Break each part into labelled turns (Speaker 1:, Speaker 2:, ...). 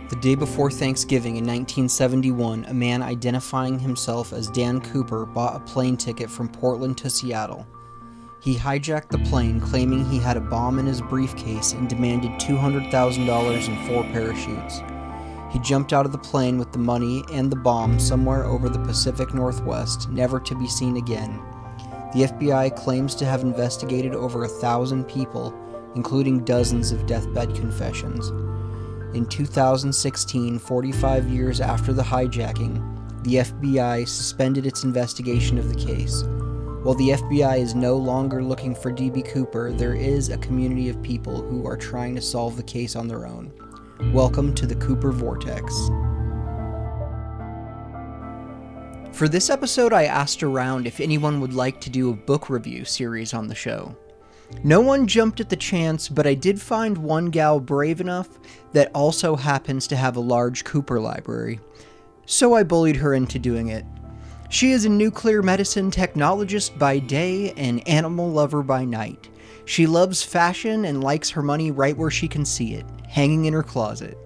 Speaker 1: The day before Thanksgiving in 1971, a man identifying himself as Dan Cooper bought a plane ticket from Portland to Seattle. He hijacked the plane, claiming he had a bomb in his briefcase and demanded $200,000 and 4 parachutes. He jumped out of the plane with the money and the bomb somewhere over the Pacific Northwest, never to be seen again. The FBI claims to have investigated over 1,000 people, including dozens of deathbed confessions. In 2016, 45 years after the hijacking, the FBI suspended its investigation of the case. While the FBI is no longer looking for DB Cooper, there is a community of people who are trying to solve the case on their own. Welcome to the Cooper Vortex. For this episode, I asked around if anyone would like to do a book review series on the show. No one jumped at the chance, but I did find one gal brave enough that also happens to have a large Cooper library. So I bullied her into doing it. She is a nuclear medicine technologist by day and animal lover by night. She loves fashion and likes her money right where she can see it, hanging in her closet.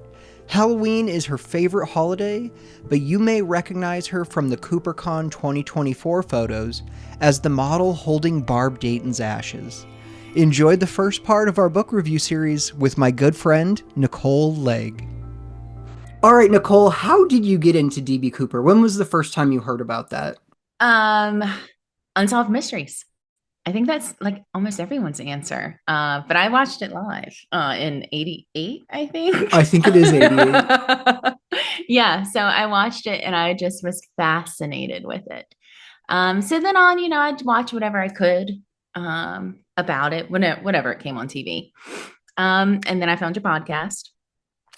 Speaker 1: Halloween is her favorite holiday, but you may recognize her from the CooperCon 2024 photos as the model holding Barb Dayton's ashes. Enjoy the first part of our book review series with my good friend, Nicole Legg. All right, Nicole, how did you get into DB Cooper? When was the first time you heard about that?
Speaker 2: Unsolved Mysteries. I think that's like almost everyone's answer. But I watched it live in 88, I think.
Speaker 1: I think it is 88.
Speaker 2: Yeah, so I watched it and I just was fascinated with it. So then on, I'd watch whatever I could about it, whatever it came on TV. And then I found your podcast.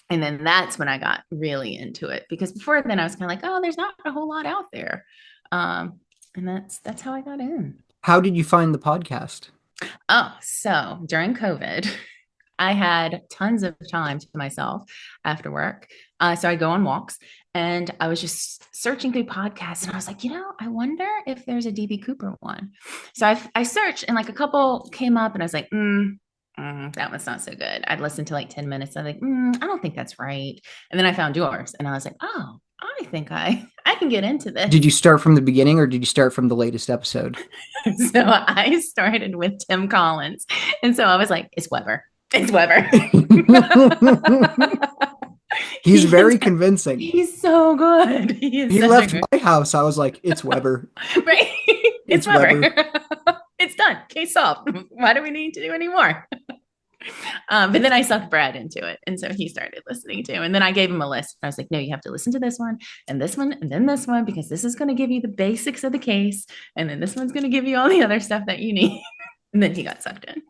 Speaker 2: And then that's when I got really into it, because before then I was kind of like, oh, there's not a whole lot out there. And that's how I got in.
Speaker 1: How did you find the podcast?
Speaker 2: Oh, so during COVID, I had tons of time to myself after work. So I go on walks and I was just searching through podcasts and I was like, I wonder if there's a DB Cooper one. So I searched and like a couple came up and I was like, that one's not so good. I'd listened to like 10 minutes. I was like, I don't think that's right. And then I found yours and I was like, oh, I think I can get into this.
Speaker 1: Did you start from the beginning or did you start from the latest episode?
Speaker 2: So I started with Tim Collins. And so I was like, it's Weber. It's Weber.
Speaker 1: He's very convincing.
Speaker 2: He's so good.
Speaker 1: He left my house. I was like, it's Weber.
Speaker 2: Right. It's Weber. It's done. Case solved. Why do we need to do any more? But then I sucked Brad into it. And so he started listening to. And then I gave him a list. I was like, no, you have to listen to this one and then this one, because this is going to give you the basics of the case. And then this one's going to give you all the other stuff that you need. And then he got sucked in.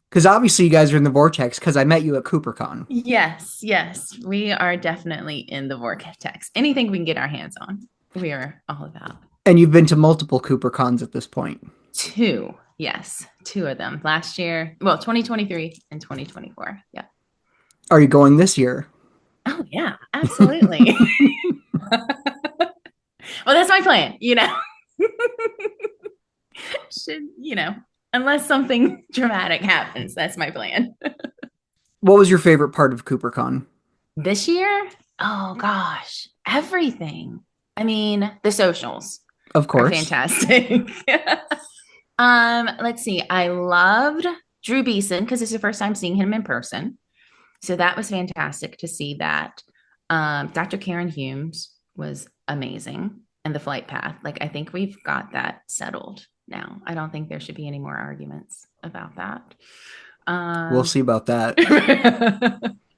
Speaker 1: Because obviously you guys are in the vortex because I met you at CooperCon.
Speaker 2: Yes. We are definitely in the vortex. Anything we can get our hands on, we are all about.
Speaker 1: And you've been to multiple CooperCons at this point.
Speaker 2: 2. Yes, 2 of them. Last year, 2023 and 2024. Yeah.
Speaker 1: Are you going this year?
Speaker 2: Oh, yeah, absolutely. Well, that's my plan, unless something dramatic happens, that's my plan.
Speaker 1: What was your favorite part of CooperCon?
Speaker 2: This year? Oh, gosh, everything. I mean, the socials.
Speaker 1: Of course.
Speaker 2: Are fantastic. Let's see. I loved Drew Beeson because it's the first time seeing him in person. So that was fantastic to see that. Dr. Karen Humes was amazing. And the flight path. Like, I think we've got that settled now. I don't think there should be any more arguments about that.
Speaker 1: We'll see about that.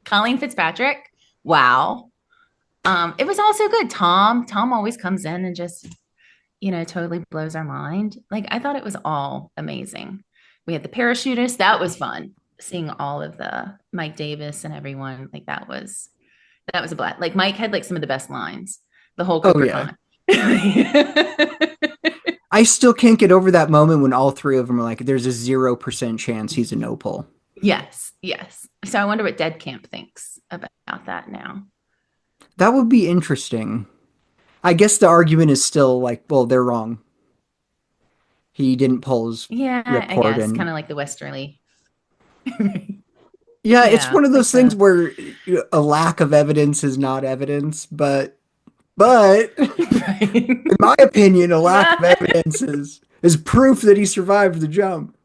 Speaker 2: Colleen Fitzpatrick. Wow. It was also good. Tom always comes in and just totally blows our mind. Like, I thought it was all amazing. We had the parachutist. That was fun. Seeing all of the Mike Davis and everyone. Like, that was a blast. Like, Mike had like some of the best lines the whole CooperCon.
Speaker 1: I still can't get over that moment when all 3 of them are like, there's a 0% chance he's a no-pull.
Speaker 2: Yes. So I wonder what Dead Camp thinks about that now.
Speaker 1: That would be interesting. I guess the argument is still like, well, they're wrong. He didn't pull his
Speaker 2: ripcord. I guess kind of like the Westerly.
Speaker 1: Yeah, it's
Speaker 2: Yeah,
Speaker 1: one of
Speaker 2: like
Speaker 1: those things
Speaker 2: the
Speaker 1: where a lack of evidence is not evidence, but
Speaker 2: right.
Speaker 1: in my opinion, a lack of evidence is proof that he survived the jump.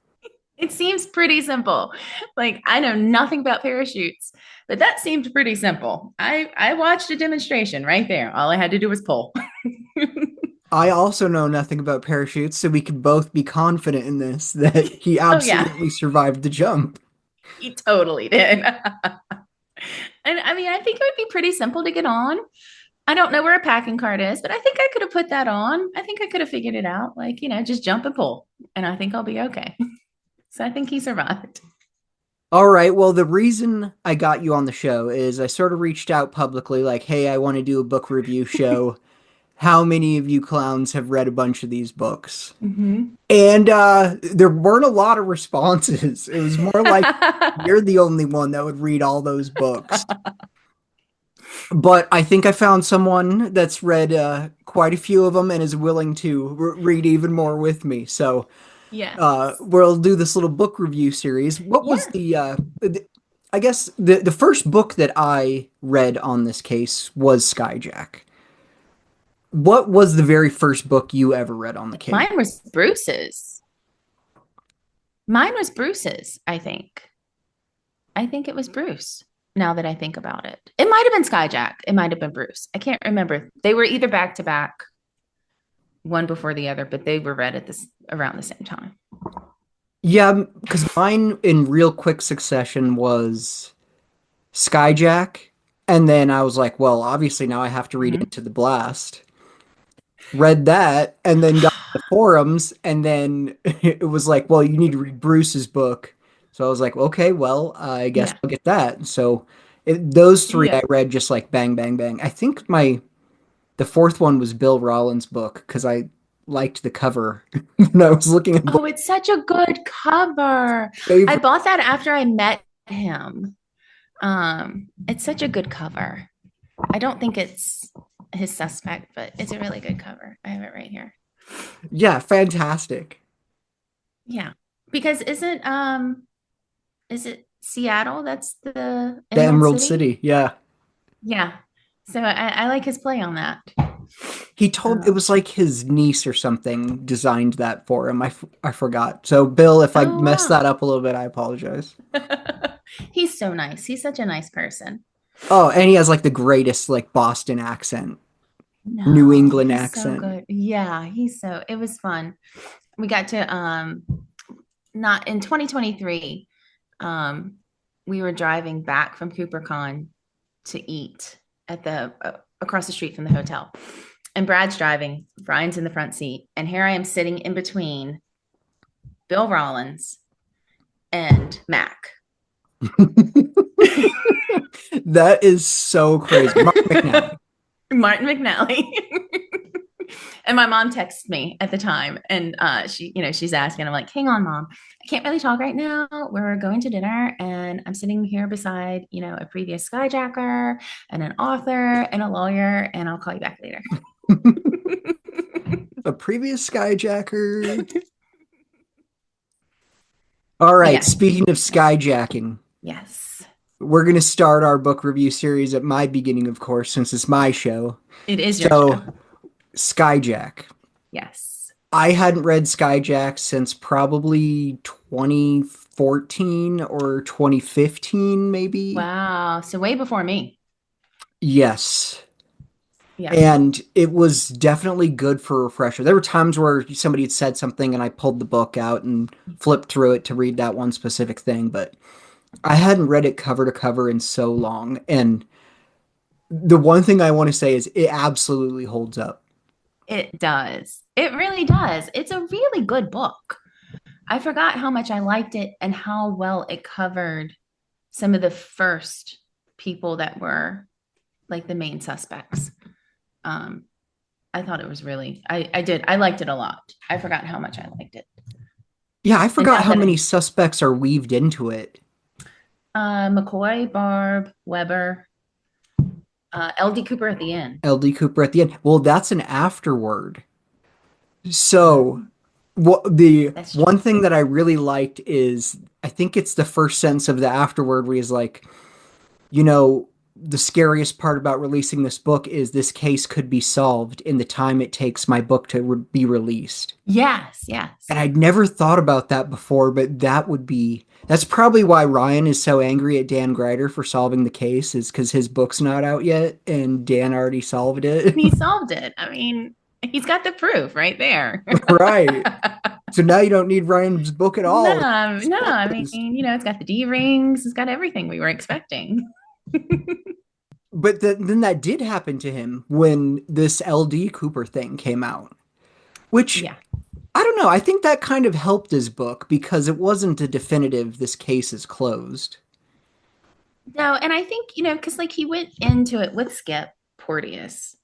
Speaker 2: It seems pretty simple. Like I know nothing about parachutes, but that seemed pretty simple. I watched a demonstration right there. All I had to do was pull.
Speaker 1: I also know nothing about parachutes, so we can both be confident in this that he
Speaker 2: Oh yeah,
Speaker 1: absolutely survived the jump.
Speaker 2: he totally did. And I mean, I think it would be pretty simple to get on. I don't know where a packing cart is, but I think I could have put that on. I think I could have figured it out. Like, just jump and pull, and I think I'll be okay. So I think he survived.
Speaker 1: All right, well, the reason I got you on the show is I sort of reached out publicly, like, hey, I want to do a book review show. How many of you clowns have read a bunch of these books?
Speaker 2: Mm-hmm.
Speaker 1: And there weren't a lot of responses. It was more like you're the only one that would read all those books. But I think I found someone that's read quite a few of them and is willing to read even more with me. So
Speaker 2: Yes.
Speaker 1: we'll do this little book review series. What was
Speaker 2: Yeah.
Speaker 1: I guess the first book that I read on this case was Skyjack. What was the very first book you ever read on the case?
Speaker 2: Mine was Bruce's. Mine was Bruce's, I think. I think it was Bruce. Now that I think about it, it might have been Skyjack. It might have been Bruce. I can't remember. They were either back to back, one before the other, but they were read at this around the same time.
Speaker 1: Yeah, because mine in real quick succession was Skyjack, and then I was like, well, obviously now I have to read
Speaker 2: Mhm.
Speaker 1: Into the Blast. Read that, and then got the forums, and then it was like, well, you need to read Bruce's book. So I was like, okay, well, I guess
Speaker 2: Yeah.
Speaker 1: I'll get that. So those three
Speaker 2: Yeah.
Speaker 1: I read just like bang, bang, bang. I think the fourth one was Bill Rawlins' book because I liked the cover when I was looking at
Speaker 2: Oh,
Speaker 1: book
Speaker 2: it's such a good cover. I
Speaker 1: favorite.
Speaker 2: bought that after I met him. It's such a good cover. I don't think it's his suspect, but it's a really good cover. I have it right here.
Speaker 1: Yeah, fantastic.
Speaker 2: Yeah. Because is it Seattle that's the
Speaker 1: The
Speaker 2: Emerald
Speaker 1: Emerald
Speaker 2: City?
Speaker 1: City, yeah.
Speaker 2: Yeah. So I like his play on that.
Speaker 1: He told it
Speaker 2: Um,
Speaker 1: was like his niece or something designed that for him. I forgot. So Bill, if I
Speaker 2: oh
Speaker 1: messed that
Speaker 2: wow.
Speaker 1: up a little bit, I apologize.
Speaker 2: He's so nice. He's such a nice person.
Speaker 1: Oh, and he has like the greatest like Boston accent, New
Speaker 2: No,
Speaker 1: England
Speaker 2: he's so
Speaker 1: accent.
Speaker 2: good. Yeah, it was fun. We got to not in 2023, um, we were driving back from CooperCon to eat at the across the street from the hotel. And Brad's driving, Brian's in the front seat, and here I am sitting in between Bill Rollins and Mac.
Speaker 1: That is so crazy. Mark McNally.
Speaker 2: Martin McNally. And my mom texted me at the time and she's asking, I'm like, hang on, mom. I can't really talk right now. We're going to dinner and I'm sitting here beside, a previous skyjacker and an author and a lawyer, and I'll call you back later.
Speaker 1: A previous skyjacker. All
Speaker 2: But
Speaker 1: right,
Speaker 2: yeah,
Speaker 1: speaking of skyjacking,
Speaker 2: yes,
Speaker 1: we're going to start our book review series at my beginning, of course, since it's my show.
Speaker 2: it is your
Speaker 1: So,
Speaker 2: show.
Speaker 1: Skyjack.
Speaker 2: Yes.
Speaker 1: I hadn't read Skyjack since probably 2014 or 2015, maybe.
Speaker 2: Wow. So way before me.
Speaker 1: Yes.
Speaker 2: Yeah.
Speaker 1: And it was definitely good for a refresher. There were times where somebody had said something and I pulled the book out and flipped through it to read that one specific thing, but I hadn't read it cover to cover in so long. And the one thing I want to say is it absolutely holds up.
Speaker 2: It does. It really does. It's a really good book. I forgot how much I liked it and how well it covered some of the first people that were like the main suspects. Um, I thought it was really, I liked it a lot. I forgot how much I liked it.
Speaker 1: Yeah, I
Speaker 2: And
Speaker 1: forgot
Speaker 2: now
Speaker 1: how
Speaker 2: that
Speaker 1: many suspects are weaved into it.
Speaker 2: McCoy, Barb, Weber, LD Cooper at the end.
Speaker 1: LD Cooper at the end. Well, that's an afterword. So What the
Speaker 2: That's true.
Speaker 1: one thing that I really liked is I think it's the first sentence of the afterword where he's like, you know, the scariest part about releasing this book is this case could be solved in the time it takes my book to be released.
Speaker 2: Yes, yes.
Speaker 1: And I'd never thought about that before, but that's probably why Ryan is so angry at Dan Greider for solving the case, is because his book's not out yet and Dan already solved it.
Speaker 2: He solved it. I mean, he's got the proof right there.
Speaker 1: Right. So now you don't need Ryan's book at
Speaker 2: No,
Speaker 1: all. It's
Speaker 2: no. I mean,
Speaker 1: closed.
Speaker 2: it's got the D rings, it's got everything we were expecting.
Speaker 1: But then that did happen to him when this LD Cooper thing came out, which
Speaker 2: Yeah.
Speaker 1: I don't know. I think that kind of helped his book because it wasn't a definitive, this case is closed.
Speaker 2: No, and I think, because like he went into it with Skip Porteous,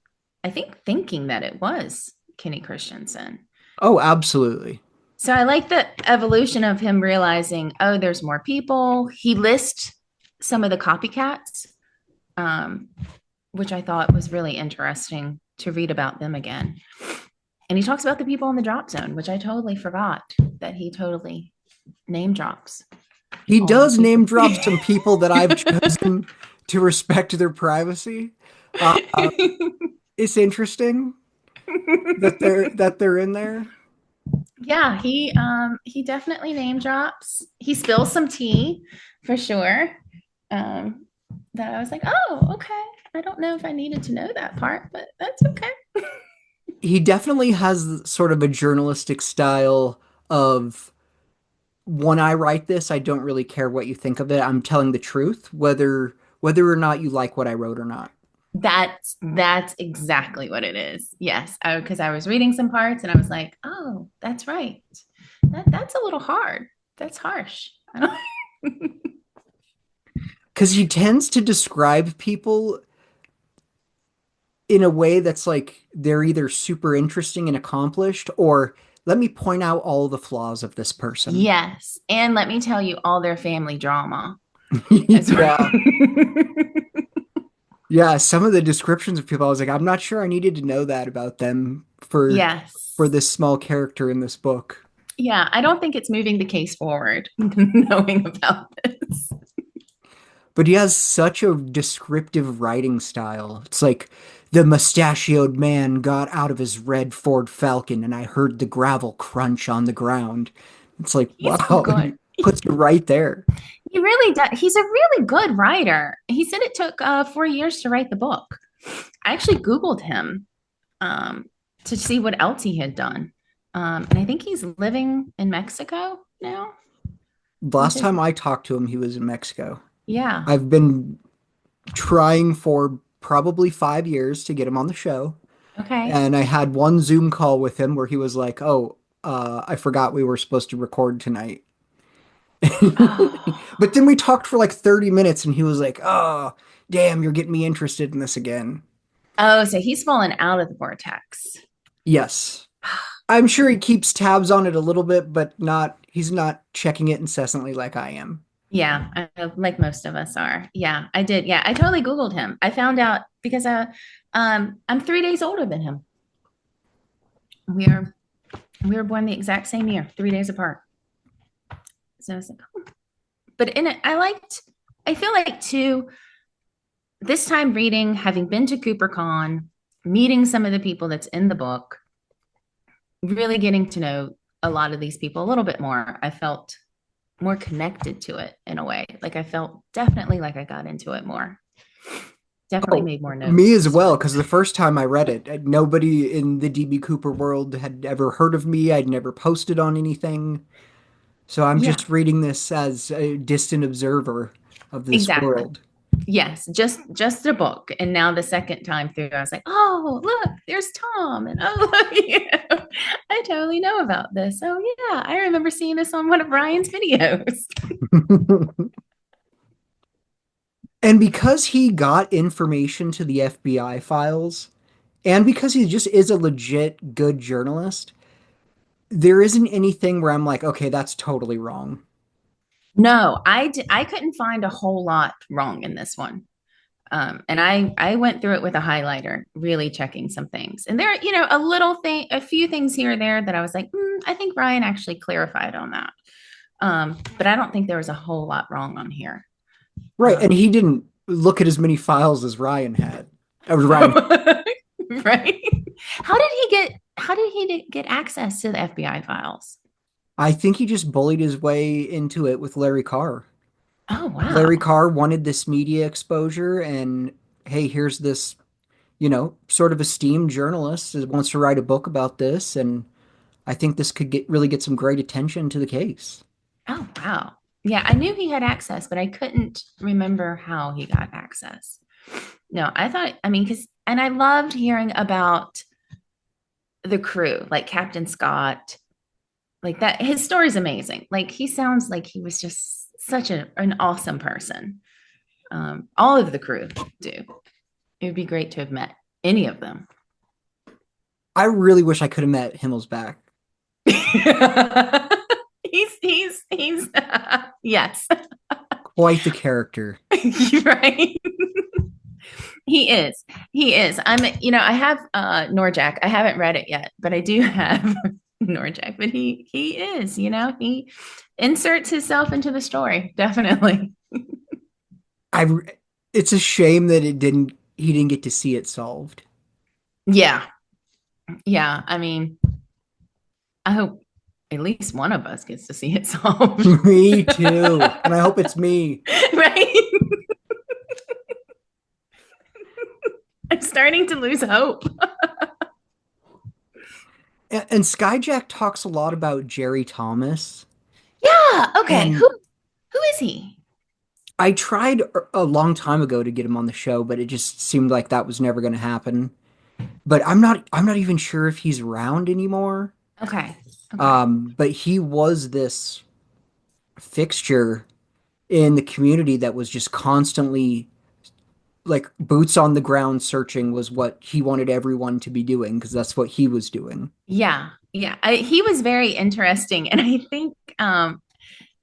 Speaker 2: I think thinking that it was Kenny Christensen.
Speaker 1: Oh, absolutely.
Speaker 2: So I like the evolution of him realizing, oh, there's more people. He lists some of the copycats, um, which I thought was really interesting to read about them again. And he talks about the people in the drop zone, which I totally forgot that he totally name drops
Speaker 1: He
Speaker 2: all the
Speaker 1: does
Speaker 2: people.
Speaker 1: name drop some people that I've chosen to respect their privacy. Uh, it's interesting that they're in there.
Speaker 2: Yeah, he definitely name drops. He spills some tea for sure. Um, that I was like, oh, okay. I don't know if I needed to know that part, but that's okay.
Speaker 1: He definitely has sort of a journalistic style of when I write this, I don't really care what you think of it. I'm telling the truth, whether or not you like what I wrote or not.
Speaker 2: That's exactly what it is. Yes, because I was reading some parts and I was like, oh, that's right. That's a little hard. That's harsh.
Speaker 1: Because he tends to describe people in a way that's like they're either super interesting and accomplished, or let me point out all the flaws of this person.
Speaker 2: Yes, and let me tell you all their family drama as well.
Speaker 1: Yeah. Yeah, some of the descriptions of people, I was like, I'm not sure I needed to know that about them for
Speaker 2: Yes.
Speaker 1: this small character in this book.
Speaker 2: Yeah, I don't think it's moving the case forward knowing about this.
Speaker 1: But he has such a descriptive writing style. It's like the mustachioed man got out of his red Ford Falcon and I heard the gravel crunch on the ground. It's like,
Speaker 2: He's
Speaker 1: wow,
Speaker 2: good.
Speaker 1: he puts you right there.
Speaker 2: He really does. He's a really good writer. He said it took 4 years to write the book. I actually Googled him um, to see what else he had done. And I think he's living in Mexico now with
Speaker 1: Last
Speaker 2: his,
Speaker 1: time I talked to him, he was in Mexico.
Speaker 2: yeah.
Speaker 1: I've been trying for probably 5 years to get him on the show.
Speaker 2: Okay.
Speaker 1: And I had one Zoom call with him where he was like, "Oh, I forgot we were supposed to record tonight."
Speaker 2: Oh,
Speaker 1: But then we talked for like 30 minutes and he was like, "Oh, damn, you're getting me interested in this again."
Speaker 2: oh, so he's fallen out of the vortex.
Speaker 1: Yes. I'm sure he keeps tabs on it a little bit, but he's not checking it incessantly like I am.
Speaker 2: Yeah, like most of us are. Yeah, I did. Yeah, I totally Googled him. I found out because I'm 3 days older than him. We are we were born the exact same year, 3 days apart. So I was like, oh. But in it, I feel like too, this time reading, having been to CooperCon, meeting some of the people that's in the book, really getting to know a lot of these people a little bit more, I felt more connected to it in a way. Like I felt definitely like I got into it more. Definitely
Speaker 1: Oh,
Speaker 2: made more
Speaker 1: me
Speaker 2: notes
Speaker 1: as
Speaker 2: this
Speaker 1: well,
Speaker 2: time.
Speaker 1: because the first time I read it, nobody in the DB Cooper world had ever heard of me. I'd never posted on anything. So I'm
Speaker 2: Yeah,
Speaker 1: just reading this as a distant observer of this
Speaker 2: exactly.
Speaker 1: world.
Speaker 2: Yes, just a book. And now the second time through, I was like, oh, look, there's Tom. And oh, look, I totally know about this. Oh, yeah, I remember seeing this on one of Ryan's videos.
Speaker 1: And because he got information to the FBI files, and because he just is a legit good journalist, there isn't anything where I'm like, okay, that's totally wrong.
Speaker 2: No, I couldn't find a whole lot wrong in this one. And I went through it with a highlighter, really checking some things. And there, a few things here or there that I was like, I think Ryan actually clarified on that. But I don't think there was a whole lot wrong on here.
Speaker 1: Right, and he didn't look at as many files as Ryan had. Ryan.
Speaker 2: Right? How did he get access to the FBI files?
Speaker 1: I think he just bullied his way into it with Larry Carr.
Speaker 2: Oh,
Speaker 1: Larry
Speaker 2: wow.
Speaker 1: Carr wanted this media exposure, and hey, here's this, sort of esteemed journalist that wants to write a book about this, and I think this could really get some great attention to the case.
Speaker 2: Oh, wow. Yeah, I knew he had access, but I couldn't remember how he got access. No, I mean, and I loved hearing about the crew, like Captain Scott, like that. His story's amazing. Like, he sounds like he was just such an awesome person. All of the crew do. It would be great to have met any of them.
Speaker 1: I really wish I could have met Himmelsbach.
Speaker 2: He's yes.
Speaker 1: Quite the character.
Speaker 2: Right. He is. I have Norjack. I haven't read it yet, but I do have Norjack. But he is, he inserts himself into the story, definitely.
Speaker 1: I it's a shame that he didn't get to see it solved.
Speaker 2: Yeah. Yeah. I mean, I hope at least one of us gets to see it solved.
Speaker 1: Me too. And I hope it's me.
Speaker 2: Right? I'm starting to lose hope.
Speaker 1: And Skyjack talks a lot about Jerry Thomas.
Speaker 2: Yeah. Okay.
Speaker 1: And
Speaker 2: Who is he?
Speaker 1: I tried a long time ago to get him on the show, but it just seemed like that was never going to happen. But I'm not even sure if he's around anymore.
Speaker 2: Okay. Okay.
Speaker 1: But he was this fixture in the community that was just constantly like boots on the ground searching was what he wanted everyone to be doing because that's what he was doing.
Speaker 2: Yeah. Yeah. He was very interesting. And I think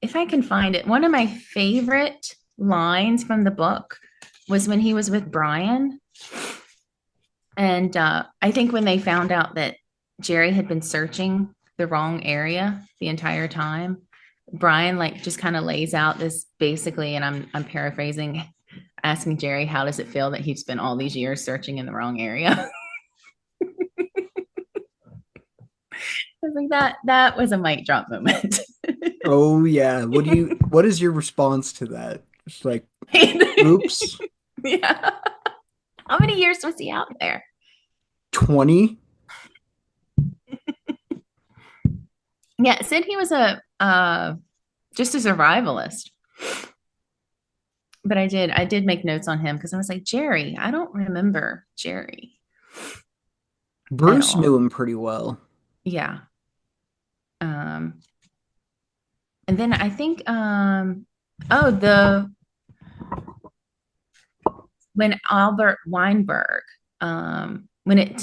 Speaker 2: if I can find it, one of my favorite lines from the book was when he was with Brian. And I think when they found out that Jerry had been searching the wrong area the entire time, Brian like just kind of lays out this basically, and I'm paraphrasing, asking Jerry, how does it feel that he's spent all these years searching in the wrong area? I was like, that was a mic drop moment.
Speaker 1: Oh yeah. What is your response to that? It's like, oops.
Speaker 2: Yeah. How many years was he out there?
Speaker 1: 20?
Speaker 2: Yeah, it said he was just a survivalist. But I did make notes on him because I was like, Jerry, I don't remember Jerry at
Speaker 1: Bruce knew
Speaker 2: all.
Speaker 1: him pretty well.
Speaker 2: Yeah. Um, and then I think the when Albert Weinberg,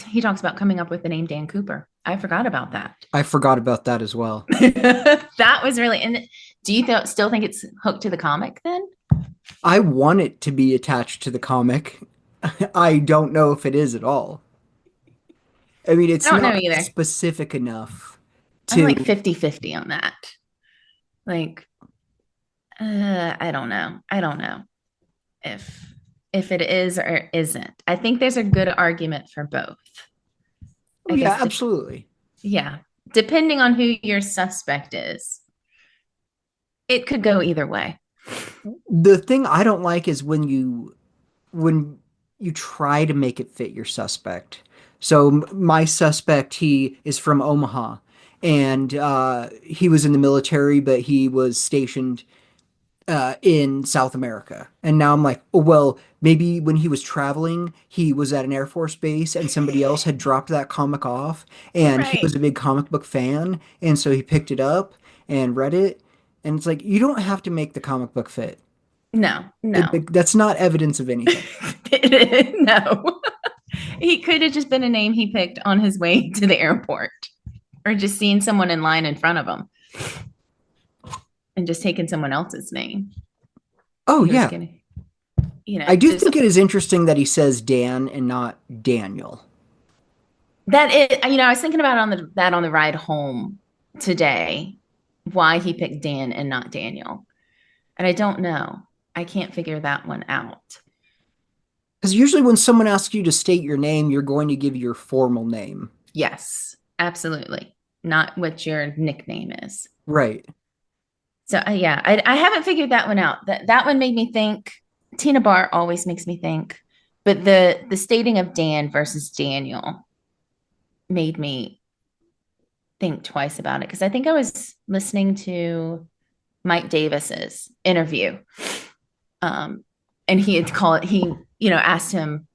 Speaker 2: he talks about coming up with the name Dan Cooper. I forgot about that.
Speaker 1: I forgot about that as well.
Speaker 2: That was really, and do you still think it's hooked to the comic then?
Speaker 1: I want it to be attached to the comic. I don't know if it is at all. I mean,
Speaker 2: I
Speaker 1: it's
Speaker 2: don't know
Speaker 1: not
Speaker 2: either.
Speaker 1: specific enough
Speaker 2: I'm
Speaker 1: to.
Speaker 2: like 50-50 on that. Like, I don't know. I don't know if it is or isn't. I think there's a good argument for both.
Speaker 1: Oh,
Speaker 2: I
Speaker 1: yeah,
Speaker 2: guess,
Speaker 1: absolutely.
Speaker 2: yeah, depending on who your suspect is, it could go either way.
Speaker 1: The thing I don't like is when you try to make it fit your suspect. So my suspect, he is from Omaha, and he was in the military, but he was stationed in South America. And now I'm like, oh, well, maybe when he was traveling, he was at an Air Force base and somebody else had dropped that comic off and he
Speaker 2: Right.
Speaker 1: was a big comic book fan. And so he picked it up and read it. And it's like, you don't have to make the comic book fit.
Speaker 2: No, no.
Speaker 1: That's not evidence of anything.
Speaker 2: No. He could have just been a name he picked on his way to the airport or just seen someone in line in front of him and just taken someone else's name.
Speaker 1: Oh,
Speaker 2: He was
Speaker 1: yeah.
Speaker 2: getting.
Speaker 1: I do
Speaker 2: just
Speaker 1: think it is interesting that he says Dan and not Daniel.
Speaker 2: that it, I was thinking about on the ride home today, why he picked Dan and not Daniel. And I don't know. I can't figure that one out.
Speaker 1: Because usually when someone asks you to state your name, you're going to give your formal name.
Speaker 2: Yes, absolutely. Not what your nickname is.
Speaker 1: Right.
Speaker 2: So yeah, I haven't figured that one out. That one made me think. Tina Bar always makes me think, but the stating of Dan versus Daniel made me think twice about it because I think I was listening to Mike Davis's interview, um, and he asked him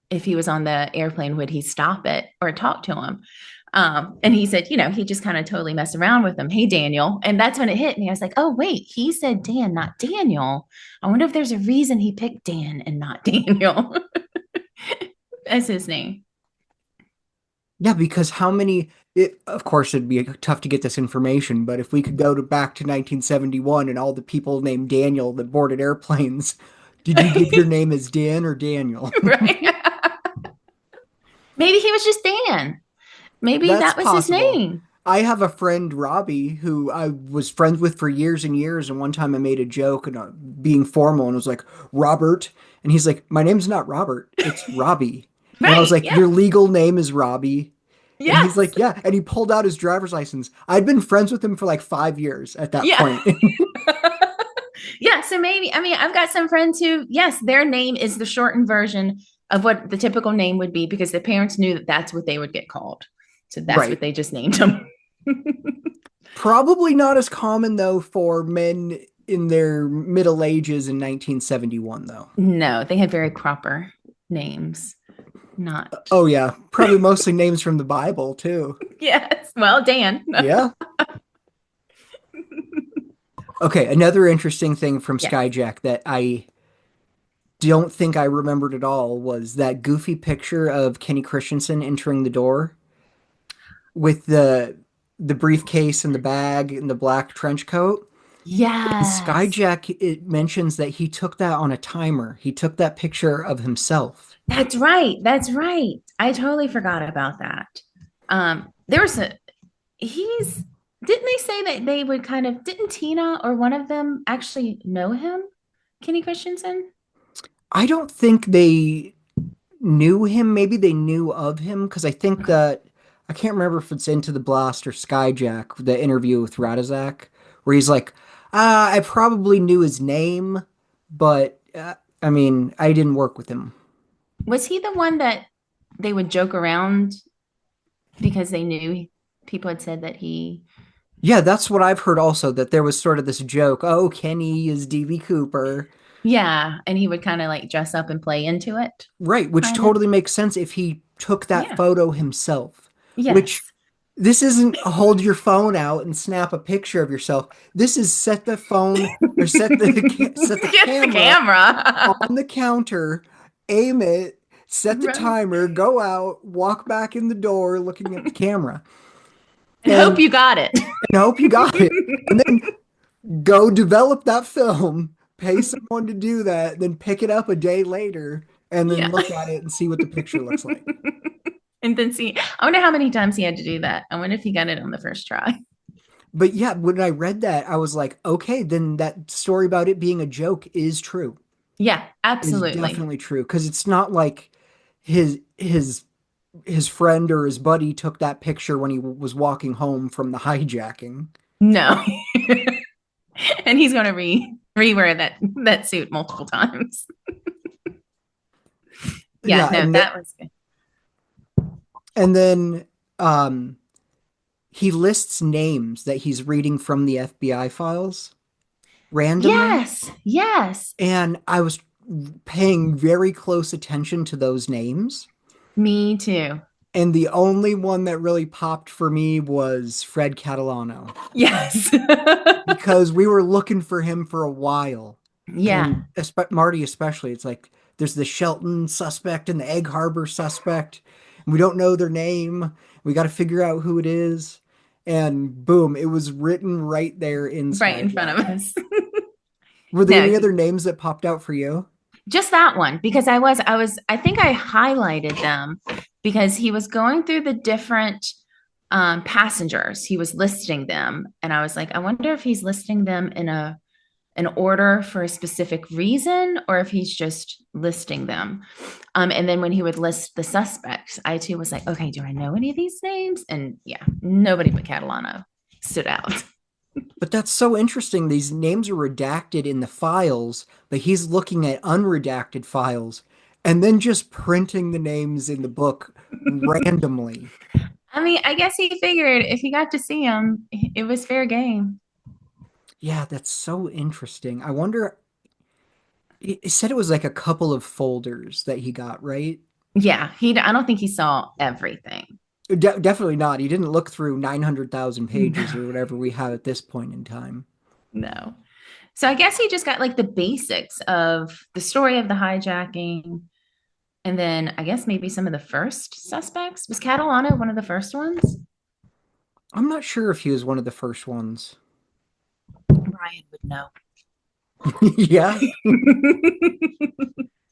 Speaker 2: if he was on the airplane, would he stop it or talk to him? And he said, he just kind of totally messed around with him. Hey, Daniel. And that's when it hit me. I was like, oh, wait, he said Dan, not Daniel. I wonder if there's a reason he picked Dan and not Daniel as his name.
Speaker 1: Yeah, because of course, it'd be tough to get this information, but if we could go back to 1971 and all the people named Daniel that boarded airplanes, did you give your name as Dan or Daniel?
Speaker 2: Right. Maybe he was just Dan. Maybe
Speaker 1: That's
Speaker 2: that was his
Speaker 1: possible.
Speaker 2: name.
Speaker 1: I have a friend, Robbie, who I was friends with for years and years. And one time I made a joke and being formal and was like, Robert. And he's like, my name's not Robert, it's Robbie. And I was
Speaker 2: Right.
Speaker 1: like,
Speaker 2: Yeah.
Speaker 1: your legal name is Robbie. And he's
Speaker 2: Yes.
Speaker 1: like, yeah. And he pulled out his driver's license. I'd been friends with him for like 5 years at that
Speaker 2: Yeah.
Speaker 1: point.
Speaker 2: Yeah. So maybe, I've got some friends who, yes, their name is the shortened version of what the typical name would be because the parents knew that that's what they would get called. So that's what
Speaker 1: Right.
Speaker 2: they just named them.
Speaker 1: Probably not as common, though, for men in their middle ages in 1971, though.
Speaker 2: No, they had very proper names. Not.
Speaker 1: Oh, yeah. Probably mostly names from the Bible, too.
Speaker 2: Yes. Well, Dan.
Speaker 1: Yeah. Okay, another interesting thing from
Speaker 2: Yes.
Speaker 1: Skyjack that I don't think I remembered at all was that goofy picture of Kenny Christensen entering the door with the briefcase and the bag and the black trench coat. In
Speaker 2: Yes.
Speaker 1: Skyjack, it mentions that he took that on a timer. He took that picture of himself.
Speaker 2: That's right. That's right. I totally forgot about that. There was a he's didn't they say that they would kind of didn't Tina or one of them actually know him, Kenny Christensen?
Speaker 1: I don't think they knew him. Maybe they knew of him because I think that I can't remember if it's Into the Blast or Skyjack, the interview with Radizak, where he's like, I probably knew his name, but I mean, I didn't work with him.
Speaker 2: Was he the one that they would joke around because they knew people had said that he
Speaker 1: Yeah, that's what I've heard also, that there was sort of this joke, oh, Kenny is DB Cooper.
Speaker 2: yeah, and he would kind of like dress up and play into it,
Speaker 1: Right, which
Speaker 2: kind of.
Speaker 1: totally makes sense if he took that
Speaker 2: Yeah.
Speaker 1: photo himself, which
Speaker 2: Yes.
Speaker 1: this isn't hold your phone out and snap a picture of yourself. This is set the phone or set the
Speaker 2: Get the
Speaker 1: camera
Speaker 2: camera.
Speaker 1: on the counter, aim it, set the
Speaker 2: Right.
Speaker 1: timer, go out, walk back in the door looking at the camera,
Speaker 2: And hope
Speaker 1: and
Speaker 2: you got it.
Speaker 1: hope you got it. And then go develop that film, pay someone to do that, then pick it up a day later and then
Speaker 2: Yeah.
Speaker 1: look at it and see what the picture looks like.
Speaker 2: And then see, I wonder how many times he had to do that. I wonder if he got it on the first try.
Speaker 1: But yeah, when I read that, I was like, okay, then that story about it being a joke is true.
Speaker 2: Yeah,
Speaker 1: Is
Speaker 2: absolutely.
Speaker 1: definitely true because it's not like his his friend or his buddy took that picture when he was walking home from the hijacking.
Speaker 2: No. And he's going to rewear that suit multiple times. Yeah,
Speaker 1: Yeah,
Speaker 2: no, that was good.
Speaker 1: and then um he lists names that he's reading from the FBI files randomly,
Speaker 2: Yes, yes.
Speaker 1: and I was paying very close attention to those names.
Speaker 2: Me too.
Speaker 1: And the only one that really popped for me was Fred Catalano
Speaker 2: Yes.
Speaker 1: because we were looking for him for a while.
Speaker 2: Yeah.
Speaker 1: And Marty, especially, it's like there's the Shelton suspect and the Egg Harbor suspect, and we don't know their name. We got to figure out who it is. And boom, it was written right there in
Speaker 2: Right in front of
Speaker 1: Skyjack.
Speaker 2: us.
Speaker 1: Were there
Speaker 2: No,
Speaker 1: any other names that popped out for you?
Speaker 2: Just that one, because I think I highlighted them because he was going through the different passengers. He was listing them, and I was like, I wonder if he's listing them in an order for a specific reason, or if he's just listing them. And then when he would list the suspects, I too was like, okay, do I know any of these names? And yeah, nobody but Catalano stood out.
Speaker 1: But that's so interesting. These names are redacted in the files, but he's looking at unredacted files and then just printing the names in the book randomly.
Speaker 2: I mean, I guess he figured if he got to see him, it was fair game.
Speaker 1: Yeah, that's so interesting. I wonder, he said it was like a couple of folders that he got, right?
Speaker 2: Yeah, I don't think he saw everything.
Speaker 1: Definitely not. He didn't look through 900,000 pages
Speaker 2: No,
Speaker 1: or whatever we have at this point in time.
Speaker 2: no. So I guess he just got like the basics of the story of the hijacking. And then I guess maybe some of the first suspects. Was Catalano one of the first ones?
Speaker 1: I'm not sure if he was one of the first ones.
Speaker 2: Ryan would know.
Speaker 1: Yeah.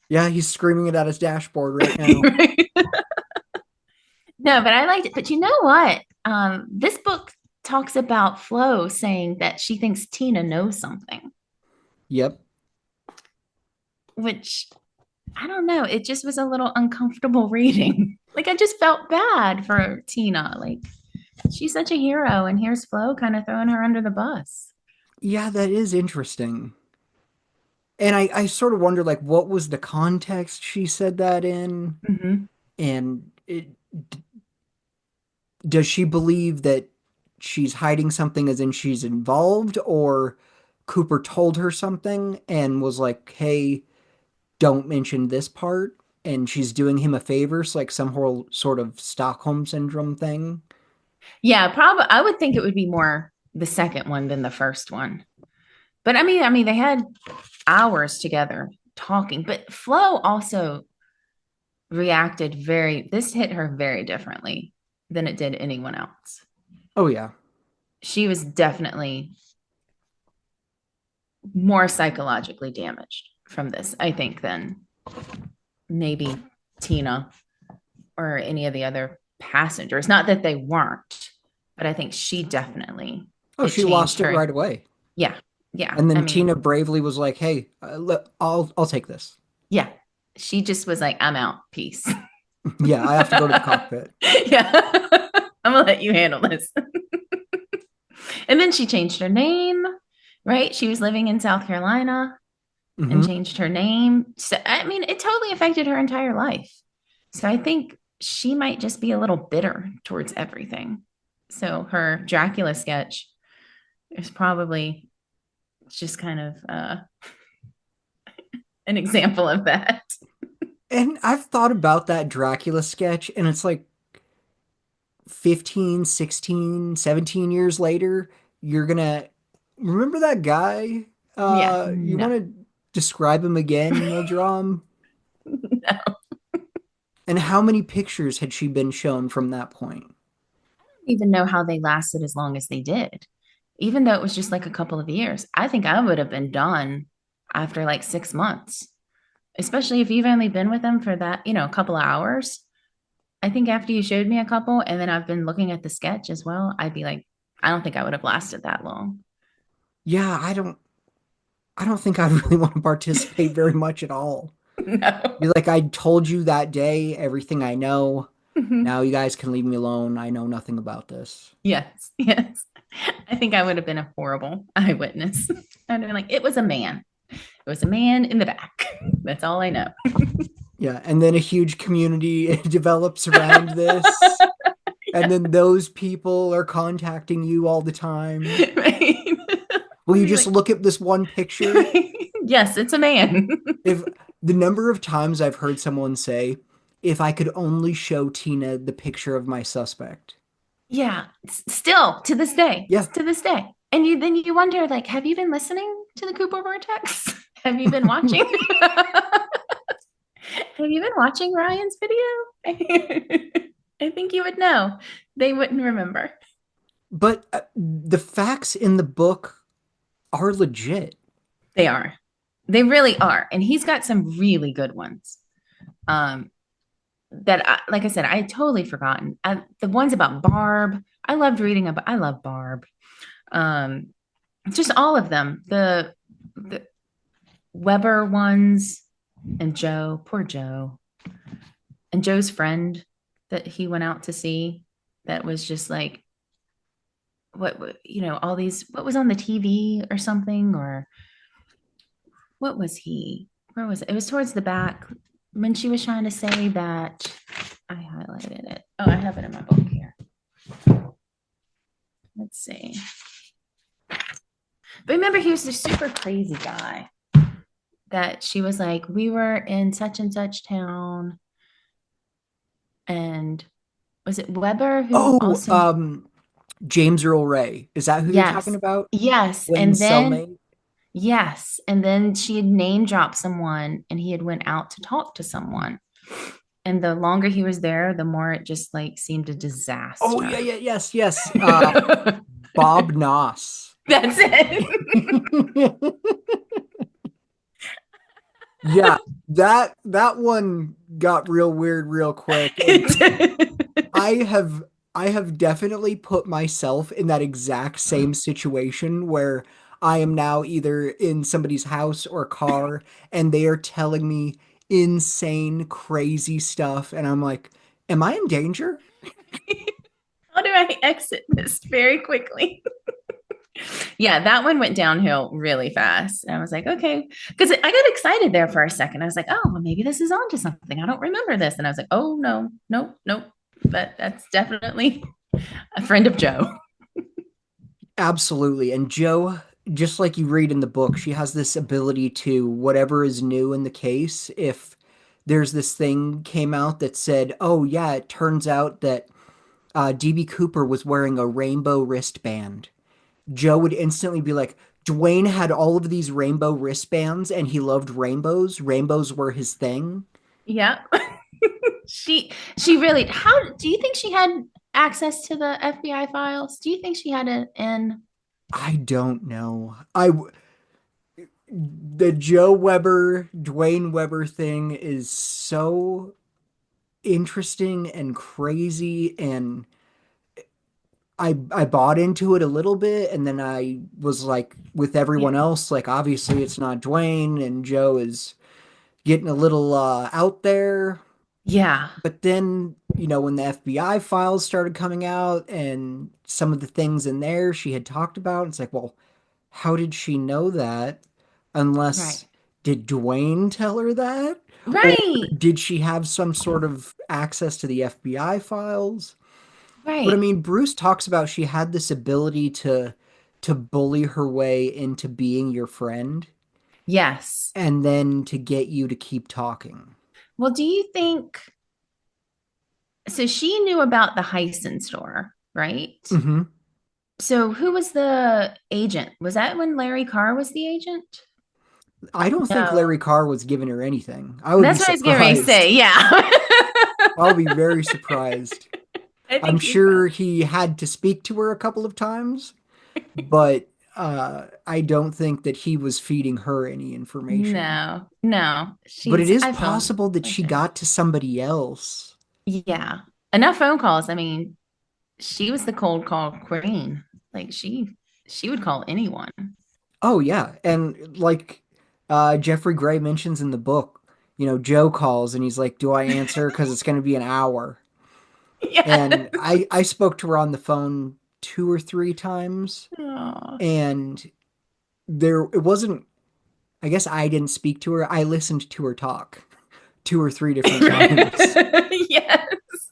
Speaker 1: Yeah, he's screaming it at his dashboard right now.
Speaker 2: Right? No, but I liked it. But you know what? This book talks about Flo saying that she thinks Tina knows something,
Speaker 1: Yep.
Speaker 2: which I don't know. It just was a little uncomfortable reading. Like I just felt bad for Tina. Like she's such a hero, and here's Flo kind of throwing her under the bus.
Speaker 1: Yeah, that is interesting. And I sort of wonder, like, what was the context she said that in?
Speaker 2: Mm-hmm.
Speaker 1: And does she believe that she's hiding something as in she's involved, or Cooper told her something and was like, hey, don't mention this part, and she's doing him a favor, so like some whole sort of Stockholm syndrome thing.
Speaker 2: Yeah, probably. I would think it would be more the second one than the first one. But I mean, they had hours together talking. But Flo also reacted very. This hit her very differently than it did anyone else.
Speaker 1: Oh yeah.
Speaker 2: She was definitely more psychologically damaged from this, I think, than maybe Tina or any of the other passengers. Not that they weren't, but I think she definitely
Speaker 1: Oh,
Speaker 2: it
Speaker 1: she lost
Speaker 2: changed
Speaker 1: it
Speaker 2: her.
Speaker 1: right away.
Speaker 2: Yeah, yeah.
Speaker 1: And
Speaker 2: I
Speaker 1: then
Speaker 2: mean,
Speaker 1: Tina bravely was like, "Hey, I'll take this.
Speaker 2: yeah. She just was like, "I'm out. Peace."
Speaker 1: Yeah, I have to go to the cockpit."
Speaker 2: Yeah, I'm gonna let you handle this. And then she changed her name. Right? She was living in South Carolina and
Speaker 1: Hmm.
Speaker 2: changed her name. So I mean, it totally affected her entire life. So I think she might just be a little bitter towards everything. So her Dracula sketch is probably just kind of an example of that.
Speaker 1: And I've thought about that Dracula sketch, and it's like 15, 16, 17 years later, you're gonna remember that guy?
Speaker 2: Yeah,
Speaker 1: You
Speaker 2: no.
Speaker 1: want to describe him again and we'll draw him?
Speaker 2: No.
Speaker 1: And how many pictures had she been shown from that point?
Speaker 2: Even know how they lasted as long as they did. Even though it was just like a couple of years, I think I would have been done after like 6 months, especially if you've only been with them for that, a couple of hours. I think after you showed me a couple and then I've been looking at the sketch as well, I'd be like, I don't think I would have lasted that long.
Speaker 1: Yeah, I don't think I really want to participate very much at all.
Speaker 2: No.
Speaker 1: Be like, I told you that day everything I know.
Speaker 2: Mhm.
Speaker 1: Now you guys can leave me alone. I know nothing about this.
Speaker 2: Yes, yes. I think I would have been a horrible eyewitness. I'd have been like, it was a man. It was a man in the back. That's all I know.
Speaker 1: Yeah, and then a huge community develops around this. And then those people are contacting you all the time.
Speaker 2: Right?
Speaker 1: Will you
Speaker 2: Be
Speaker 1: just
Speaker 2: like,
Speaker 1: look at this one picture?
Speaker 2: yes, it's a man.
Speaker 1: If the number of times I've heard someone say, if I could only show Tina the picture of my suspect.
Speaker 2: Yeah, still to this day,
Speaker 1: Yeah.
Speaker 2: to this day. And you wonder, like, have you been listening to the Cooper Vortex? Have you been watching? Have you been watching Ryan's video? I think you would know. They wouldn't remember.
Speaker 1: But the facts in the book are legit.
Speaker 2: They are. They really are. And he's got some really good ones. Um, like I said, I had totally forgotten. The ones about Barb, I loved reading about, I love Barb. Um, just all of them. The Weber ones and Joe, poor Joe, and Joe's friend that he went out to see that was just like, all these, what was on the TV or something, or what was he? Where was it? It was towards the back when she was trying to say that. I highlighted it. Oh, I have it in my book here. Let's see. But remember, he was a super crazy guy that she was like, we were in such and such town. And was it Weber who
Speaker 1: Oh,
Speaker 2: also,
Speaker 1: James Earl Ray. Is that who you're talking
Speaker 2: yes,
Speaker 1: about?
Speaker 2: yes. And
Speaker 1: Wayne's
Speaker 2: then,
Speaker 1: cellmate?
Speaker 2: yes. And then she had name dropped someone and he had went out to talk to someone. And the longer he was there, the more it just like seemed a
Speaker 1: Oh,
Speaker 2: disaster.
Speaker 1: yeah, yeah, yes, yes.
Speaker 2: That's
Speaker 1: Bob Noss.
Speaker 2: it.
Speaker 1: Yeah, that one got real weird real quick. And I have I have definitely put myself in that exact same situation where I am now either in somebody's house or car and they are telling me insane, crazy stuff, and I'm like, am I in danger?
Speaker 2: How do I exit this very quickly? Yeah, that one went downhill really fast. And I was like, okay. Because I got excited there for a second. I was like, oh, well, maybe this is on to something. I don't remember this. And I was like, oh, no, nope, nope. But that's definitely a friend of Joe.
Speaker 1: Absolutely. And Joe, just like you read in the book, she has this ability to whatever is new in the case. If there's this thing came out that said, oh, yeah, it turns out that DB Cooper was wearing a rainbow wristband. Joe would instantly be like, Dwayne had all of these rainbow wristbands and he loved rainbows. Rainbows were his thing.
Speaker 2: Yeah. She really, how do you think she had access to the FBI files? Do you think she had it in?
Speaker 1: I don't know. The Joe Weber, Dwayne Weber thing is so interesting and crazy, and I bought into it a little bit, and then I was like with
Speaker 2: Yeah.
Speaker 1: everyone else, like obviously it's not Dwayne, and Joe is getting a little out there.
Speaker 2: Yeah.
Speaker 1: But then, when the FBI files started coming out and some of the things in there she had talked about, it's like, well, how did she know that?
Speaker 2: Right.
Speaker 1: Unless, did Dwayne tell her that? Or
Speaker 2: Right.
Speaker 1: did she have some sort of access to the FBI files? But I
Speaker 2: Right.
Speaker 1: mean, Bruce talks about she had this ability to bully her way into being your friend
Speaker 2: Yes.
Speaker 1: and then to get you to keep talking.
Speaker 2: Well, do you think so? She knew about the Heisen store, right?
Speaker 1: Hmm.
Speaker 2: So who was the agent? Was that when Larry Carr was the agent?
Speaker 1: I don't think
Speaker 2: No.
Speaker 1: Larry Carr was giving her anything. I would be
Speaker 2: That's what I was getting ready to say.
Speaker 1: surprised.
Speaker 2: Yeah.
Speaker 1: I'll be very surprised.
Speaker 2: I
Speaker 1: I'm
Speaker 2: think he's
Speaker 1: sure he had to speak to her a couple of times, but I don't think that he was feeding her any information.
Speaker 2: no, no.
Speaker 1: But it
Speaker 2: She's
Speaker 1: is
Speaker 2: I feel
Speaker 1: possible that
Speaker 2: for
Speaker 1: she
Speaker 2: sure.
Speaker 1: got to somebody else.
Speaker 2: Yeah. Enough phone calls. I mean, she was the cold call queen. Like she would call anyone.
Speaker 1: Oh yeah, and like Jeffrey Gray mentions in the book, Joe calls and he's like, "Do I answer? Because it's going to be an hour."
Speaker 2: Yes.
Speaker 1: And I spoke to her on the phone two or three times,
Speaker 2: Aw.
Speaker 1: and there it wasn't. I guess I didn't speak to her. I listened to her talk two or three different times,
Speaker 2: Yes.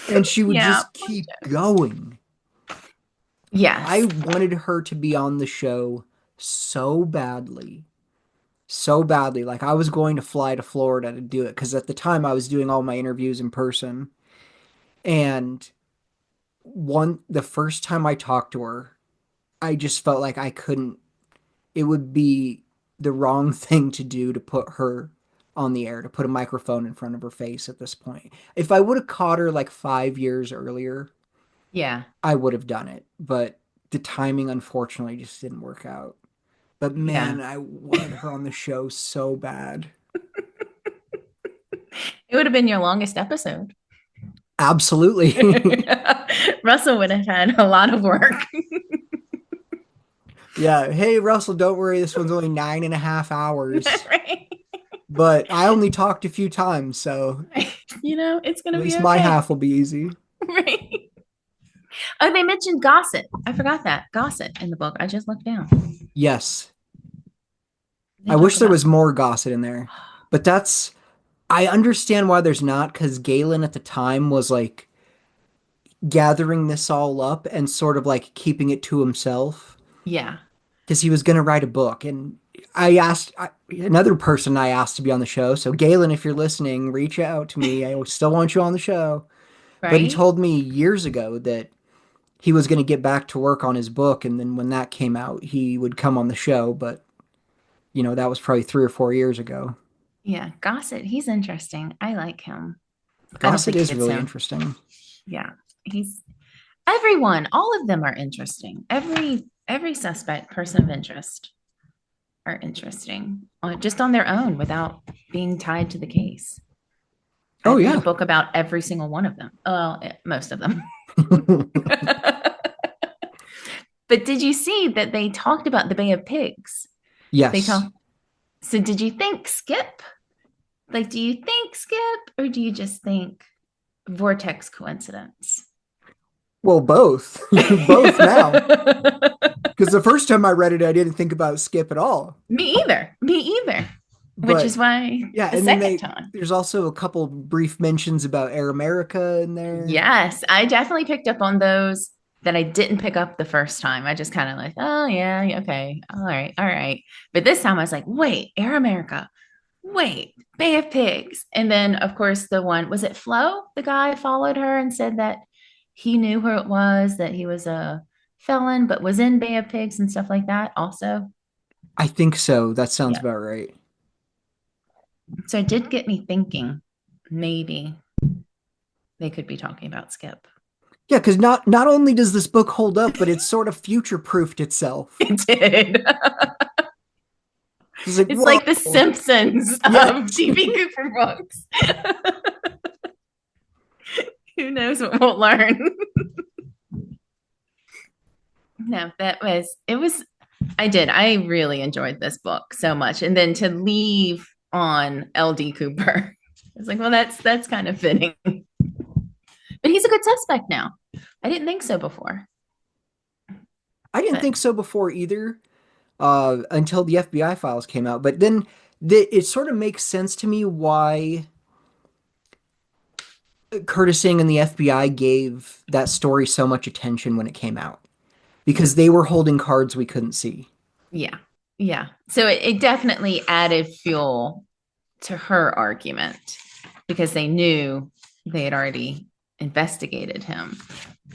Speaker 1: and she would
Speaker 2: Yeah.
Speaker 1: just keep going. I
Speaker 2: Yes.
Speaker 1: wanted her to be on the show so badly, so badly. Like I was going to fly to Florida to do it because at the time I was doing all my interviews in person. And the first time I talked to her, I just felt like I couldn't, it would be the wrong thing to do to put her on the air, to put a microphone in front of her face at this point. If I would have caught her like 5 years earlier,
Speaker 2: Yeah.
Speaker 1: I would have done it. But the timing, unfortunately, just didn't work out. But
Speaker 2: Yeah.
Speaker 1: man, I wanted her on the show so bad.
Speaker 2: It would have been your longest episode.
Speaker 1: Absolutely.
Speaker 2: Russell would have had a lot of work.
Speaker 1: Yeah. Hey, Russell, don't worry. This one's only 9.5 hours,
Speaker 2: Right?
Speaker 1: but I only talked a few times, so
Speaker 2: It's going
Speaker 1: at
Speaker 2: to be
Speaker 1: least my
Speaker 2: okay.
Speaker 1: half will be easy.
Speaker 2: Right. Oh, they mentioned gossip. I forgot that. Gossip in the book. I just looked down.
Speaker 1: Yes.
Speaker 2: They
Speaker 1: I
Speaker 2: talk
Speaker 1: wish there
Speaker 2: about,
Speaker 1: was more gossip in there, but I understand why there's not, because Galen at the time was like gathering this all up and sort of like keeping it to himself
Speaker 2: yeah.
Speaker 1: because he was going to write a book. And another person I asked to be on the show. So, Galen, if you're listening, reach out to me. I still want you on the show. But he
Speaker 2: Right?
Speaker 1: told me years ago that he was going to get back to work on his book. And then when that came out, he would come on the show. But, that was probably 3 or 4 years ago.
Speaker 2: Yeah. Gossip. He's interesting. I like him. I don't
Speaker 1: Gossett
Speaker 2: think
Speaker 1: is
Speaker 2: it's
Speaker 1: really
Speaker 2: him.
Speaker 1: interesting.
Speaker 2: Yeah. He's everyone. All of them are interesting. Every suspect, person of interest, are interesting, just on their own without being tied to the case.
Speaker 1: Oh,
Speaker 2: I'd read a
Speaker 1: yeah.
Speaker 2: book about every single one of them. Well, most of them. But did you see that they talked about the Bay of Pigs? They
Speaker 1: Yes.
Speaker 2: talk. So did you think Skip? Like, do you think Skip, or do you just think vortex coincidence?
Speaker 1: Well, both. Both now. Because the first time I read it, I didn't think about Skip at all.
Speaker 2: Me either. Me either. Which
Speaker 1: But
Speaker 2: is why
Speaker 1: yeah,
Speaker 2: the
Speaker 1: and then
Speaker 2: second time.
Speaker 1: there's also a couple brief mentions about Air America in there.
Speaker 2: Yes, I definitely picked up on those that I didn't pick up the first time. I just kind of like, oh yeah, okay, all right, all right. But this time I was like, wait, Air America, wait, Bay of Pigs, and then of course the one was it Flo? The guy followed her and said that he knew who it was, that he was a felon, but was in Bay of Pigs and stuff like that. Also,
Speaker 1: I think so. That sounds
Speaker 2: yeah.
Speaker 1: about right.
Speaker 2: So it did get me thinking. Maybe they could be talking about Skip.
Speaker 1: Yeah, because not only does this book hold up, but it's sort of future proofed itself.
Speaker 2: It did.
Speaker 1: It's like,
Speaker 2: It's
Speaker 1: whoa.
Speaker 2: like the Simpsons
Speaker 1: Yeah.
Speaker 2: of DB Cooper books. Who knows what we'll learn? No, I really enjoyed this book so much. And then to leave on LD Cooper, it's like, well, that's kind of fitting. But he's a good suspect now. I didn't think so before.
Speaker 1: I didn't
Speaker 2: But
Speaker 1: think so before either, until the FBI files came out. But then it sort of makes sense to me why Curtis Sing and the FBI gave that story so much attention when it came out. Because they were holding cards we couldn't see.
Speaker 2: yeah. Yeah. So it definitely added fuel to her argument because they knew they had already investigated him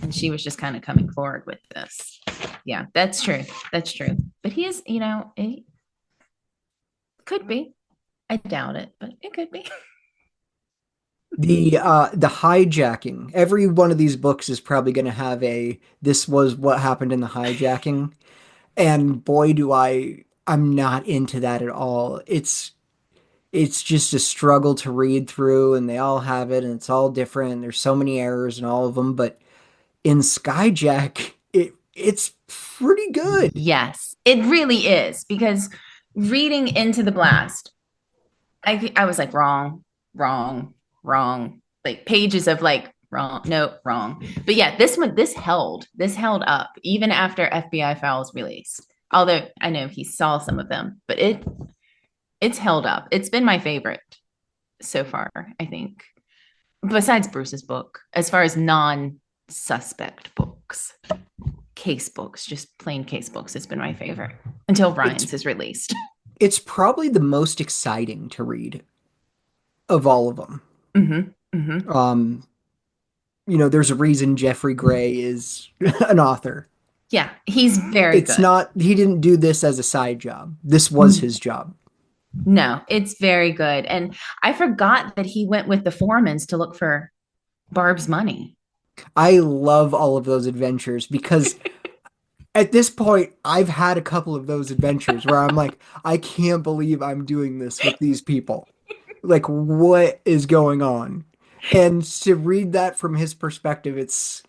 Speaker 2: and she was just kind of coming forward with this. Yeah, that's true. That's true. But he is, it could be. I doubt it, but it could be.
Speaker 1: The hijacking. Every one of these books is probably going to have this was what happened in the hijacking. And boy, I'm not into that at all. It's just a struggle to read through, and they all have it, and it's all different. There's so many errors in all of them, but in Skyjack, it's pretty good.
Speaker 2: Yes, it really is because reading Into the Blast, I was like wrong, wrong, wrong, like pages of like wrong, no, wrong. But yeah, this held up even after FBI files released. Although I know he saw some of them, but it's held up. It's been my favorite so far, I think. Besides Bruce's book, as far as non-suspect books, case books, just plain case books, it's been my favorite until Ryan's is released.
Speaker 1: It's probably the most exciting to read of all of them.
Speaker 2: Mm-hmm, mm-hmm.
Speaker 1: There's a reason Jeffrey Gray is an author.
Speaker 2: Yeah, he's very
Speaker 1: It's
Speaker 2: good.
Speaker 1: not, he didn't do this as a side job. This was his job.
Speaker 2: No, it's very good. And I forgot that he went with the Foremans to look for Barb's money.
Speaker 1: I love all of those adventures because at this point, I've had a couple of those adventures where I'm like, I can't believe I'm doing this with these people. Like, what is going on? And to read that from his perspective, it's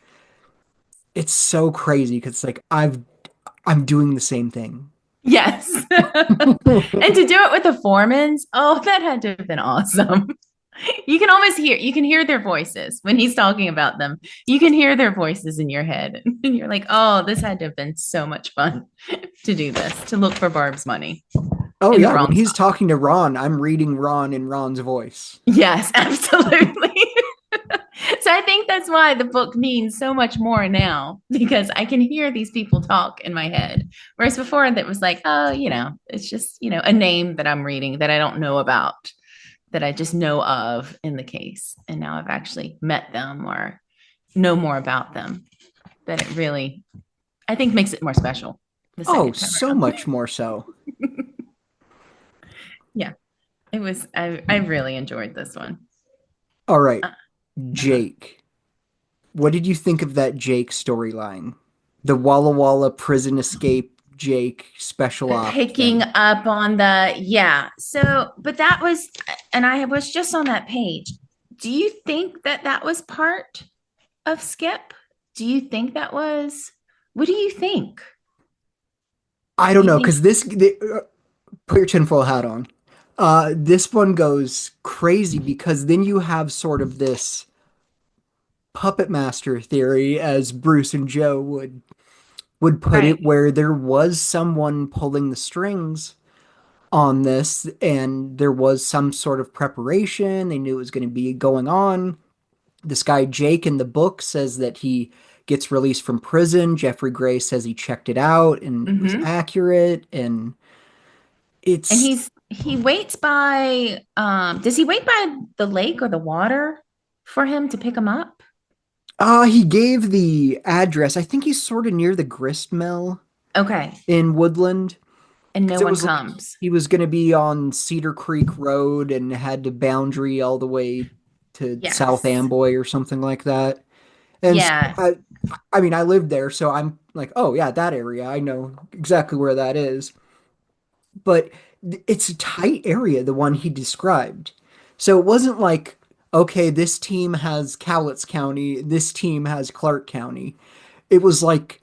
Speaker 1: so crazy because it's like I'm doing the same thing.
Speaker 2: Yes. And to do it with the Foremans, oh, that had to have been awesome. You can hear their voices when he's talking about them. You can hear their voices in your head. And you're like, oh, this had to have been so much fun to do this, to look for Barb's money
Speaker 1: Oh
Speaker 2: in the
Speaker 1: yeah, when
Speaker 2: wrong
Speaker 1: he's
Speaker 2: spot.
Speaker 1: talking to Ron, I'm reading Ron in Ron's voice.
Speaker 2: Yes, absolutely. So I think that's why the book means so much more now because I can hear these people talk in my head. Whereas before that was like, oh, it's just, a name that I'm reading that I don't know about, that I just know of in the case. And now I've actually met them or know more about them. That it really, I think, makes it more special the
Speaker 1: Oh,
Speaker 2: second time
Speaker 1: so
Speaker 2: around.
Speaker 1: much more so.
Speaker 2: Yeah, it was, I really enjoyed this one.
Speaker 1: All right,
Speaker 2: Uh-huh.
Speaker 1: Jake. What did you think of that Jake storyline? The Walla Walla prison escape Jake special op
Speaker 2: Picking
Speaker 1: thing.
Speaker 2: up on but that was, and I was just on that page. Do you think that that was part of Skip? Do you think that was, what do you think?
Speaker 1: I
Speaker 2: Do
Speaker 1: don't
Speaker 2: you
Speaker 1: know,
Speaker 2: think,
Speaker 1: because put your tinfoil hat on. This one goes crazy because then you have sort of this puppet master theory, as Bruce and Joe would put
Speaker 2: right?
Speaker 1: it, where there was someone pulling the strings on this, and there was some sort of preparation. They knew it was going to be going on. This guy Jake in the book says that he gets released from prison. Jeffrey Gray says he checked it out and it was
Speaker 2: Mm-hmm.
Speaker 1: accurate. And
Speaker 2: And
Speaker 1: it's
Speaker 2: he waits by, does he wait by the lake or the water for him to pick him up?
Speaker 1: he gave the address. I think he's sort of near the grist mill
Speaker 2: Okay.
Speaker 1: in Woodland.
Speaker 2: And no
Speaker 1: Because it
Speaker 2: one
Speaker 1: was like
Speaker 2: comes.
Speaker 1: he was going to be on Cedar Creek Road and had to boundary all the way to South
Speaker 2: Yes.
Speaker 1: Amboy or something like that. And so
Speaker 2: Yeah.
Speaker 1: I mean, I lived there, so I'm like, oh yeah, that area. I know exactly where that is. But it's a tight area, the one he described. So it wasn't like, okay, this team has Cowlitz County, this team has Clark County. It was like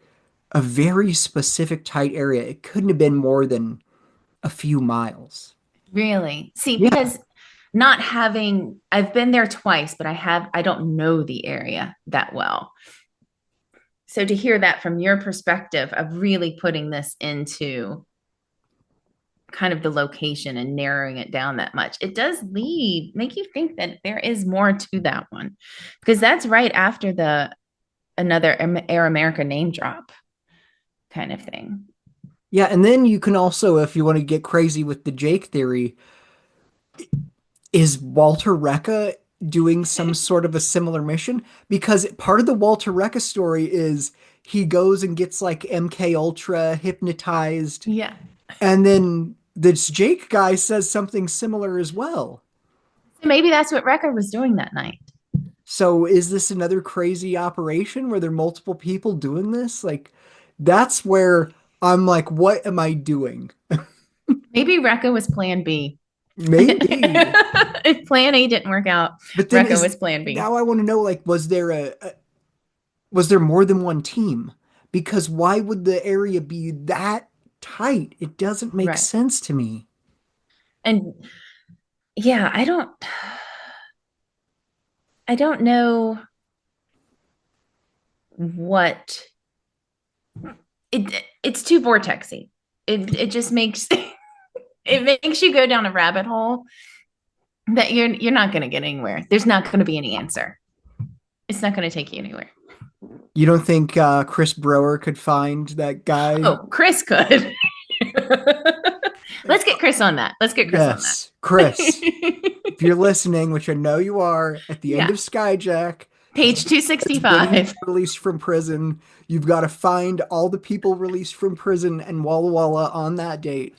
Speaker 1: a very specific tight area. It couldn't have been more than a few miles.
Speaker 2: Really? See,
Speaker 1: Yeah.
Speaker 2: because I've been there twice, but I don't know the area that well. So to hear that from your perspective of really putting this into kind of the location and narrowing it down that much, it does make you think that there is more to that one because that's right after the another Air America name drop kind of thing.
Speaker 1: Yeah, and then you can also, if you want to get crazy with the Jake theory, is Walter Recca doing some sort of a similar mission? Because part of the Walter Recca story is he goes and gets like MK Ultra hypnotized,
Speaker 2: Yeah.
Speaker 1: and then this Jake guy says something similar as well.
Speaker 2: So maybe that's what Wrecker was doing that night.
Speaker 1: So is this another crazy operation where there are multiple people doing this? Like, that's where I'm like, what am I doing?
Speaker 2: Maybe Wrecker was plan B.
Speaker 1: Maybe.
Speaker 2: If plan A didn't work out,
Speaker 1: But then
Speaker 2: Wrecker
Speaker 1: is
Speaker 2: was plan B.
Speaker 1: now I want to know, like, was there more than one team? Because why would the area be that tight? It doesn't make
Speaker 2: Right.
Speaker 1: sense to me.
Speaker 2: And yeah, I don't know what it's too vortexy. It just makes it makes you go down a rabbit hole that you're not going to get anywhere. There's not going to be any answer. It's not going to take you anywhere.
Speaker 1: You don't think Chris Brower could find that guy?
Speaker 2: Oh, Chris could. Let's get Chris on that. Let's get Chris on
Speaker 1: Yes,
Speaker 2: that.
Speaker 1: Chris. If you're listening, which I know you are, at the end
Speaker 2: Yeah.
Speaker 1: of Skyjack,
Speaker 2: Page
Speaker 1: Jake is getting
Speaker 2: 265.
Speaker 1: released from prison. You've got to find all the people released from prison and Walla Walla on that date.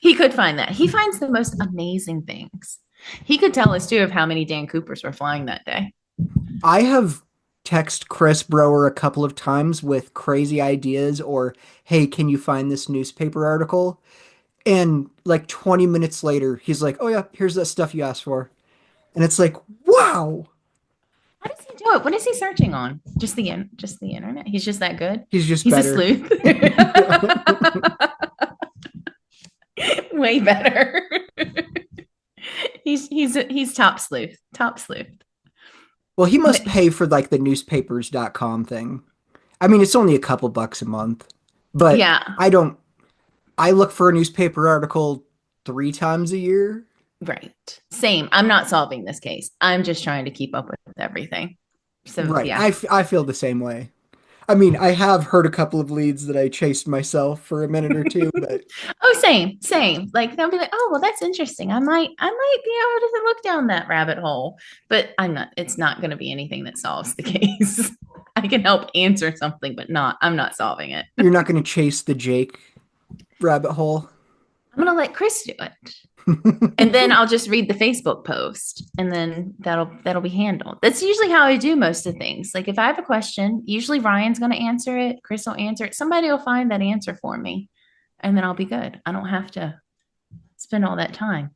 Speaker 2: He could find that. He finds the most amazing things. He could tell us too of how many Dan Coopers were flying that day.
Speaker 1: I have text Chris Brower a couple of times with crazy ideas or, hey, can you find this newspaper article? And like 20 minutes later, he's like, oh yeah, here's that stuff you asked for. And it's like, wow,
Speaker 2: How does he do it? What is he searching on? Just the internet. He's just that good.
Speaker 1: he's just
Speaker 2: He's a
Speaker 1: better.
Speaker 2: sleuth. Way better. He's top sleuth. Top sleuth.
Speaker 1: Well, he must pay for like the newspapers.com thing. I mean, it's only a couple bucks a month, but
Speaker 2: Yeah,
Speaker 1: I don't, I look for a newspaper article 3 times a year.
Speaker 2: right. Same. I'm not solving this case. I'm just trying to keep up with everything. So
Speaker 1: Right.
Speaker 2: yeah.
Speaker 1: I feel the same way. I mean, I have heard a couple of leads that I chased myself for a minute or two, but
Speaker 2: Oh, same, same. Like they'll be like, "Oh, well, that's interesting. I might be able to look down that rabbit hole." But I'm not. It's not going to be anything that solves the case. I can help answer something, but not. I'm not solving it.
Speaker 1: you're not going to chase the Jake rabbit hole.
Speaker 2: I'm going to let Chris do it, and then I'll just read the Facebook post, and then that'll be handled. That's usually how I do most of things. Like if I have a question, usually Ryan's going to answer it. Chris will answer it. Somebody will find that answer for me, and then I'll be good. I don't have to spend all that time.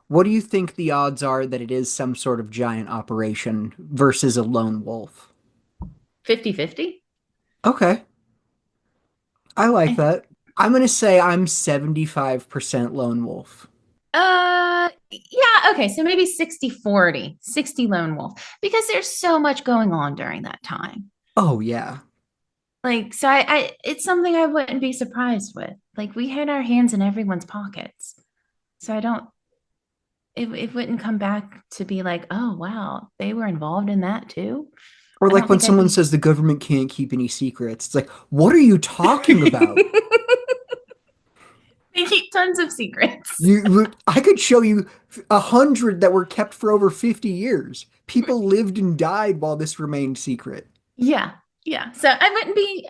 Speaker 1: What do you think the odds are that it is some sort of giant operation versus a lone wolf?
Speaker 2: 50-50.
Speaker 1: Okay, I like that. I'm going to say I'm 75% lone wolf.
Speaker 2: Yeah, okay, so maybe 60-40, 60 lone wolf, because there's so much going on during that time.
Speaker 1: Oh, yeah.
Speaker 2: Like, so I it's something I wouldn't be surprised with. Like, we had our hands in everyone's pockets. So I don't, it wouldn't come back to be like, oh, wow, they were involved in that too.
Speaker 1: Or
Speaker 2: I
Speaker 1: like
Speaker 2: don't
Speaker 1: when
Speaker 2: think I'd
Speaker 1: someone
Speaker 2: be.
Speaker 1: says the government can't keep any secrets. It's like, what are you talking about?
Speaker 2: They keep tons of secrets.
Speaker 1: I could show you 100 that were kept for over 50 years. People lived and died while this remained secret.
Speaker 2: Yeah, yeah. So I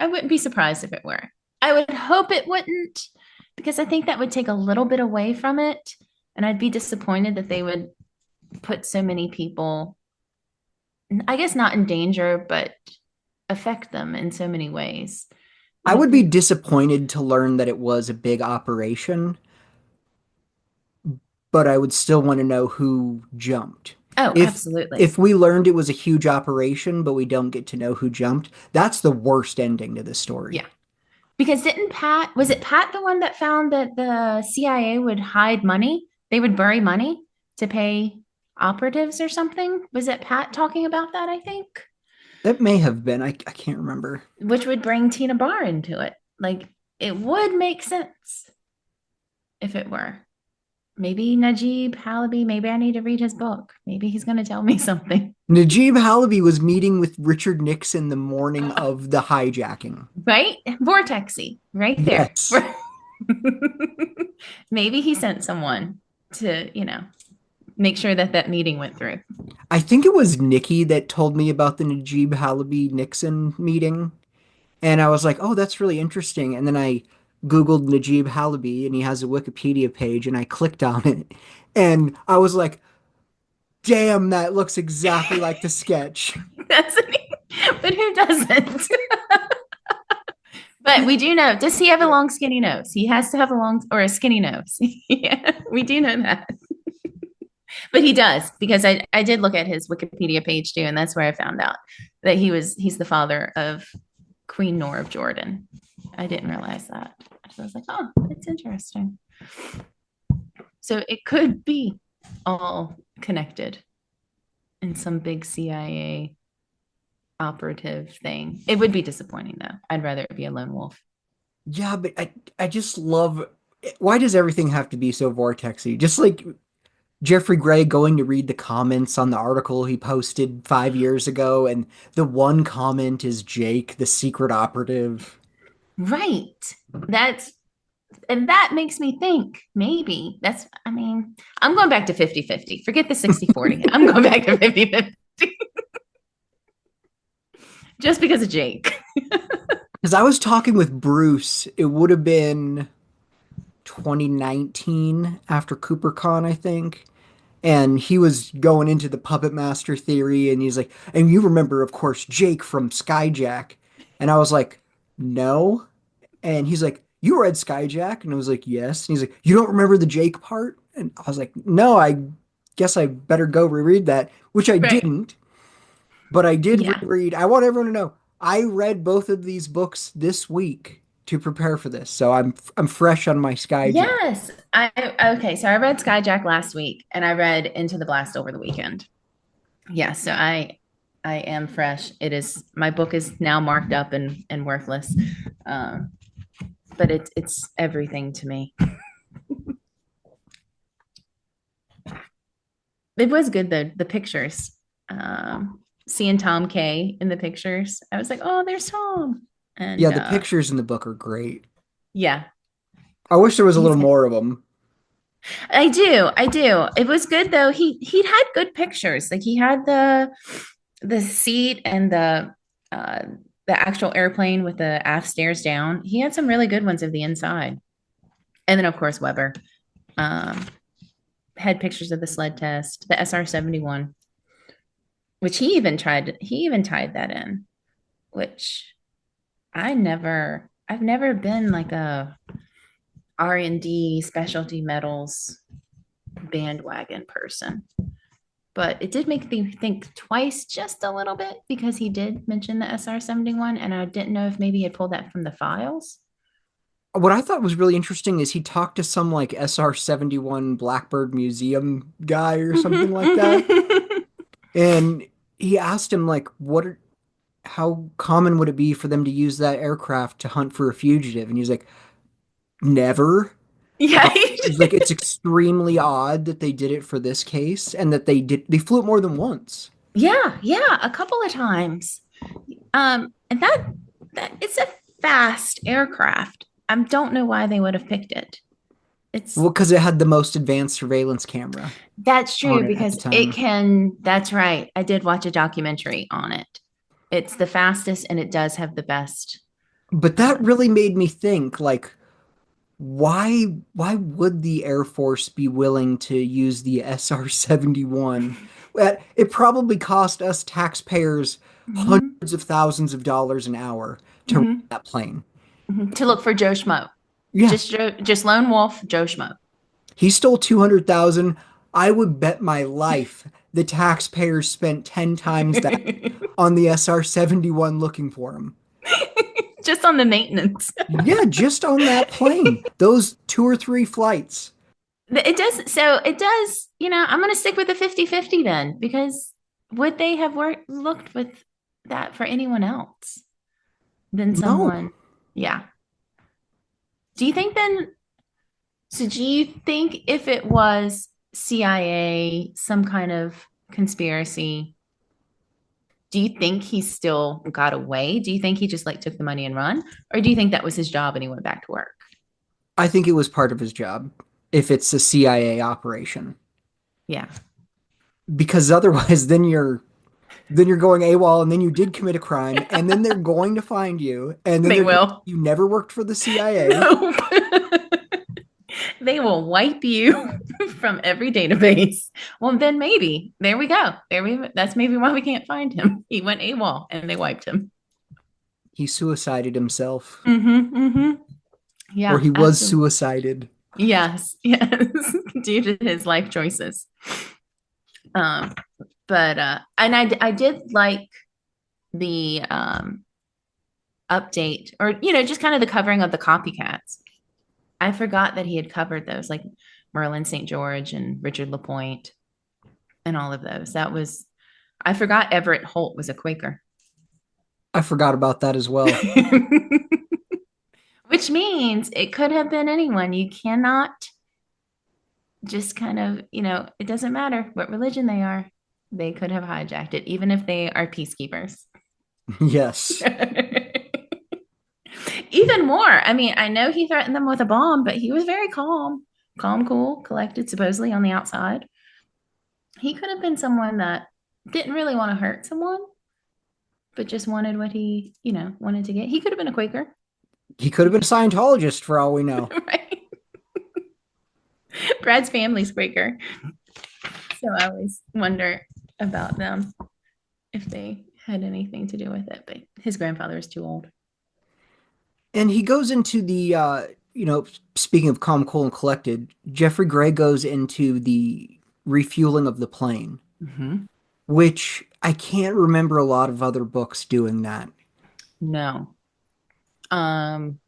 Speaker 2: wouldn't be surprised if it were. I would hope it wouldn't, because I think that would take a little bit away from it. And I'd be disappointed that they would put so many people, I guess not in danger, but affect them in so many ways.
Speaker 1: I
Speaker 2: Like,
Speaker 1: would be disappointed to learn that it was a big operation, but I would still want to know who jumped.
Speaker 2: oh,
Speaker 1: If
Speaker 2: absolutely.
Speaker 1: if we learned it was a huge operation, but we don't get to know who jumped, that's the worst ending to this story.
Speaker 2: Yeah. Because was it Pat the one that found that the CIA would hide money? They would bury money to pay operatives or something? Was it Pat talking about that, I think?
Speaker 1: That may have been. I can't remember.
Speaker 2: Which would bring Tina Barr into it. Like it would make sense if it were. Maybe Najib Halaby, maybe I need to read his book. Maybe he's going to tell me something.
Speaker 1: Najib Halaby was meeting with Richard Nixon the morning of the hijacking.
Speaker 2: Right? Vortexy, right there.
Speaker 1: Yes.
Speaker 2: Maybe he sent someone to, make sure that that meeting went through.
Speaker 1: I think it was Nikki that told me about the Najib Halaby Nixon meeting. And I was like, oh, that's really interesting. And then I Googled Najib Halaby and he has a Wikipedia page and I clicked on it. And I was like, damn, that looks exactly like the sketch.
Speaker 2: That's but who doesn't? But we do know, does he have a long skinny nose? He has to have a long or a skinny nose. Yeah, we do know that. But he does, because I did look at his Wikipedia page too, and that's where I found out that he's the father of Queen Noor of Jordan. I didn't realize that. So I was like, oh, it's interesting. So it could be all connected in some big CIA operative thing. It would be disappointing though. I'd rather it be a lone wolf.
Speaker 1: Yeah, but I just love, why does everything have to be so vortexy? Just like Jeffrey Gray going to read the comments on the article he posted 5 years ago, and the one comment is Jake, the secret operative.
Speaker 2: Right. And that makes me think maybe I'm going back to 50-50. Forget the 60-40. I'm going back to 50-50. Just because of Jake.
Speaker 1: Because I was talking with Bruce, it would have been 2019 after CooperCon, I think. And he was going into the puppet master theory, and he's like, and you remember, of course, Jake from Skyjack. And I was like, no. And he's like, you read Skyjack? And I was like, yes. And he's like, you don't remember the Jake part? And I was like, no, I guess I better go reread that, which I
Speaker 2: Right.
Speaker 1: didn't, but I did
Speaker 2: Yeah.
Speaker 1: reread. I want everyone to know I read both of these books this week to prepare for this. So I'm fresh on my Skyjack.
Speaker 2: Yes. I okay. So I read Skyjack last week and I read Into the Blast over the weekend. Yeah, so I am fresh. It is my book is now marked up and worthless. Um, but it's everything to me. It was good though, the pictures. Seeing Tom K in the pictures, I was like, oh, there's Tom.
Speaker 1: Yeah,
Speaker 2: And
Speaker 1: the pictures in the book are great.
Speaker 2: yeah,
Speaker 1: I wish there was a
Speaker 2: he's
Speaker 1: little
Speaker 2: good.
Speaker 1: more of them.
Speaker 2: I do. It was good though. He had good pictures. Like he had the seat and uh the actual airplane with the aft stairs down. He had some really good ones of the inside. And then of course Weber um had pictures of the sled test, the SR-71, which he even tied that in, which I've never been like a R&D specialty metals bandwagon person. But it did make me think twice just a little bit because he did mention the SR-71 and I didn't know if maybe he had pulled that from the files.
Speaker 1: What I thought was really interesting is he talked to some like SR-71 Blackbird Museum guy or something like that. And he asked him like how common would it be for them to use that aircraft to hunt for a fugitive? And he's like, never.
Speaker 2: Yeah.
Speaker 1: He's like, it's extremely odd that they did it for this case and that they flew it more than once.
Speaker 2: Yeah, a couple of times. And that it's a fast aircraft. I don't know why they would have picked it. It's
Speaker 1: Well, because it had the most advanced surveillance camera
Speaker 2: That's
Speaker 1: on
Speaker 2: true
Speaker 1: it at the
Speaker 2: because it
Speaker 1: time.
Speaker 2: can, that's right. I did watch a documentary on it. It's the fastest and it does have the best.
Speaker 1: But
Speaker 2: Uh,
Speaker 1: that really made me think, like, why would the Air Force be willing to use the SR-71? It probably cost us taxpayers
Speaker 2: mhm,
Speaker 1: hundreds of thousands of dollars an hour to rent
Speaker 2: mhm,
Speaker 1: that plane.
Speaker 2: to look for Joe Schmo.
Speaker 1: Yeah,
Speaker 2: Just lone wolf Joe Schmo.
Speaker 1: he stole 200,000. I would bet my life the taxpayers spent 10 times that on the SR-71 looking for him.
Speaker 2: Just on the maintenance.
Speaker 1: Yeah, just on that plane. Those 2 or 3 flights.
Speaker 2: It does, I'm going to stick with the 50-50 then because would they have looked with that for anyone else than
Speaker 1: No.
Speaker 2: someone? Yeah. Do you think then So do you think if it was CIA, some kind of conspiracy, do you think he still got away? Do you think he just like took the money and run? Or do you think that was his job and he went back to work?
Speaker 1: I think it was part of his job if it's a CIA operation.
Speaker 2: Yeah.
Speaker 1: Because otherwise then you're going AWOL and then you did commit a crime and then they're going to find you and then
Speaker 2: They
Speaker 1: they're going to
Speaker 2: will.
Speaker 1: you never worked for the CIA.
Speaker 2: No. They will wipe you from every database. Well, then maybe. There we go. That's maybe why we can't find him. He went AWOL and they wiped him.
Speaker 1: He suicided himself
Speaker 2: Mm-hmm.
Speaker 1: or
Speaker 2: Yeah,
Speaker 1: he was
Speaker 2: absolutely.
Speaker 1: suicided.
Speaker 2: Yes, due to his life choices. Um, but and I did like the update or just kind of the covering of the copycats. I forgot that he had covered those like Merlin St. George and Richard LaPointe and all of those. I forgot Everett Holt was a Quaker.
Speaker 1: I forgot about that as well.
Speaker 2: Which means it could have been anyone. You cannot just kind of, it doesn't matter what religion they are. They could have hijacked it, even if they are peacekeepers.
Speaker 1: Yes.
Speaker 2: Even more. I mean, I know he threatened them with a bomb, but he was very calm, cool, collected, supposedly on the outside. He could have been someone that didn't really want to hurt someone, but just wanted what he, wanted to get. He could have been a Quaker,
Speaker 1: He could have been a Scientologist for all we know.
Speaker 2: right? Brad's family's Quaker. So I always wonder about them if they had anything to do with it. But his grandfather is too old.
Speaker 1: And he goes into the, speaking of calm, cool, and collected, Jeffrey Gray goes into the refueling of the plane,
Speaker 2: Mm-hmm.
Speaker 1: which I can't remember a lot of other books doing that.
Speaker 2: No. Um,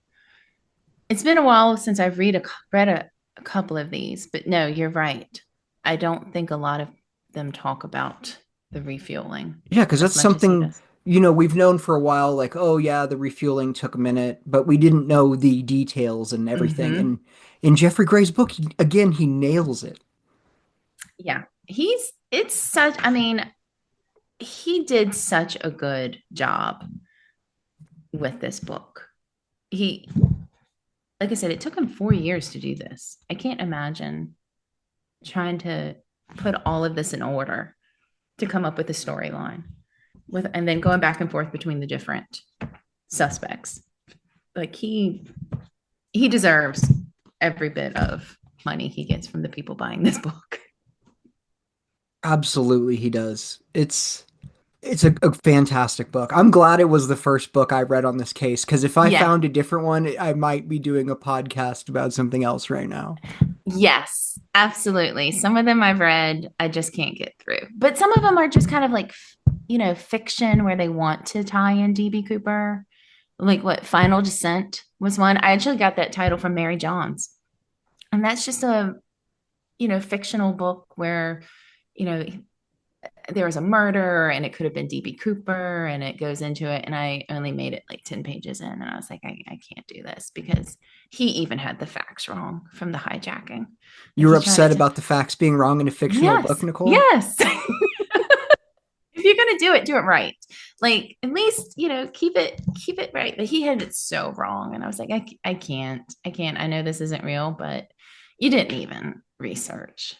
Speaker 2: it's been a while since I've read a couple of these, but no, you're right. I don't think a lot of them talk about the refueling
Speaker 1: Yeah, because
Speaker 2: as
Speaker 1: that's
Speaker 2: much as he
Speaker 1: something,
Speaker 2: does.
Speaker 1: we've known for a while, like, oh yeah, the refueling took a minute, but we didn't know the details and everything.
Speaker 2: Mm-hmm.
Speaker 1: And in Jeffrey Gray's book, again, he nails it.
Speaker 2: Yeah. It's such, I mean, he did such a good job with this book. He, like I said, it took him 4 years to do this. I can't imagine trying to put all of this in order to come up with a storyline with, and then going back and forth between the different suspects. Like he deserves every bit of money he gets from the people buying this book.
Speaker 1: Absolutely, he does. It's a fantastic book. I'm glad it was the first book I read on this case because if I
Speaker 2: Yeah.
Speaker 1: found a different one, I might be doing a podcast about something else right now.
Speaker 2: Yes, absolutely. Some of them I've read, I just can't get through. But some of them are just kind of like, fiction where they want to tie in DB Cooper. Like what Final Descent was one. I actually got that title from Mary Johns. And that's just a, fictional book where, you know, there was a murder and it could have been DB Cooper and it goes into it. And I only made it like 10 pages in. And I was like, I can't do this because he even had the facts wrong from the hijacking.
Speaker 1: You
Speaker 2: Like
Speaker 1: were
Speaker 2: he
Speaker 1: upset
Speaker 2: tried to,
Speaker 1: about the facts being wrong in a fictional book,
Speaker 2: yes,
Speaker 1: Nicole?
Speaker 2: yes. If you're going to do it right. Like at least, keep it right. But he had it so wrong. And I was like, I can't. I know this isn't real, but you didn't even research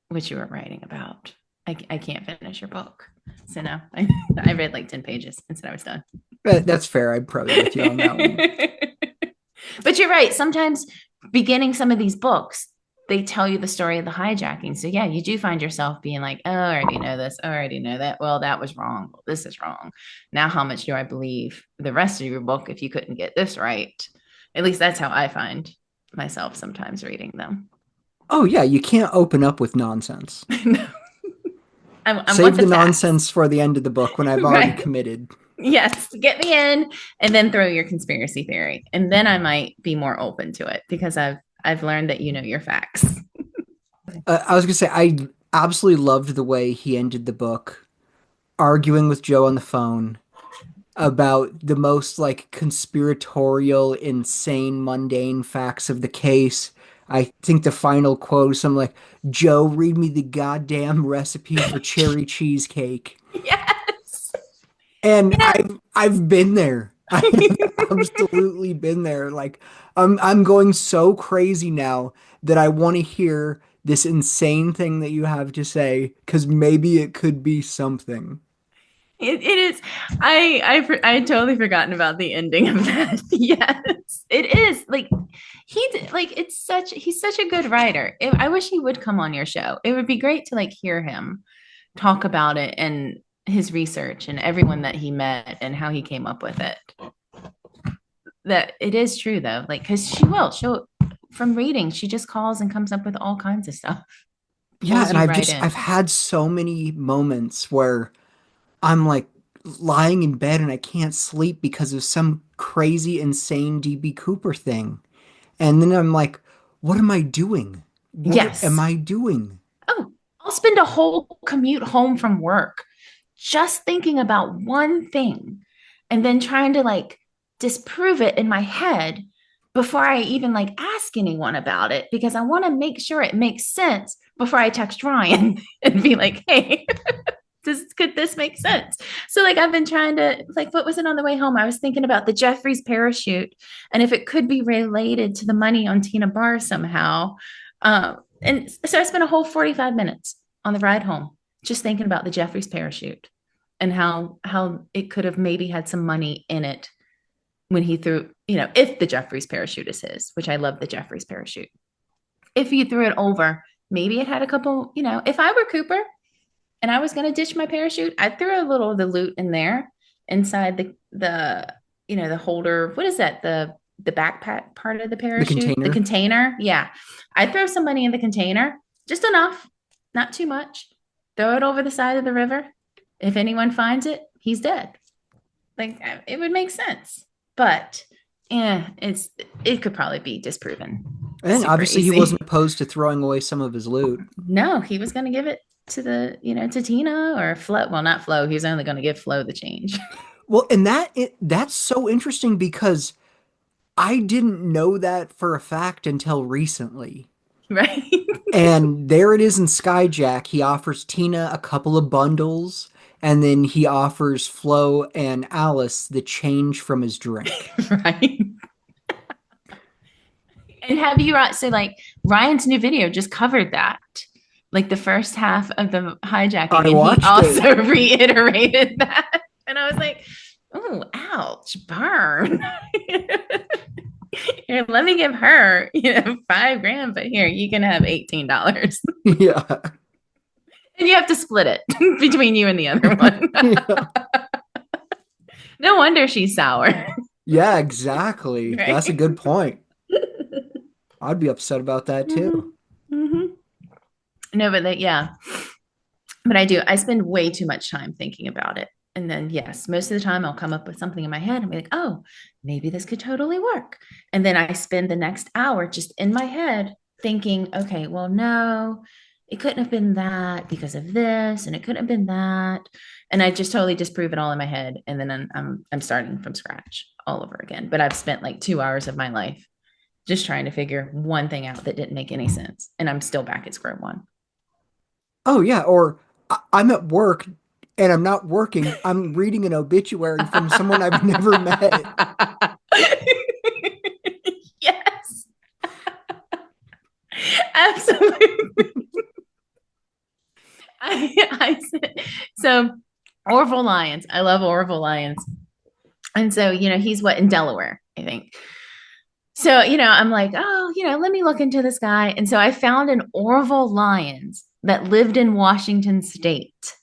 Speaker 2: what you were writing about. I can't finish your book. So no, I read like 10 pages and said I was done.
Speaker 1: That's fair. I'm probably with you on that one.
Speaker 2: But you're right. Sometimes beginning some of these books, they tell you the story of the hijacking. So yeah, you do find yourself being like, oh, I already know this. Oh, I already know that. Well, that was wrong. Well, this is wrong. Now, how much do I believe the rest of your book if you couldn't get this right? At least that's how I find myself sometimes reading them.
Speaker 1: Oh yeah, you can't open up with nonsense.
Speaker 2: I want
Speaker 1: Save
Speaker 2: the
Speaker 1: the
Speaker 2: facts,
Speaker 1: nonsense for the end of the book when I've already
Speaker 2: right?
Speaker 1: committed.
Speaker 2: Yes, get me in and then throw your conspiracy theory. And then I might be more open to it because I've learned that you know your facts.
Speaker 1: I was gonna say I absolutely loved the way he ended the book, arguing with Joe on the phone about the most like conspiratorial, insane, mundane facts of the case. I think the final quote is something like, Joe, read me the goddamn recipe for cherry cheesecake.
Speaker 2: Yes.
Speaker 1: And
Speaker 2: Yeah.
Speaker 1: I've been there. I've absolutely been there. Like I'm going so crazy now that I want to hear this insane thing that you have to say because maybe it could be something.
Speaker 2: It is. I had totally forgotten about the ending of that. Yes, it is. Like he's such a good writer. I wish he would come on your show. It would be great to like hear him talk about it and his research and everyone that he met and how he came up with it. That it is true though. Like because she'll from reading, she just calls and comes up with all kinds of stuff.
Speaker 1: Yeah,
Speaker 2: Pulls
Speaker 1: and
Speaker 2: you right in.
Speaker 1: I've had so many moments where I'm like lying in bed and I can't sleep because of some crazy, insane DB Cooper thing. And then I'm like, what am I doing? What am
Speaker 2: Yes.
Speaker 1: I doing?
Speaker 2: Oh, I'll spend a whole commute home from work just thinking about one thing and then trying to like disprove it in my head before I even like ask anyone about it because I want to make sure it makes sense before I text Ryan and be like, hey, could this make sense? So like I've been trying to like what was it on the way home? I was thinking about the Jeffries parachute and if it could be related to the money on Tina Barr somehow. And so I spent a whole 45 minutes on the ride home just thinking about the Jeffries parachute and how it could have maybe had some money in it when he threw, if the Jeffries parachute is his, which I love the Jeffries parachute. If he threw it over Maybe it had a couple, if I were Cooper and I was going to ditch my parachute, I'd throw a little of the loot in there inside the holder. What is that? The backpack part of the
Speaker 1: The
Speaker 2: parachute, the
Speaker 1: container.
Speaker 2: container. Yeah. I'd throw some money in the container, just enough, not too much. Throw it over the side of the river. If anyone finds it, he's dead. Like it would make sense. But it could probably be disproven.
Speaker 1: And
Speaker 2: Super
Speaker 1: obviously he
Speaker 2: easy.
Speaker 1: wasn't opposed to throwing away some of his loot.
Speaker 2: No, he was going to give it to to Tina or Flo. Well, not Flo. He's only going to give Flo the change.
Speaker 1: Well, and that's so interesting because I didn't know that for a fact until recently.
Speaker 2: Right.
Speaker 1: And there it is in Skyjack. He offers Tina a couple of bundles, and then he offers Flo and Alice the change from his drink.
Speaker 2: Right. And have you so like Ryan's new video just covered that. Like the first half of the hijacking,
Speaker 1: I
Speaker 2: and he
Speaker 1: watched
Speaker 2: also
Speaker 1: it.
Speaker 2: reiterated that. And I was like, oh, ouch, burn. Here, let me give her, $5,000, but here, you can have $18.
Speaker 1: Yeah.
Speaker 2: And you have to split it between you and the other one.
Speaker 1: Yeah.
Speaker 2: No wonder she's sour.
Speaker 1: Yeah, exactly.
Speaker 2: Right?
Speaker 1: That's a good point. I'd be upset about that too.
Speaker 2: Mm-hmm. No, but yeah. But I spend way too much time thinking about it. And then, yes, most of the time I'll come up with something in my head and be like, oh, maybe this could totally work. And then I spend the next hour just in my head thinking, okay, well, no, it couldn't have been that because of this, and it couldn't have been that. And I just totally disprove it all in my head. And then I'm starting from scratch all over again. But I've spent like 2 hours of my life just trying to figure one thing out that didn't make any sense. And I'm still back at square one.
Speaker 1: Oh yeah, or I'm at work and I'm not working. I'm reading an obituary from someone I've never met.
Speaker 2: Yes, absolutely. So Orville Lyons. I love Orville Lyons. And so, he's in Delaware, I think. So, I'm like, oh, let me look into this guy. And so I found an Orville Lyons that lived in Washington State.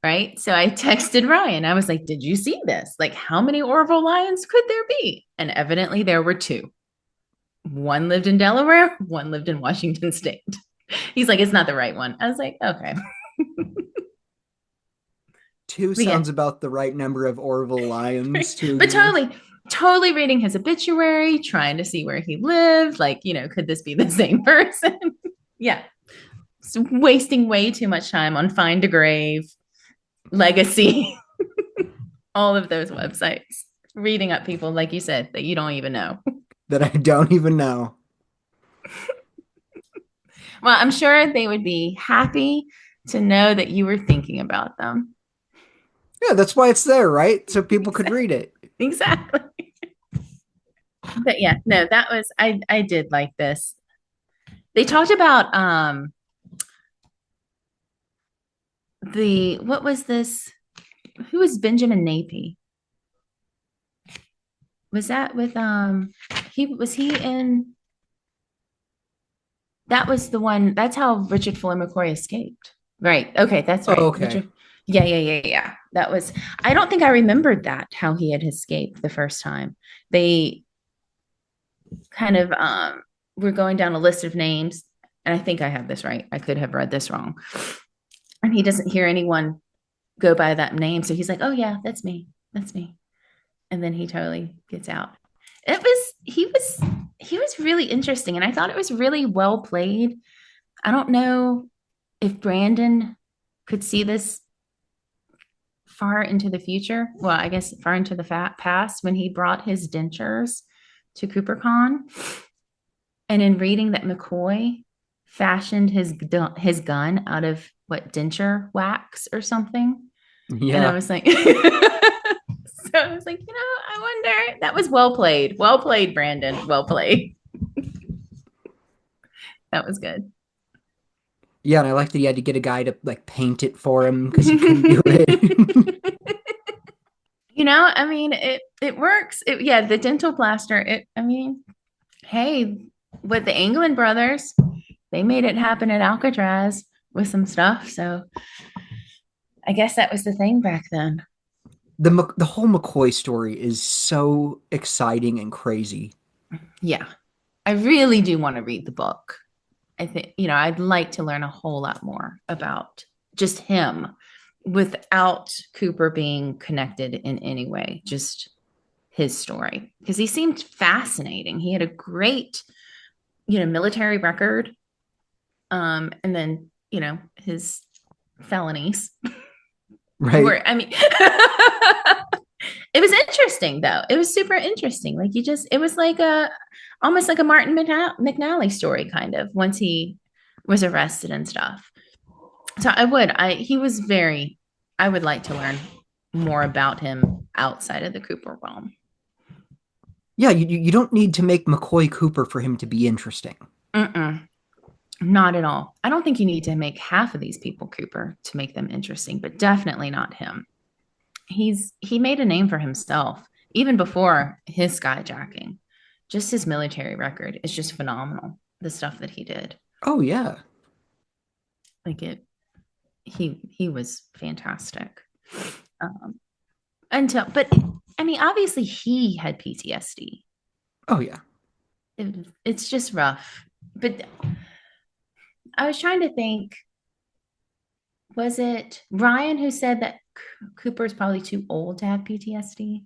Speaker 2: Right. So I texted Ryan. I was like, did you see this? Like, how many Orville Lyons could there be? And evidently there were two. One lived in Delaware, one lived in Washington State. He's like, it's not the right one. I was like, okay.
Speaker 1: Two
Speaker 2: But yeah.
Speaker 1: sounds about the right number of Orville Lyons to
Speaker 2: But
Speaker 1: exist.
Speaker 2: totally reading his obituary, trying to see where he lived. Like, could this be the same person? Yeah. So wasting way too much time on Find a Grave, Legacy, all of those websites, reading up people, like you said, that you don't even know.
Speaker 1: That I don't even know.
Speaker 2: Well, I'm sure they would be happy to know that you were thinking about them.
Speaker 1: Yeah, that's why it's there, right? So people could read it.
Speaker 2: Exactly. But yeah, no, that was I did like this. They talked about what was this? Who was Benjamin Napie? Was that with he in that was the one, that's how Richard Fuller McCoy escaped. Right. Okay, that's right.
Speaker 1: Oh, okay.
Speaker 2: Yeah. That was, I don't think I remembered that, how he had escaped the first time. They kind of were going down a list of names, and I think I have this right. I could have read this wrong. And he doesn't hear anyone go by that name. So he's like, oh yeah, that's me. That's me. And then he totally gets out. He was really interesting. And I thought it was really well played. I don't know if Brandon could see this far into the future. Well, I guess far into the past, when he brought his dentures to CooperCon. And in reading that McCoy fashioned his gun out of denture wax or something.
Speaker 1: Yeah.
Speaker 2: And I was like, so I was like, I wonder. That was well played. Well played, Brandon. Well played. That was good.
Speaker 1: Yeah, and I like that he had to get a guy to paint it for him because he couldn't do it.
Speaker 2: I mean, it works. Yeah, the dental plaster. Hey, with the England brothers, they made it happen at Alcatraz with some stuff. So I guess that was the thing back then.
Speaker 1: The whole McCoy story is so exciting and crazy.
Speaker 2: Yeah. I really do want to read the book. I think, I'd like to learn a whole lot more about just him without Cooper being connected in any way, just his story. Because he seemed fascinating. He had a great, military record. And then, his felonies
Speaker 1: Right.
Speaker 2: were, I mean, it was interesting though. It was super interesting. Like it was like almost like a Martin McNally story kind of once he was arrested and stuff. So I would like to learn more about him outside of the Cooper realm.
Speaker 1: Yeah, you don't need to make McCoy Cooper for him to be interesting.
Speaker 2: Mm-mm, not at all. I don't think you need to make half of these people Cooper to make them interesting, but definitely not him. He made a name for himself even before his skyjacking. Just his military record is just phenomenal. The stuff that he did,
Speaker 1: Oh yeah.
Speaker 2: like it, he was fantastic. Um, but I mean, obviously he had PTSD.
Speaker 1: Oh yeah.
Speaker 2: It's just rough. But I was trying to think, was it Ryan who said that Cooper's probably too old to have PTSD?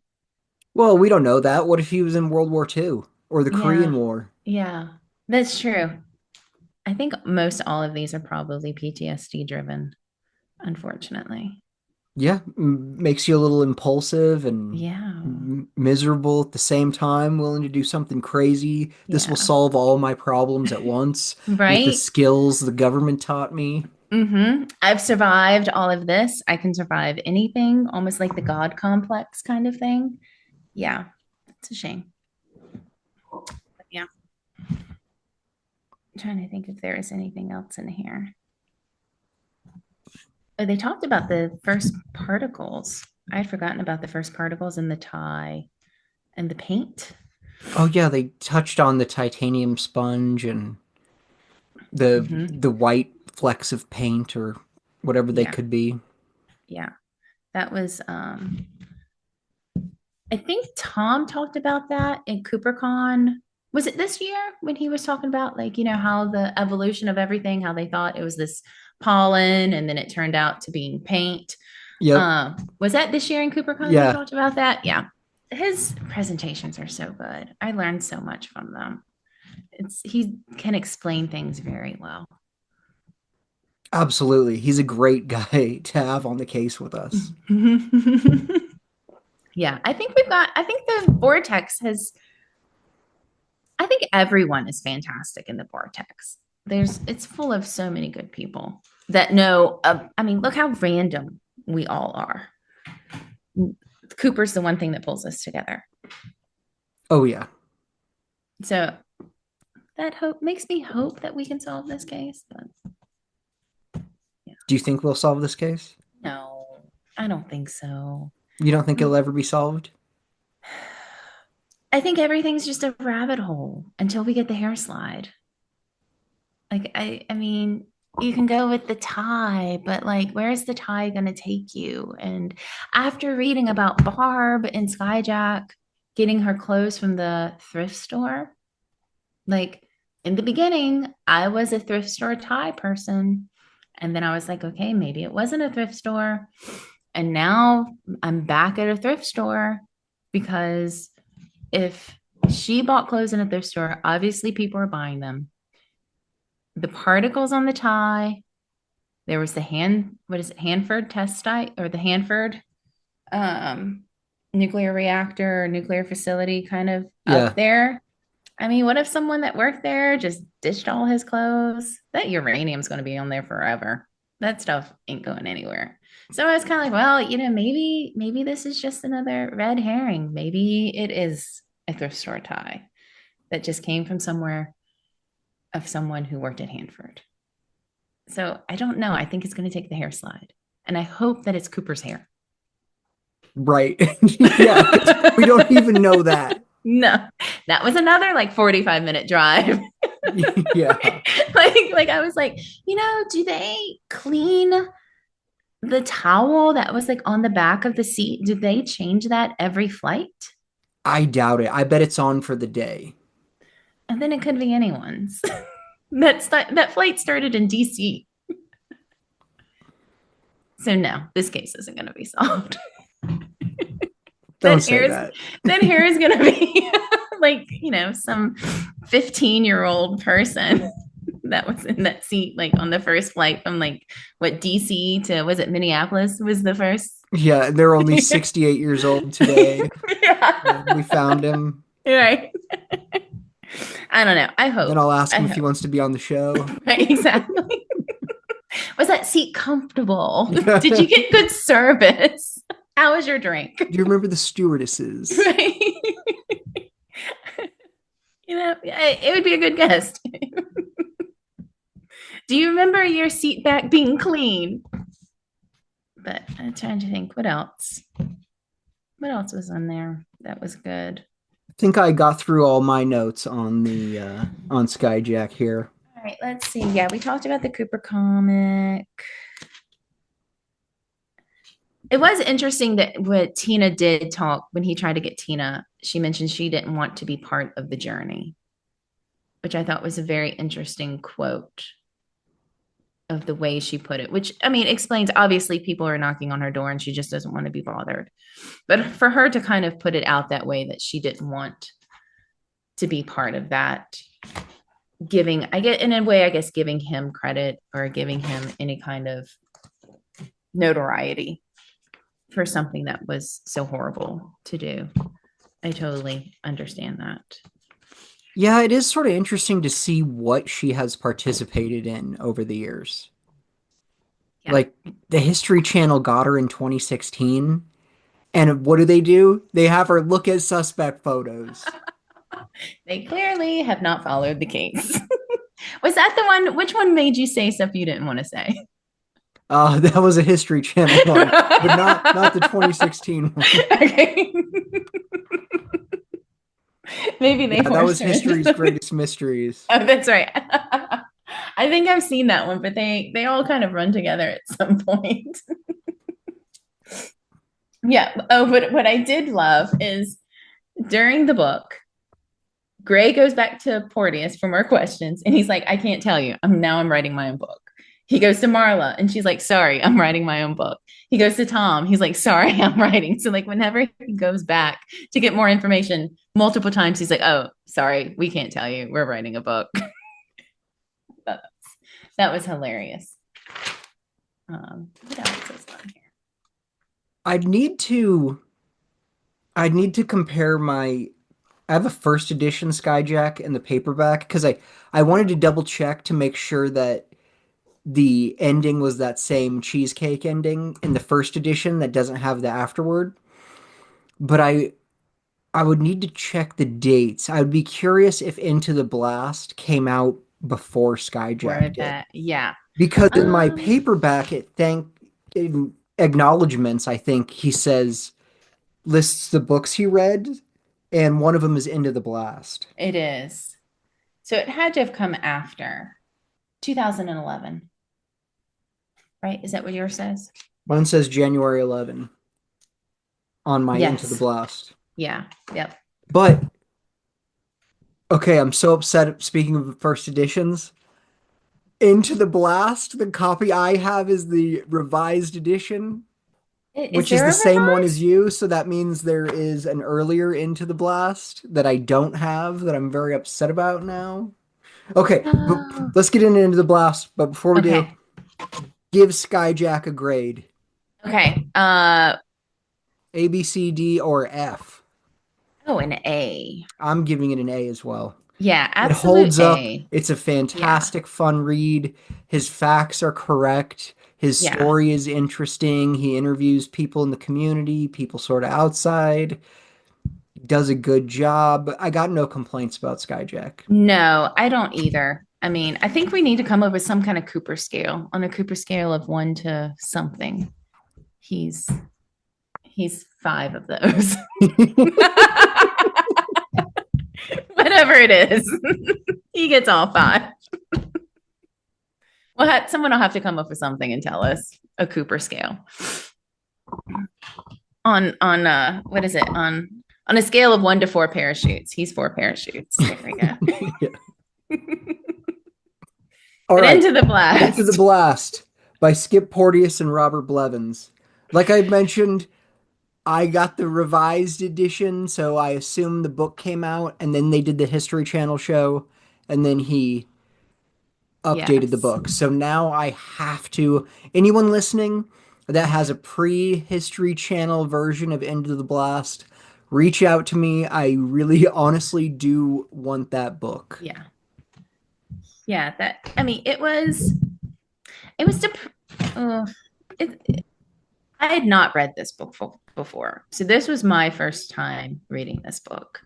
Speaker 1: Well, we don't know that. What if he was in World War II or the Korean
Speaker 2: Yeah,
Speaker 1: War?
Speaker 2: yeah, that's true. I think most all of these are probably PTSD driven, unfortunately.
Speaker 1: Yeah, makes you a little impulsive and
Speaker 2: Yeah,
Speaker 1: miserable at the same time, willing to do something crazy. This will
Speaker 2: yeah,
Speaker 1: solve all my problems at once with the
Speaker 2: right.
Speaker 1: skills the government taught me.
Speaker 2: I've survived all of this. I can survive anything, almost like the God complex kind of thing. Yeah, it's a shame. But yeah, I'm trying to think if there is anything else in here. Oh, they talked about the first particles. I had forgotten about the first particles in the tie and the paint.
Speaker 1: Oh yeah, they touched on the titanium sponge and
Speaker 2: Mm-hmm.
Speaker 1: the white flecks of paint or whatever they
Speaker 2: Yeah,
Speaker 1: could be.
Speaker 2: yeah. That was I think Tom talked about that in CooperCon. Was it this year when he was talking about like, how the evolution of everything, how they thought it was this pollen and then it turned out to being paint.
Speaker 1: Yep.
Speaker 2: Was that this year in CooperCon he
Speaker 1: Yeah.
Speaker 2: talked about that? Yeah. His presentations are so good. I learned so much from them. He can explain things very well.
Speaker 1: Absolutely. He's a great guy to have on the case with us.
Speaker 2: Yeah, I think the vortex has, I think everyone is fantastic in the vortex. It's full of so many good people that know, I mean, look how random we all are. Cooper's the one thing that pulls us together.
Speaker 1: Oh yeah.
Speaker 2: So that hope makes me hope that we can solve this case, but yeah.
Speaker 1: Do you think we'll solve this case?
Speaker 2: No, I don't think so.
Speaker 1: You don't think it'll ever be solved?
Speaker 2: I think everything's just a rabbit hole until we get the hair slide. Like I mean, you can go with the tie, but like where's the tie going to take you? And after reading about Barb and Skyjack getting her clothes from the thrift store, like in the beginning, I was a thrift store tie person. And then I was like, okay, maybe it wasn't a thrift store. And now I'm back at a thrift store because if she bought clothes in a thrift store, obviously people are buying them. The particles on the tie, there was the Hanford test site or the Hanford um, nuclear reactor or nuclear facility kind of up
Speaker 1: Yeah.
Speaker 2: there. I mean, what if someone that worked there just ditched all his clothes? That uranium's going to be on there forever. That stuff ain't going anywhere. So I was kind of like, well, maybe this is just another red herring. Maybe it is a thrift store tie that just came from somewhere of someone who worked at Hanford. So I don't know. I think it's going to take the hair slide. And I hope that it's Cooper's hair.
Speaker 1: Right. Yeah. We don't even know that.
Speaker 2: No, that was another like 45-minute drive.
Speaker 1: Yeah.
Speaker 2: Like I was like, do they clean the towel that was like on the back of the seat? Did they change that every flight?
Speaker 1: I doubt it. I bet it's on for the day.
Speaker 2: And then it could be anyone's. That flight started in DC. So no, this case isn't going to be solved.
Speaker 1: Don't say that.
Speaker 2: Then here's going to be like, some 15-year-old person that was in that seat, like on the first flight from like DC to, was it Minneapolis was the first?
Speaker 1: Yeah, they're only 68 years old today.
Speaker 2: Yeah.
Speaker 1: We found him.
Speaker 2: Right. I don't know. I hope.
Speaker 1: Then I'll ask him if he wants to be on the show.
Speaker 2: Right, exactly. Was that seat comfortable? Did you get good service? How was your drink?
Speaker 1: Do you remember the stewardesses?
Speaker 2: Right. It would be a good guest. Do you remember your seat back being clean? But I'm trying to think, what else? What else was on there that was good?
Speaker 1: I think I got through all my notes on the on Skyjack here.
Speaker 2: All right, let's see. Yeah, we talked about the Cooper comic. It was interesting that what Tina did talk when he tried to get Tina, she mentioned she didn't want to be part of the journey, which I thought was a very interesting quote of the way she put it, which, I mean, explains obviously people are knocking on her door and she just doesn't want to be bothered. But for her to kind of put it out that way, that she didn't want to be part of that, giving him credit or giving him any kind of notoriety for something that was so horrible to do. I totally understand that.
Speaker 1: Yeah, it is sort of interesting to see what she has participated in over the years. Yeah. Like, the History Channel got her in 2016, and what do? They have her look at suspect photos.
Speaker 2: They clearly have not followed the case. Was that the one? Which one made you say stuff you didn't want to say?
Speaker 1: That was a History Channel one, but not the 2016 one. Okay.
Speaker 2: Maybe they
Speaker 1: that was History's Greatest Mysteries.
Speaker 2: Oh, that's right. I think I've seen that one, but they all kind of run together at some point. Yeah. Oh, but what I did love is during the book, Gray goes back to Porteous for more questions, and he's like, I can't tell you. I'm writing my own book. He goes to Marla, and she's like, sorry, I'm writing my own book. He goes to Tom. He's like, sorry, I'm writing. So like whenever he goes back to get more information, multiple times, he's like, oh, sorry, we can't tell you. We're writing a book. That was hilarious. What else is on here?
Speaker 1: I'd need to compare I have a first edition Skyjack and the paperback because I wanted to double check to make sure that the ending was that same cheesecake ending in the first edition that doesn't have the afterword. But I would need to check the dates. I would be curious if Into the Blast came out before Skyjack did.
Speaker 2: Yeah.
Speaker 1: Because in my paperback, in acknowledgments, I think he lists the books he read, and one of them is Into the Blast.
Speaker 2: It is. So it had to have come after 2011. Right? Is that what yours says?
Speaker 1: Mine says January 11 on my Into the Blast.
Speaker 2: Yeah. Yep.
Speaker 1: But, okay, I'm so upset. Speaking of first editions, Into the Blast, the copy I have is the revised edition, which is the same one as you. So that means there is an earlier Into the Blast that I don't have that I'm very upset about now. Okay, let's get into the Blast. But before we do, give Skyjack a grade.
Speaker 2: Okay.
Speaker 1: A, B, C, D, or F.
Speaker 2: Oh, an A.
Speaker 1: I'm giving it an A as well.
Speaker 2: Yeah,
Speaker 1: absolutely. It holds up. It's a fantastic, fun read. His facts are correct. His story is interesting. He interviews people in the community, people sort of outside. Does a good job. I got no complaints about Skyjack.
Speaker 2: No, I don't either. I mean, I think we need to come up with some kind of Cooper scale. On a Cooper scale of 1 to something, he's 5 of those. Whatever it is. He gets all five. Well, someone will have to come up with something and tell us a Cooper scale on what is it on a scale of 1 to 4 parachutes. He's 4 parachutes. There we go.
Speaker 1: All right.
Speaker 2: Into the Blast.
Speaker 1: Into the Blast by Skip Porteous and Robert Blevins. Like I mentioned, I got the revised edition, so I assume the book came out, and then they did the History Channel show, and then he updated the book. So now I have to, anyone listening that has a pre-History Channel version of Into the Blast, reach out to me. I really honestly do want that book.
Speaker 2: Yeah. Yeah, it was I had not read this book before. So this was my first time reading this book.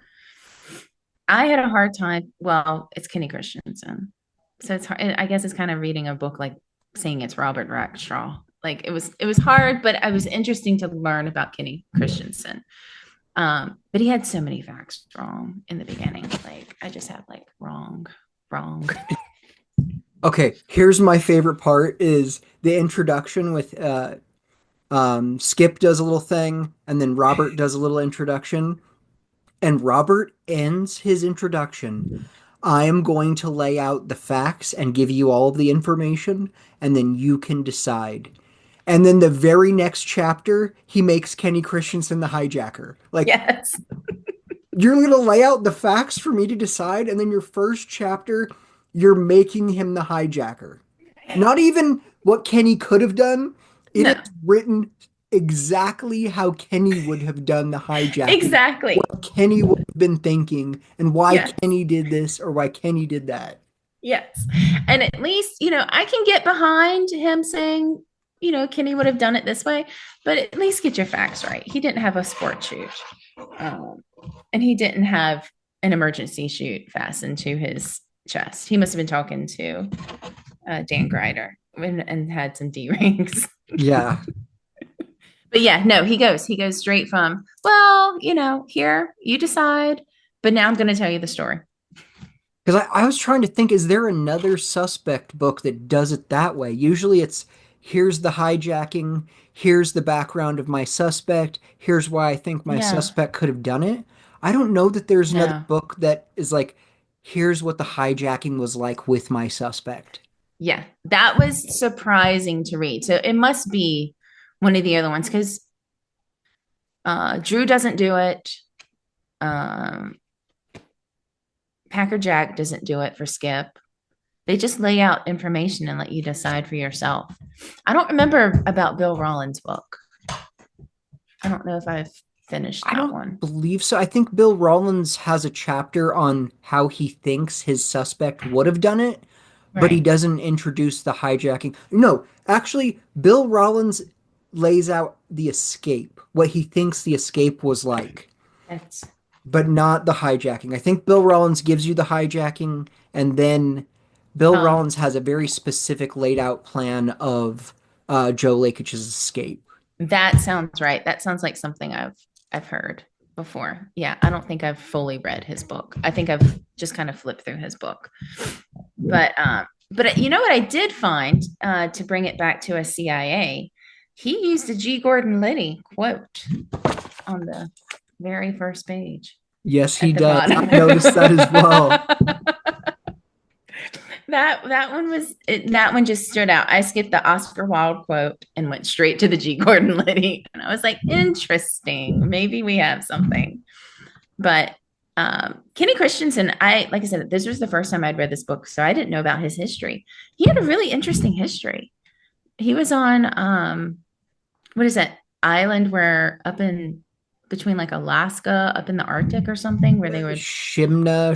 Speaker 2: I had a hard time. Well, it's Kenny Christensen. So it's hard. I guess it's kind of reading a book like saying it's Robert Rackstraw. Like it was hard, but it was interesting to learn about Kenny Christensen. But he had so many facts wrong in the beginning. Like I just had like wrong.
Speaker 1: Okay, here's my favorite part is the introduction with Skip does a little thing, and then Robert does a little introduction. And Robert ends his introduction. I am going to lay out the facts and give you all of the information, and then you can decide. And then the very next chapter, he makes Kenny Christensen the hijacker. Like,
Speaker 2: yes.
Speaker 1: You're going to lay out the facts for me to decide, and then your first chapter, you're making him the hijacker. Not even what Kenny could have done. It is written exactly how Kenny would have done the hijacking.
Speaker 2: Exactly.
Speaker 1: What Kenny would have been thinking and why Kenny did this or why Kenny did that.
Speaker 2: Yes. And at least, I can get behind him saying, Kenny would have done it this way, but at least get your facts right. He didn't have a sport chute. And he didn't have an emergency chute fastened to his chest. He must have been talking to Dan Greider and had some D-rings.
Speaker 1: Yeah.
Speaker 2: But yeah, no, he goes straight from, well, here, you decide, but now I'm going to tell you the story.
Speaker 1: Because I was trying to think, is there another Suspect book that does it that way? Usually it's, here's the hijacking, here's the background of my suspect, here's why I think my suspect could have done it. I don't know that there's another book that is like, here's what the hijacking was like with my suspect.
Speaker 2: Yeah, that was surprising to read. So it must be one of the other ones because Drew doesn't do it. Packer Jack doesn't do it for Skip. They just lay out information and let you decide for yourself. I don't remember about Bill Rawlins' book. I don't know if I've finished that one. I don't
Speaker 1: believe so. I think Bill Rawlins has a chapter on how he thinks his suspect would have done it, but he doesn't introduce the hijacking. No, actually, Bill Rawlins lays out the escape, what he thinks the escape was like. But not the hijacking. I think Bill Rawlins gives you the hijacking, and then Bill Rawlins has a very specific laid out plan of Joe Lakich's escape.
Speaker 2: That sounds right. That sounds like something I've heard before. Yeah, I don't think I've fully read his book. I think I've just kind of flipped through his book. But you know what I did find to bring it back to a CIA? He used a G. Gordon Liddy quote on the very first page.
Speaker 1: Yes, he does. I noticed that as well.
Speaker 2: That one just stood out. I skipped the Oscar Wilde quote and went straight to the G. Gordon Liddy. And I was like, interesting. Maybe we have something. But Kenny Christensen, like I said, this was the first time I'd read this book, so I didn't know about his history. He had a really interesting history. He was on what is that island where up in between like Alaska, up in the Arctic or something, where they would
Speaker 1: Shimna.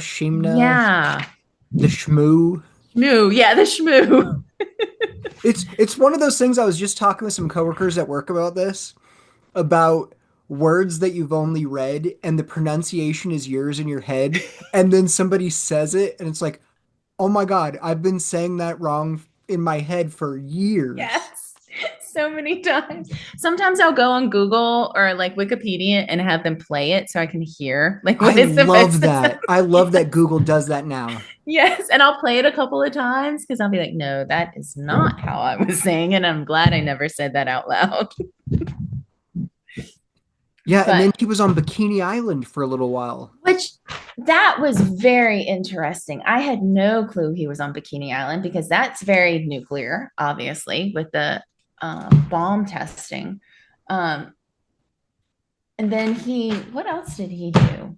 Speaker 2: Yeah.
Speaker 1: The Shmoo.
Speaker 2: Yeah, the Shmoo.
Speaker 1: It's one of those things. I was just talking with some coworkers at work about this, about words that you've only read and the pronunciation is yours in your head, and then somebody says it and it's like, oh my God, I've been saying that wrong in my head for years.
Speaker 2: Yes. So many times. Sometimes I'll go on Google or like Wikipedia and have them play it so I can hear like what is the
Speaker 1: love that. I love that Google does that now.
Speaker 2: Yes, and I'll play it a couple of times because I'll be like, no, that is not how I was saying it. I'm glad I never said that out loud.
Speaker 1: Yeah, and
Speaker 2: But
Speaker 1: then he was on Bikini Island for a little while.
Speaker 2: which that was very interesting. I had no clue he was on Bikini Island because that's very nuclear, obviously, with the bomb testing. Um, and then what else did he do?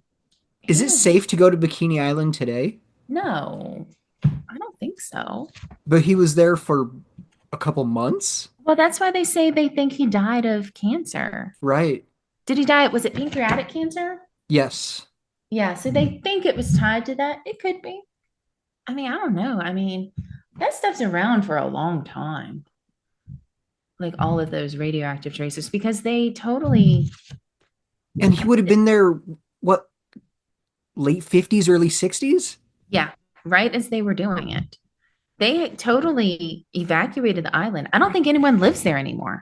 Speaker 1: Is
Speaker 2: He
Speaker 1: it
Speaker 2: was,
Speaker 1: safe to go to Bikini Island today?
Speaker 2: no, I don't think so.
Speaker 1: But he was there for a couple months?
Speaker 2: Well, that's why they say they think he died of cancer.
Speaker 1: Right.
Speaker 2: Did he die? Was it pancreatic cancer?
Speaker 1: Yes.
Speaker 2: Yeah, so they think it was tied to that. It could be. I mean, I don't know. I mean, that stuff's around for a long time, like all of those radioactive traces, because they totally,
Speaker 1: And he would have been there, what, late 50s, early 60s?
Speaker 2: yeah, right as they were doing it, they totally evacuated the island. I don't think anyone lives there anymore.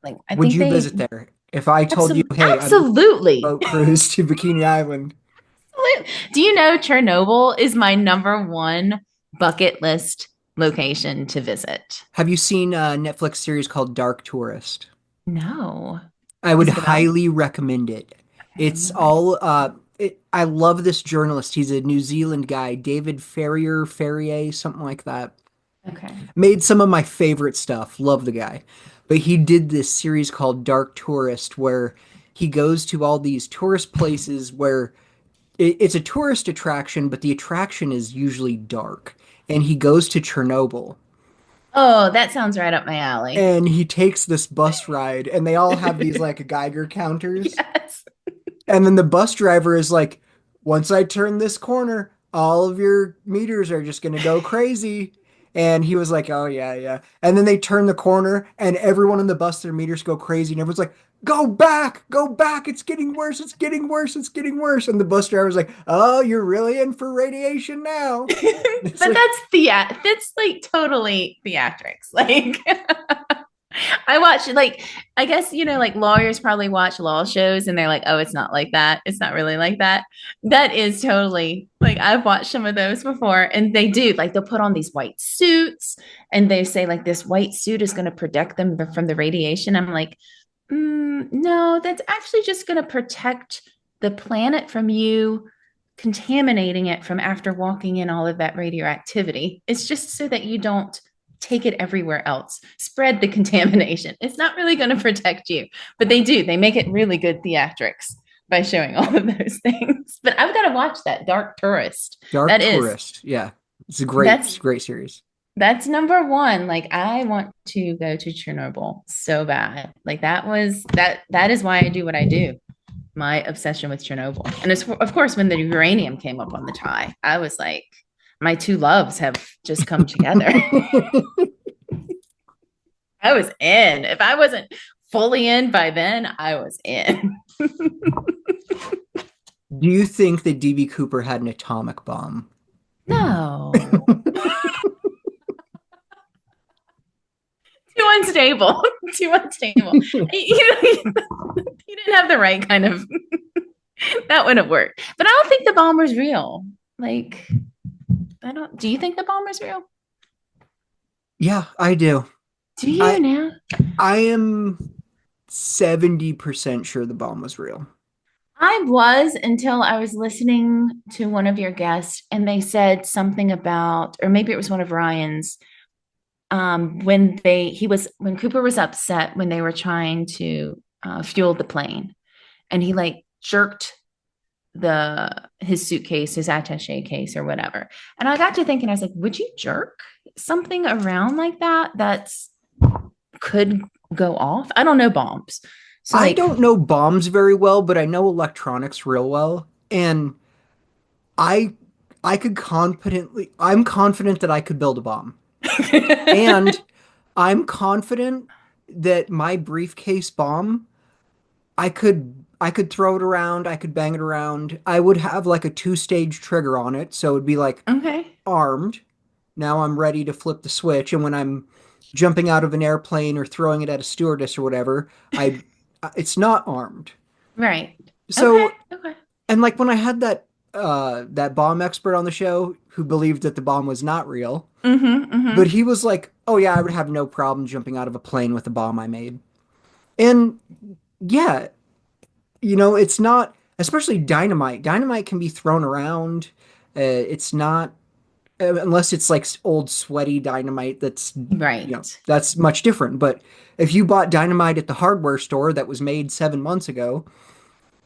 Speaker 2: Like, I
Speaker 1: Would
Speaker 2: think
Speaker 1: you
Speaker 2: they
Speaker 1: visit there? If I told you, hey, I'm going on a
Speaker 2: absolutely.
Speaker 1: boat cruise to Bikini Island.
Speaker 2: Do you know Chernobyl is my number one bucket list location to visit?
Speaker 1: Have you seen a Netflix series called Dark Tourist?
Speaker 2: No.
Speaker 1: I would
Speaker 2: Is it about?
Speaker 1: highly recommend it.
Speaker 2: I have
Speaker 1: It's
Speaker 2: no idea.
Speaker 1: all I love this journalist. He's a New Zealand guy, David Ferrier, something like that.
Speaker 2: Okay.
Speaker 1: Made some of my favorite stuff. Love the guy. But he did this series called Dark Tourist where he goes to all these tourist places where it's a tourist attraction, but the attraction is usually dark. And he goes to Chernobyl
Speaker 2: Oh, that sounds right up my alley.
Speaker 1: and he takes this bus ride and they all have these like Geiger counters.
Speaker 2: Yes.
Speaker 1: And then the bus driver is like, once I turn this corner, all of your meters are just going to go crazy. And he was like, oh, yeah, yeah. And then they turn the corner and everyone in the bus, their meters go crazy. And everyone's like, go back. It's getting worse. It's getting worse. It's getting worse. And the bus driver was like, oh, you're really in for radiation now. It's
Speaker 2: But
Speaker 1: like,
Speaker 2: that's like totally theatrics. Like I watch like I guess like lawyers probably watch law shows and they're like, "Oh, it's not like that. It's not really like that." That is totally like I've watched some of those before and they do like they'll put on these white suits and they say like this white suit is going to protect them from the radiation. I'm like, no, that's actually just going to protect the planet from you contaminating it from after walking in all of that radioactivity. It's just so that you don't take it everywhere else, spread the contamination. It's not really going to protect you, but they do. They make it really good theatrics by showing all of those things. But I've got to watch that Dark Tourist.
Speaker 1: Dark
Speaker 2: That is
Speaker 1: Tourist. Yeah.
Speaker 2: that's
Speaker 1: It's a great series.
Speaker 2: that's number one. Like I want to go to Chernobyl so bad. Like that is why I do what I do. My obsession with Chernobyl. And it's of course when the uranium came up on the tie, I was like, my two loves have just come together. I was in. If I wasn't fully in by then, I was in.
Speaker 1: Do you think that DB Cooper had an atomic bomb?
Speaker 2: No. Too unstable. Too unstable. He didn't have the right kind of that wouldn't work. But I don't think the bomb was real. Like, I don't do you think the bomb was real?
Speaker 1: Yeah, I do.
Speaker 2: Do you
Speaker 1: I
Speaker 2: now?
Speaker 1: I am 70% sure the bomb was real.
Speaker 2: I was until I was listening to one of your guests and they said something about, or maybe it was one of Ryan's, when Cooper was upset when they were trying to fuel the plane and he like jerked his suitcase, his attaché case or whatever. And I got to thinking, I was like, would you jerk something around like that that's could go off? I don't know bombs. So
Speaker 1: I
Speaker 2: like
Speaker 1: don't know bombs very well, but I know electronics real well. And I I'm confident that I could build a bomb. And I'm confident that my briefcase bomb, I could throw it around, I could bang it around. I would have like a two-stage trigger on it, so it'd be like
Speaker 2: okay.
Speaker 1: armed. Now I'm ready to flip the switch, and when I'm jumping out of an airplane or throwing it at a stewardess or whatever, I it's not armed.
Speaker 2: Right. Okay.
Speaker 1: So,
Speaker 2: Okay.
Speaker 1: and like when I had that that bomb expert on the show who believed that the bomb was not real.
Speaker 2: Mm-hmm,
Speaker 1: But
Speaker 2: mm-hmm.
Speaker 1: he was like, "Oh yeah, I would have no problem jumping out of a plane with a bomb I made." And yeah, it's not, especially dynamite. Dynamite can be thrown around. It's not, unless it's like old sweaty dynamite
Speaker 2: Right.
Speaker 1: that's much different. But if you bought dynamite at the hardware store that was made 7 months ago,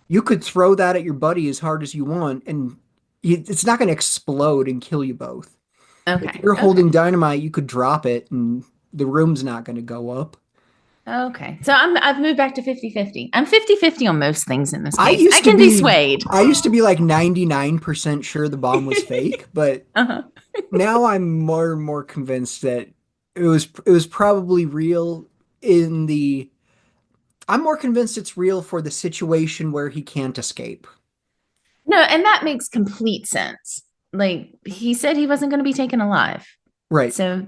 Speaker 1: you could throw that at your buddy as hard as you want, and it's not going to explode and kill you both. If
Speaker 2: Okay.
Speaker 1: you're
Speaker 2: Okay.
Speaker 1: holding dynamite, you could drop it and the room's not going to go up.
Speaker 2: Okay. So I've moved back to 50-50. I'm 50-50 on most things in this
Speaker 1: I
Speaker 2: case. I
Speaker 1: used to
Speaker 2: can be
Speaker 1: be
Speaker 2: swayed.
Speaker 1: I used to be like 99% sure the bomb was fake, but
Speaker 2: Uh-huh.
Speaker 1: now I'm more and more convinced that it was probably real in the I'm more convinced it's real for the situation where he can't escape.
Speaker 2: No, and that makes complete sense. Like he said he wasn't going to be taken alive.
Speaker 1: Right.
Speaker 2: So,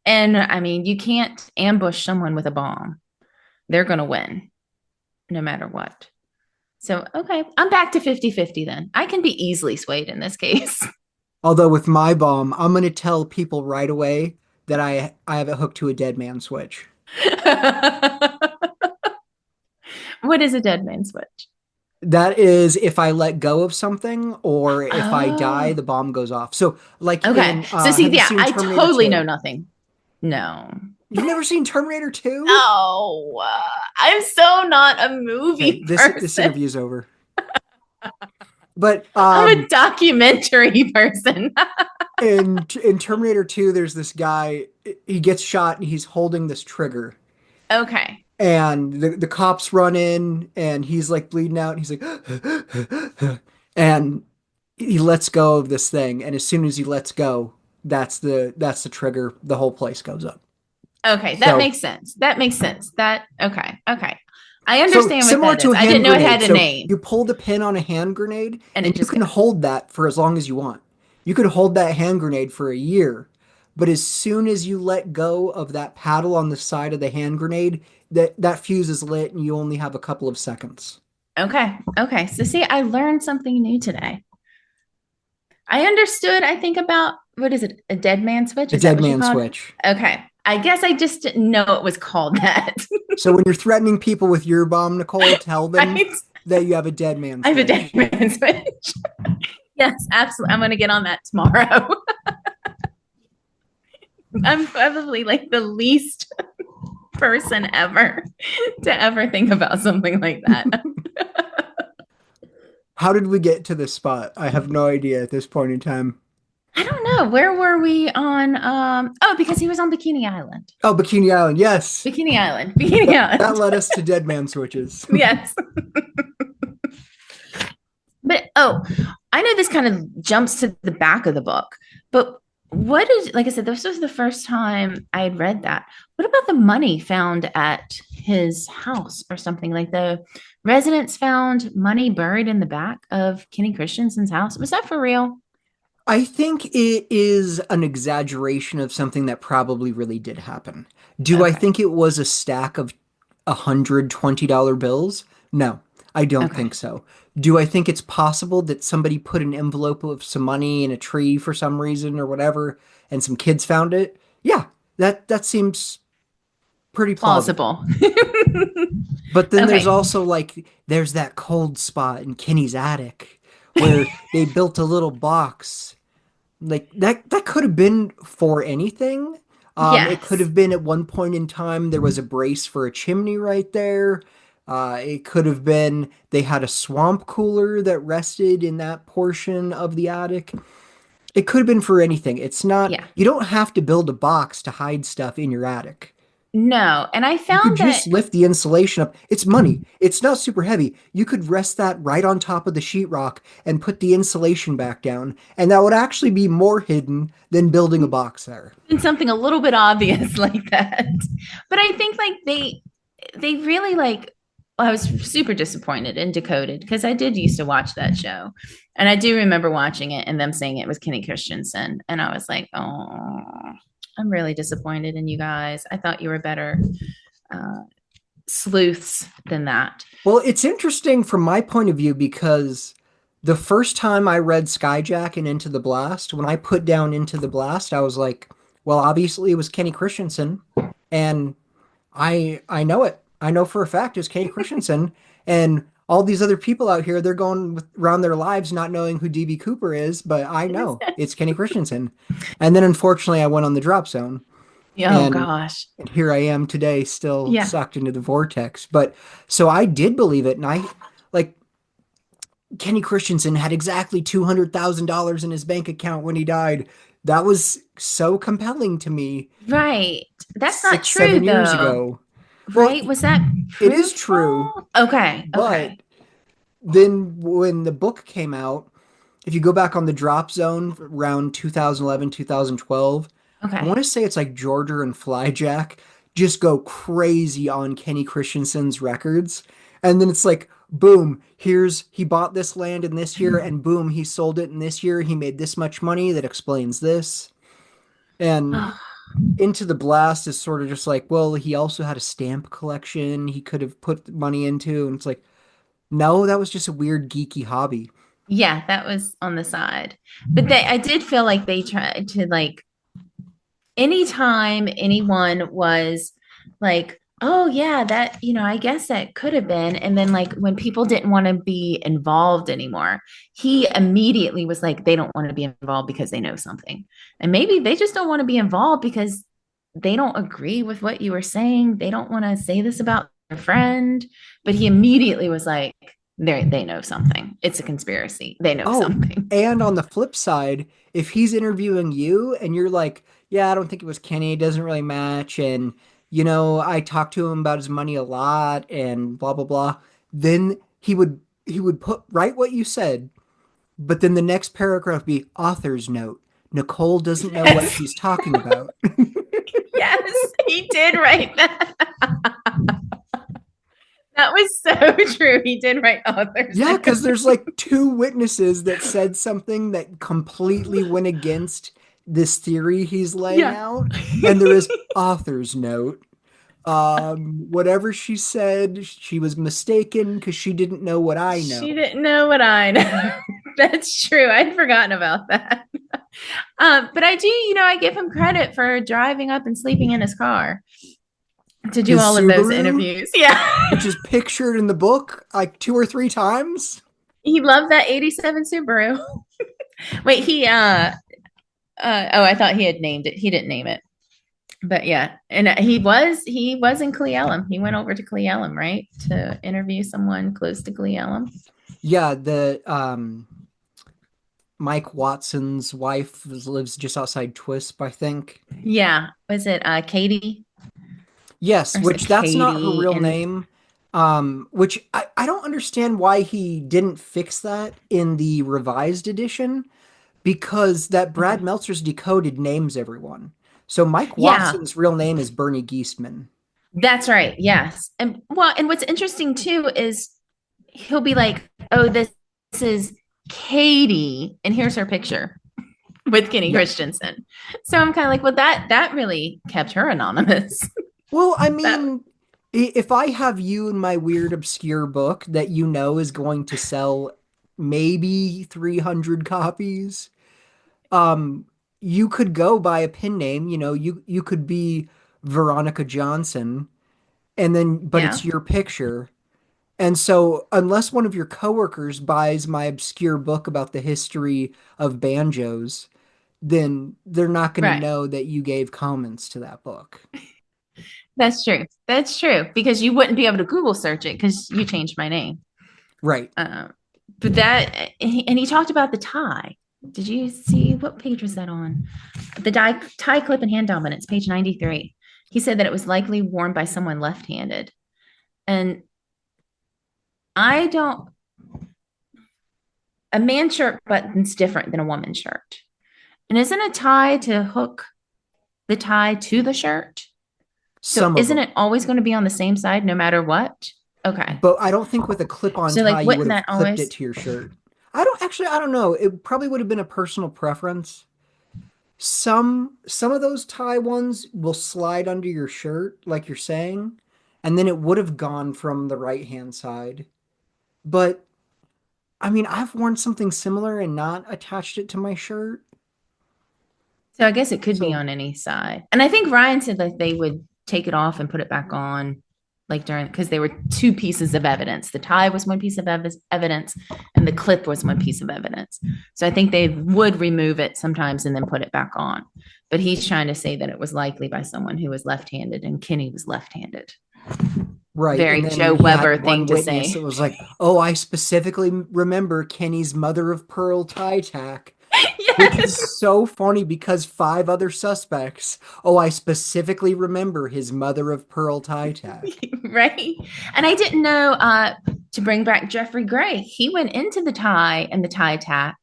Speaker 2: and I mean, you can't ambush someone with a bomb. They're going to win no matter what. So, okay, I'm back to 50-50 then. I can be easily swayed in this case.
Speaker 1: Although with my bomb, I'm going to tell people right away that I have it hooked to a dead man switch.
Speaker 2: What is a dead man switch?
Speaker 1: That is if I let go of something or if I die,
Speaker 2: Oh,
Speaker 1: the bomb goes off. So, like
Speaker 2: okay.
Speaker 1: in,
Speaker 2: So, see,
Speaker 1: have you
Speaker 2: yeah,
Speaker 1: seen
Speaker 2: I
Speaker 1: Terminator
Speaker 2: totally know
Speaker 1: 2?
Speaker 2: nothing. No.
Speaker 1: You've never seen Terminator 2?
Speaker 2: Oh, I'm so not a
Speaker 1: Okay,
Speaker 2: movie
Speaker 1: this
Speaker 2: person.
Speaker 1: interview is over. But
Speaker 2: I'm a documentary person.
Speaker 1: in Terminator 2, there's this guy, he gets shot and he's holding this trigger.
Speaker 2: Okay.
Speaker 1: And the cops run in and he's like bleeding out and he's like and he lets go of this thing, and as soon as he lets go, that's the trigger. The whole place goes up.
Speaker 2: Okay, that
Speaker 1: So
Speaker 2: makes sense. That makes sense. That okay, okay. I
Speaker 1: so
Speaker 2: understand what
Speaker 1: similar
Speaker 2: that
Speaker 1: to
Speaker 2: is.
Speaker 1: a
Speaker 2: I
Speaker 1: hand
Speaker 2: didn't know it had
Speaker 1: grenade.
Speaker 2: a
Speaker 1: So
Speaker 2: name,
Speaker 1: you pull the pin on a hand grenade
Speaker 2: and
Speaker 1: and
Speaker 2: it
Speaker 1: you
Speaker 2: just
Speaker 1: can
Speaker 2: goes.
Speaker 1: hold that for as long as you want. You could hold that hand grenade for a year, but as soon as you let go of that paddle on the side of the hand grenade, that fuse is lit and you only have a couple of seconds.
Speaker 2: Okay, okay. So see, I learned something new today. I understood. I think about what is it? A dead man switch?
Speaker 1: A
Speaker 2: Is that
Speaker 1: dead
Speaker 2: what you
Speaker 1: man
Speaker 2: called it?
Speaker 1: switch.
Speaker 2: Okay. I guess I just didn't know it was called that.
Speaker 1: So when you're threatening people with your bomb, Nicole, tell them
Speaker 2: Right?
Speaker 1: that you have a dead man
Speaker 2: I have a dead
Speaker 1: switch.
Speaker 2: man switch. Yes, absolutely. I'm going to get on that tomorrow. I'm probably like the least person ever to ever think about something like that.
Speaker 1: How did we get to this spot? I have no idea at this point in time.
Speaker 2: I don't know. Where were we on? Oh, because he was on Bikini Island.
Speaker 1: Oh, Bikini Island. Yes.
Speaker 2: Bikini Island. Bikini
Speaker 1: That
Speaker 2: Island.
Speaker 1: led us to dead man switches.
Speaker 2: Yes. But oh, I know this kind of jumps to the back of the book, but what is, like I said, this was the first time I had read that. What about the money found at his house or something? Like the residents found money buried in the back of Kenny Christensen's house. Was that for real?
Speaker 1: I think it is an exaggeration of something that probably really did happen. Do I
Speaker 2: Okay.
Speaker 1: think it was a stack of $120 bills? No, I don't
Speaker 2: Okay.
Speaker 1: think so. Do I think it's possible that somebody put an envelope of some money in a tree for some reason or whatever, and some kids found it? Yeah, that seems pretty plausible.
Speaker 2: Plausible.
Speaker 1: But then there's
Speaker 2: Okay.
Speaker 1: also like there's that cold spot in Kenny's attic where they built a little box. Like that could have been for anything. It could
Speaker 2: Yes.
Speaker 1: have been at one point in time there was a brace for a chimney right there. It could have been they had a swamp cooler that rested in that portion of the attic. It could have been for anything. It's not,
Speaker 2: Yeah.
Speaker 1: you don't have to build a box to hide stuff in your attic.
Speaker 2: No. And I
Speaker 1: You could
Speaker 2: found that
Speaker 1: just lift the insulation up. It's money. It's not super heavy. You could rest that right on top of the sheetrock and put the insulation back down, and that would actually be more hidden than building a box there.
Speaker 2: in something a little bit obvious like that. But I think like they really like I was super disappointed in Decoded because I did used to watch that show. And I do remember watching it and them saying it was Kenny Christensen. And I was like, oh, I'm really disappointed in you guys. I thought you were better uh, sleuths than that.
Speaker 1: Well, it's interesting from my point of view because the first time I read Skyjack and Into the Blast, when I put down Into the Blast, I was like, well, obviously it was Kenny Christensen, and I know it. I know for a fact it's Kenny Christensen, and all these other people out here, they're going around their lives not knowing who DB Cooper is, but I know it's Kenny Christensen. And then unfortunately, I went on the drop zone,
Speaker 2: Oh
Speaker 1: and
Speaker 2: gosh.
Speaker 1: here I am today, still
Speaker 2: Yeah.
Speaker 1: sucked into the vortex. But so I did believe it, and I like Kenny Christensen had exactly $200,000 in his bank account when he died. That was so compelling to me
Speaker 2: Right. That's not
Speaker 1: six,
Speaker 2: true
Speaker 1: 7 years
Speaker 2: though.
Speaker 1: ago. Well,
Speaker 2: Right? Was that
Speaker 1: it is true,
Speaker 2: truthful? Okay.
Speaker 1: but
Speaker 2: Okay.
Speaker 1: then when the book came out, if you go back on the drop zone around 2011, 2012, I want
Speaker 2: Okay.
Speaker 1: to say it's like Georgia and Flyjack just go crazy on Kenny Christensen's records. And then it's like, boom, he bought this land in this year, and boom, he sold it in this year. He made this much money that explains this. And
Speaker 2: Oh,
Speaker 1: Into the Blast is sort of just like, well, he also had a stamp collection he could have put money into. And it's like, no, that was just a weird geeky hobby.
Speaker 2: yeah, that was on the side. But I did feel like they tried to like anytime anyone was like, oh yeah, that, I guess that could have been. And then like when people didn't want to be involved anymore, he immediately was like, they don't want to be involved because they know something. And maybe they just don't want to be involved because they don't agree with what you were saying. They don't want to say this about their friend. But he immediately was like, they know something. It's a conspiracy. They know
Speaker 1: Oh,
Speaker 2: something.
Speaker 1: and on the flip side, if he's interviewing you and you're like, yeah, I don't think it was Kenny, it doesn't really match, and I talked to him about his money a lot and blah blah blah, then he would put write what you said, but then the next paragraph be author's note. Nicole doesn't know what
Speaker 2: Yes.
Speaker 1: she's talking about.
Speaker 2: Yes, he did write that. That was so true. He did write author's
Speaker 1: Yeah,
Speaker 2: note.
Speaker 1: because there's like two witnesses that said something that completely went against this theory he's laying
Speaker 2: Yeah.
Speaker 1: out, and there is author's note. Whatever she said, she was mistaken because she didn't know what I
Speaker 2: She
Speaker 1: know.
Speaker 2: didn't know what I know. That's true. I'd forgotten about that. But I do, I give him credit for driving up and sleeping in his car to do
Speaker 1: His
Speaker 2: all of those
Speaker 1: Subaru,
Speaker 2: interviews. Yeah.
Speaker 1: which is pictured in the book like two or three times.
Speaker 2: He loved that 87 Subaru. Wait, oh, I thought he had named it. He didn't name it. But yeah, and he was in Cle Elum. He went over to Cle Elum, right, to interview someone close to Cle Elum.
Speaker 1: Yeah, the Mike Watson's wife lives just outside Twisp, I think.
Speaker 2: Yeah, was it Katie
Speaker 1: Yes,
Speaker 2: or is it
Speaker 1: which that's not her
Speaker 2: Katie?
Speaker 1: real
Speaker 2: And
Speaker 1: name. Which I don't understand why he didn't fix that in the revised edition because that Brad
Speaker 2: okay,
Speaker 1: Meltzer's decoded names everyone. So Mike
Speaker 2: yeah,
Speaker 1: Watson's real name is Bernie Geistman.
Speaker 2: that's right. Yes, and well, and what's interesting too is he'll be like, "Oh, this is Katie, and here's her picture with Kenny
Speaker 1: Yeah.
Speaker 2: Christensen." So I'm kind of like, well, that really kept her anonymous.
Speaker 1: Well, I
Speaker 2: That
Speaker 1: mean, if I have you in my weird obscure book that you know is going to sell maybe 300 copies, um, you could go by a pen name, you could be Veronica Johnson, and then but
Speaker 2: yeah,
Speaker 1: it's your picture. And so unless one of your coworkers buys my obscure book about the history of banjos, then they're not going to
Speaker 2: right.
Speaker 1: know that you gave comments to that book.
Speaker 2: That's true. That's true because you wouldn't be able to Google search it because you changed my name.
Speaker 1: Right.
Speaker 2: Um, but that and he talked about the tie. Did you see what page was that on? The tie clip and hand dominance, page 93. He said that it was likely worn by someone left-handed. And I don't a man shirt button's different than a woman's shirt. And isn't a tie to hook the tie to the shirt? So
Speaker 1: Some of
Speaker 2: isn't
Speaker 1: them.
Speaker 2: it always going to be on the same side no matter what? Okay.
Speaker 1: But I don't think with a clip-on
Speaker 2: So
Speaker 1: tie
Speaker 2: like
Speaker 1: you would
Speaker 2: wouldn't
Speaker 1: have
Speaker 2: that
Speaker 1: clipped it
Speaker 2: always
Speaker 1: to your shirt. I don't know. It probably would have been a personal preference. Some of those tie ones will slide under your shirt, like you're saying, and then it would have gone from the right hand side. But I mean, I've worn something similar and not attached it to my shirt.
Speaker 2: So I guess it could be
Speaker 1: So
Speaker 2: on any side. And I think Ryan said that they would take it off and put it back on, like during, because they were two pieces of evidence. The tie was one piece of evidence, and the clip was one piece of evidence. So I think they would remove it sometimes and then put it back on. But he's trying to say that it was likely by someone who was left-handed, and Kenny was left-handed.
Speaker 1: right,
Speaker 2: Very
Speaker 1: and then
Speaker 2: Joe
Speaker 1: he
Speaker 2: Weber
Speaker 1: had
Speaker 2: thing
Speaker 1: one
Speaker 2: to
Speaker 1: witness
Speaker 2: say.
Speaker 1: that was like, "Oh, I specifically remember Kenny's mother of pearl tie tack." Which
Speaker 2: Yes.
Speaker 1: is so funny because five other suspects. Oh, I specifically remember his mother of pearl tie tack.
Speaker 2: Right. And I didn't know to bring back Jeffrey Gray. He went into the tie and the tie tack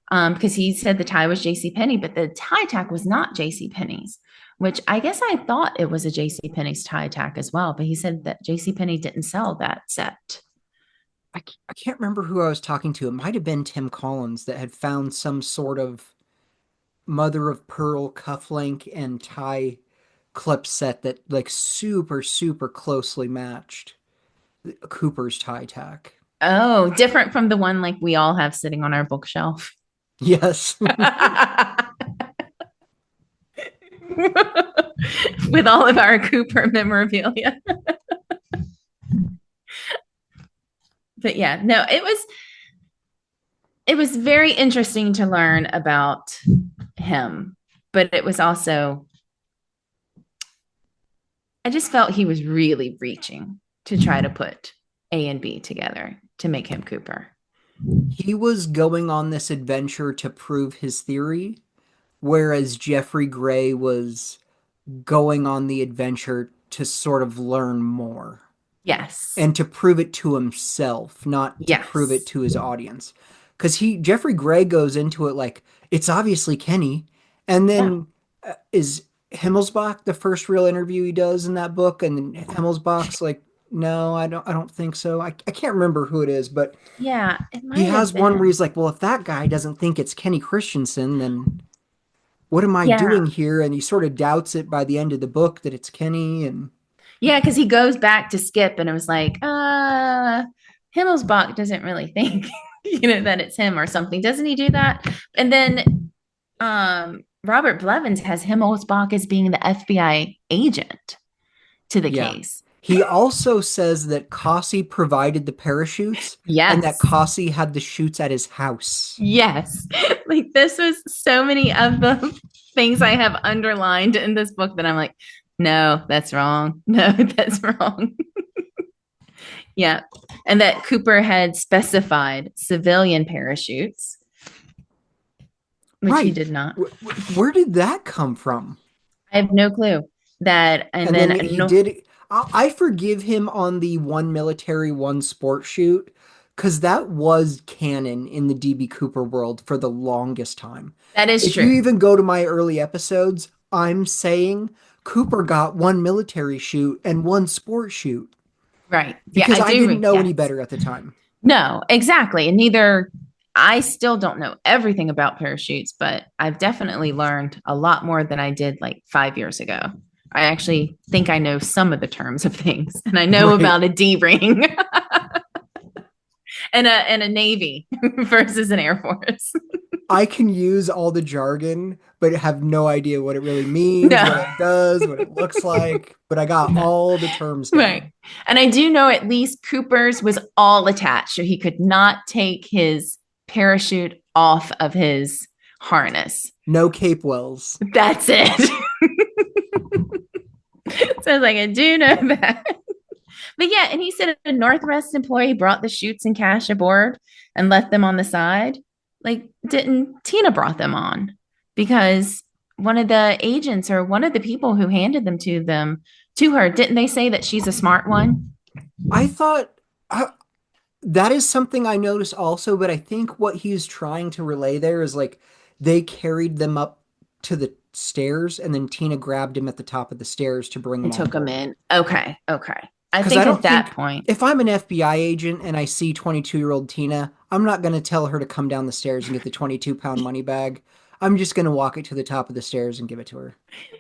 Speaker 2: because he said the tie was J.C. Penney, but the tie tack was not J.C. Penney's, which I guess I thought it was a J.C. Penney's tie tack as well. But he said that J.C. Penney didn't sell that set.
Speaker 1: I can't remember who I was talking to. It might have been Tim Collins that had found some sort of mother of pearl cufflink and tie clip set that like super, super closely matched Cooper's tie tack.
Speaker 2: Oh, different from the one like we all have sitting on our bookshelf.
Speaker 1: Yes.
Speaker 2: With all of our Cooper memorabilia. But yeah, no, it was very interesting to learn about him, but it was also I just felt he was really reaching to try to put A and B together to make him Cooper.
Speaker 1: He was going on this adventure to prove his theory, whereas Jeffrey Gray was going on the adventure to sort of learn more
Speaker 2: Yes.
Speaker 1: and to prove it to himself, not to prove it
Speaker 2: Yes.
Speaker 1: to his audience. Because Jeffrey Gray goes into it like it's obviously Kenny, and
Speaker 2: Yeah.
Speaker 1: then is Himmelsbach the first real interview he does in that book, and Himmelsbach's like, no, I don't think so. I can't remember who it is, but
Speaker 2: Yeah. It
Speaker 1: he
Speaker 2: might have
Speaker 1: has one where
Speaker 2: been.
Speaker 1: he's like, well, if that guy doesn't think it's Kenny Christensen, then what am I
Speaker 2: Yeah.
Speaker 1: doing here? And he sort of doubts it by the end of the book that it's Kenny. And
Speaker 2: Yeah. Because he goes back to Skip and it was like, Himmelsbach doesn't really think, that it's him or something. Doesn't he do that? And then Robert Blevins has Himmelsbach as being the FBI agent to the
Speaker 1: yeah,
Speaker 2: case.
Speaker 1: he also says that Cossey provided the parachutes and that
Speaker 2: Yes.
Speaker 1: Cossey had the chutes at his house.
Speaker 2: Yes. Like this was so many of the things I have underlined in this book that I'm like, no, that's wrong. No, that's wrong. Yeah. And that Cooper had specified civilian parachutes, which he
Speaker 1: Right.
Speaker 2: did not.
Speaker 1: Where did that come from?
Speaker 2: I have no clue that. And
Speaker 1: And then
Speaker 2: then,
Speaker 1: he
Speaker 2: no,
Speaker 1: did. I forgive him on the one military, one sport shoot, because that was canon in the DB Cooper world for the longest time.
Speaker 2: that is
Speaker 1: If you
Speaker 2: true.
Speaker 1: even go to my early episodes, I'm saying Cooper got one military shoot and one sport shoot
Speaker 2: Right. Yeah,
Speaker 1: because
Speaker 2: I
Speaker 1: I
Speaker 2: do.
Speaker 1: didn't know any
Speaker 2: Yes.
Speaker 1: better at the time.
Speaker 2: No, exactly. And neither, I still don't know everything about parachutes, but I've definitely learned a lot more than I did like 5 years ago. I actually think I know some of the terms of things, and I know
Speaker 1: Right.
Speaker 2: about a D ring and a Navy versus an Air Force.
Speaker 1: I can use all the jargon, but have no idea what it really means, what
Speaker 2: No.
Speaker 1: it does, what it looks like. But I got all the terms
Speaker 2: Right.
Speaker 1: down.
Speaker 2: And I do know at least Cooper's was all attached, so he could not take his parachute off of his harness.
Speaker 1: No Cape Wells.
Speaker 2: That's it. So I was like, I do know that. But yeah, and he said a Northwest employee brought the chutes and cash aboard and left them on the side. Like, didn't Tina brought them on? Because one of the agents or one of the people who handed them to her, didn't they say that she's a smart one?
Speaker 1: I thought that is something I noticed also, but I think what he's trying to relay there is like they carried them up to the stairs and then Tina grabbed him at the top of the stairs to bring him
Speaker 2: And
Speaker 1: on
Speaker 2: took them
Speaker 1: board.
Speaker 2: in. Okay. Okay. I
Speaker 1: Because I
Speaker 2: think at
Speaker 1: don't
Speaker 2: that
Speaker 1: think
Speaker 2: point,
Speaker 1: if I'm an FBI agent and I see 22-year-old Tina, I'm not going to tell her to come down the stairs and get the 22-pound money bag. I'm just going to walk it to the top of the stairs and give it to her.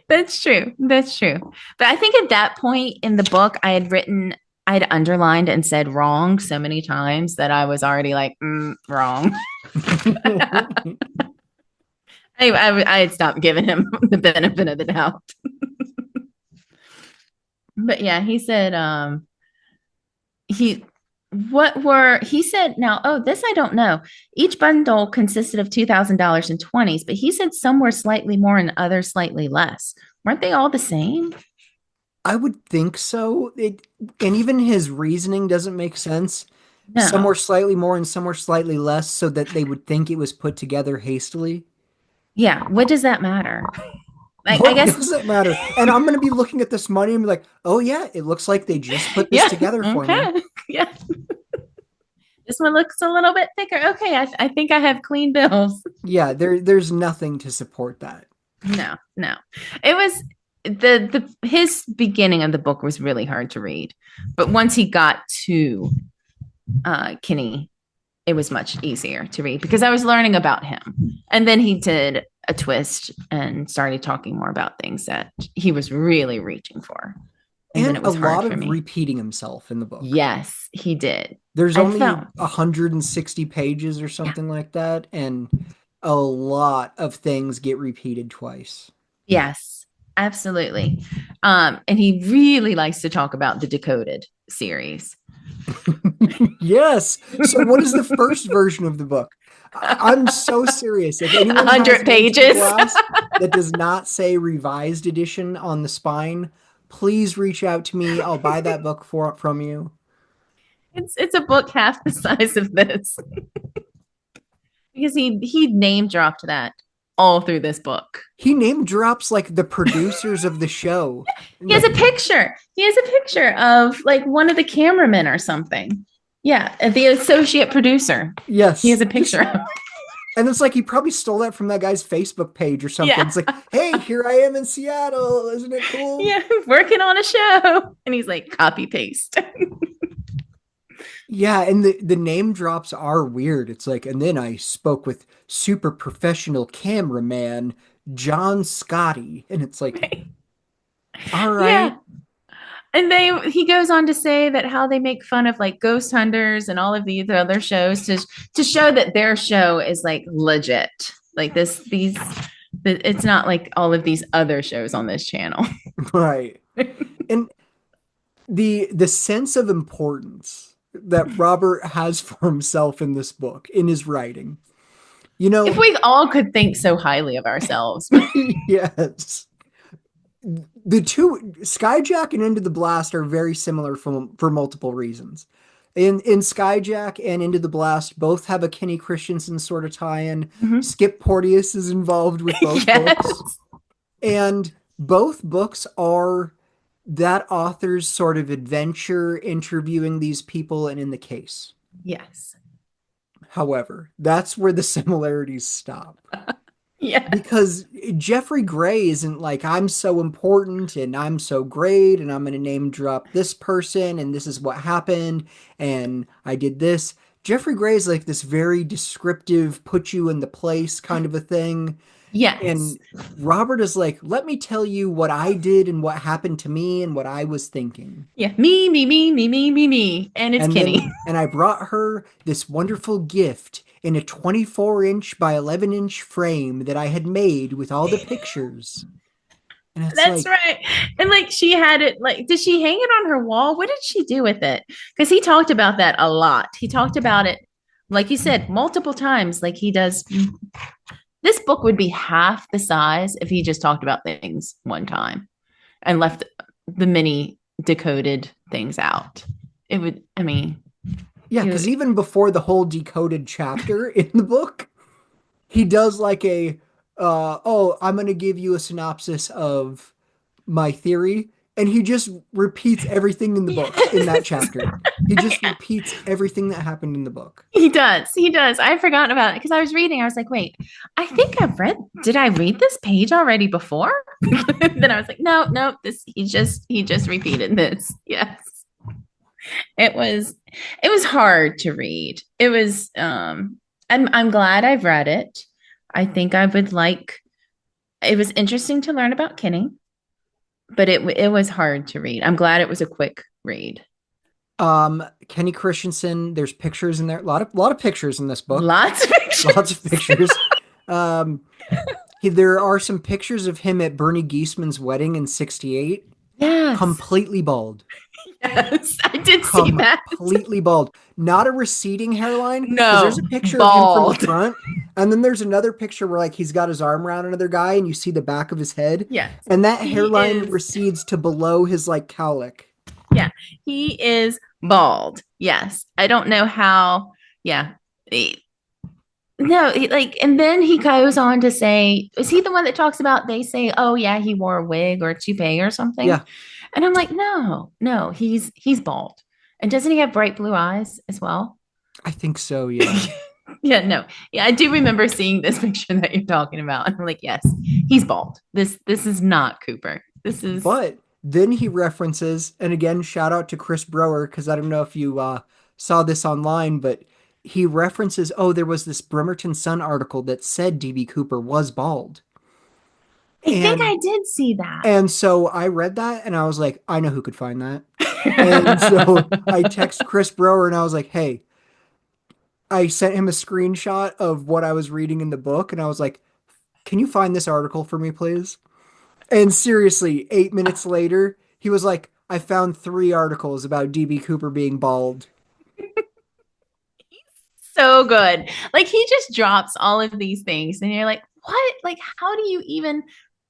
Speaker 2: that's true. That's true. But I think at that point in the book, I had written, I'd underlined and said wrong so many times that I was already like, wrong. I had stopped giving him the benefit of the doubt. But yeah, he said, he he said, now, oh, this I don't know. Each bundle consisted of $2,000 in 20s, but he said some were slightly more and others slightly less. Weren't they all the same?
Speaker 1: I would think so. And even his reasoning doesn't make sense. Some
Speaker 2: No.
Speaker 1: were slightly more and some were slightly less, so that they would think it was put together hastily.
Speaker 2: Yeah. What does that matter? I
Speaker 1: What
Speaker 2: guess,
Speaker 1: does it matter? And I'm going to be looking at this money and be like, oh, yeah, it looks like they just put this
Speaker 2: yeah.
Speaker 1: together for me.
Speaker 2: Okay. Yeah. This one looks a little bit thicker. Okay. I think I have clean bills.
Speaker 1: Yeah, there's nothing to support that.
Speaker 2: No, no. It was his beginning of the book was really hard to read. But once he got to Kinney, it was much easier to read because I was learning about him. And then he did a twist and started talking more about things that he was really reaching for. And then
Speaker 1: And
Speaker 2: it
Speaker 1: a
Speaker 2: was hard
Speaker 1: lot
Speaker 2: for
Speaker 1: of
Speaker 2: me.
Speaker 1: repeating himself in the book.
Speaker 2: Yes, he did.
Speaker 1: There's
Speaker 2: I
Speaker 1: only
Speaker 2: felt,
Speaker 1: 160 pages or
Speaker 2: yeah,
Speaker 1: something like that, and a lot of things get repeated twice.
Speaker 2: yes, absolutely. And he really likes to talk about the Decoded series.
Speaker 1: Yes. So what is the first version of the book? I'm so serious. If anyone has
Speaker 2: 100
Speaker 1: Into the
Speaker 2: pages.
Speaker 1: Blast that does not say revised edition on the spine, please reach out to me. I'll buy that book from you.
Speaker 2: It's a book half the size of this because he name dropped that all through this book.
Speaker 1: He name drops like the producers of the show.
Speaker 2: He has a picture. He has a picture of like one of the cameramen or something. Yeah, the associate producer.
Speaker 1: Yes.
Speaker 2: He has a picture of.
Speaker 1: And it's like he probably stole that from that guy's Facebook page or something.
Speaker 2: Yeah.
Speaker 1: It's like, hey, here I am in Seattle. Isn't it cool?
Speaker 2: Yeah, working on a show. And he's like, copy paste.
Speaker 1: Yeah, and the name drops are weird. It's like, and then I spoke with super professional cameraman John Scotty. And it's like,
Speaker 2: Right.
Speaker 1: all
Speaker 2: Yeah.
Speaker 1: right.
Speaker 2: And he goes on to say that how they make fun of like Ghost Hunters and all of these other shows to show that their show is like legit. Like it's not like all of these other shows on this channel.
Speaker 1: Right. And the sense of importance that Robert has for himself in this book, in his writing. You know,
Speaker 2: If we all could think so highly of ourselves.
Speaker 1: yes. The two, Skyjack and Into the Blast, are very similar for multiple reasons. In Skyjack and Into the Blast, both have a Kenny Christensen sort of tie-in.
Speaker 2: Mhm.
Speaker 1: Skip Porteous is involved with both books. And both books are that author's sort of adventure interviewing these people and in the case.
Speaker 2: Yes.
Speaker 1: However, that's where the similarities stop.
Speaker 2: Yeah.
Speaker 1: Because Jeffrey Gray isn't like, I'm so important and I'm so great and I'm going to name drop this person and this is what happened and I did this. Jeffrey Gray is like this very descriptive, put you in the place kind of a thing.
Speaker 2: Yes.
Speaker 1: And Robert is like, let me tell you what I did and what happened to me and what I was thinking.
Speaker 2: Yeah. Me. And it's Kenny.
Speaker 1: And I brought her this wonderful gift in a 24-inch by 11-inch frame that I had made with all the pictures. And
Speaker 2: That's like, right. And like she had it, like, did she hang it on her wall? What did she do with it? Because he talked about that a lot. He talked about it, like you said, multiple times. Like he does. This book would be half the size if he just talked about things one time and left the many decoded things out. It would, I mean.
Speaker 1: Yeah, because even before the whole decoded chapter in the book, he does like I'm going to give you a synopsis of my theory. And he just repeats everything in the book in that chapter. He just repeats everything that happened in the book.
Speaker 2: He does. I've forgotten about it because I was reading. I was like, wait, I think did I read this page already before? Then I was like, no, he just repeated this. Yes. It was hard to read. It was, I'm glad I've read it. I think I would it was interesting to learn about Kenny, but it was hard to read. I'm glad it was a quick read.
Speaker 1: Kenny Christensen, there's pictures in there. A lot of pictures in this book.
Speaker 2: Lots of
Speaker 1: Lots of
Speaker 2: pictures.
Speaker 1: pictures. Um, there are some pictures of him at Bernie Geisman's wedding in 68,
Speaker 2: Yes.
Speaker 1: completely bald.
Speaker 2: Yes. I did see that.
Speaker 1: Completely bald. Not a receding hairline, because there's
Speaker 2: No,
Speaker 1: a picture of him from the
Speaker 2: bald.
Speaker 1: front, and then there's another picture where like he's got his arm around another guy and you see the back of his head,
Speaker 2: Yes.
Speaker 1: and that
Speaker 2: He
Speaker 1: hairline
Speaker 2: is.
Speaker 1: recedes to below his like cowlick.
Speaker 2: Yeah. He is bald. Yes. I don't know how. Yeah. No, like, and then he goes on to say, is he the one that talks about they say, oh yeah, he wore a wig or a toupee or something?
Speaker 1: Yeah,
Speaker 2: And I'm like, no, no, he's bald. And doesn't he have bright blue eyes as well?
Speaker 1: I think so, yeah.
Speaker 2: Yeah, no. Yeah, I do remember seeing this picture that you're talking about. And I'm like, yes, he's bald. This is not Cooper. This is
Speaker 1: But then he references, and again, shout out to Chris Brower, because I don't know if you saw this online, but he references, oh, there was this Bremerton Sun article that said DB Cooper was bald.
Speaker 2: I think
Speaker 1: And
Speaker 2: I did see that.
Speaker 1: and so I read that and I was like, I know who could find that. And so I text Chris Brower and I was like, hey, I sent him a screenshot of what I was reading in the book and I was like, can you find this article for me, please? And seriously, 8 minutes later, he was like, I found 3 articles about DB Cooper being bald.
Speaker 2: So good. Like he just drops all of these things, and you're like, what? Like, how do you even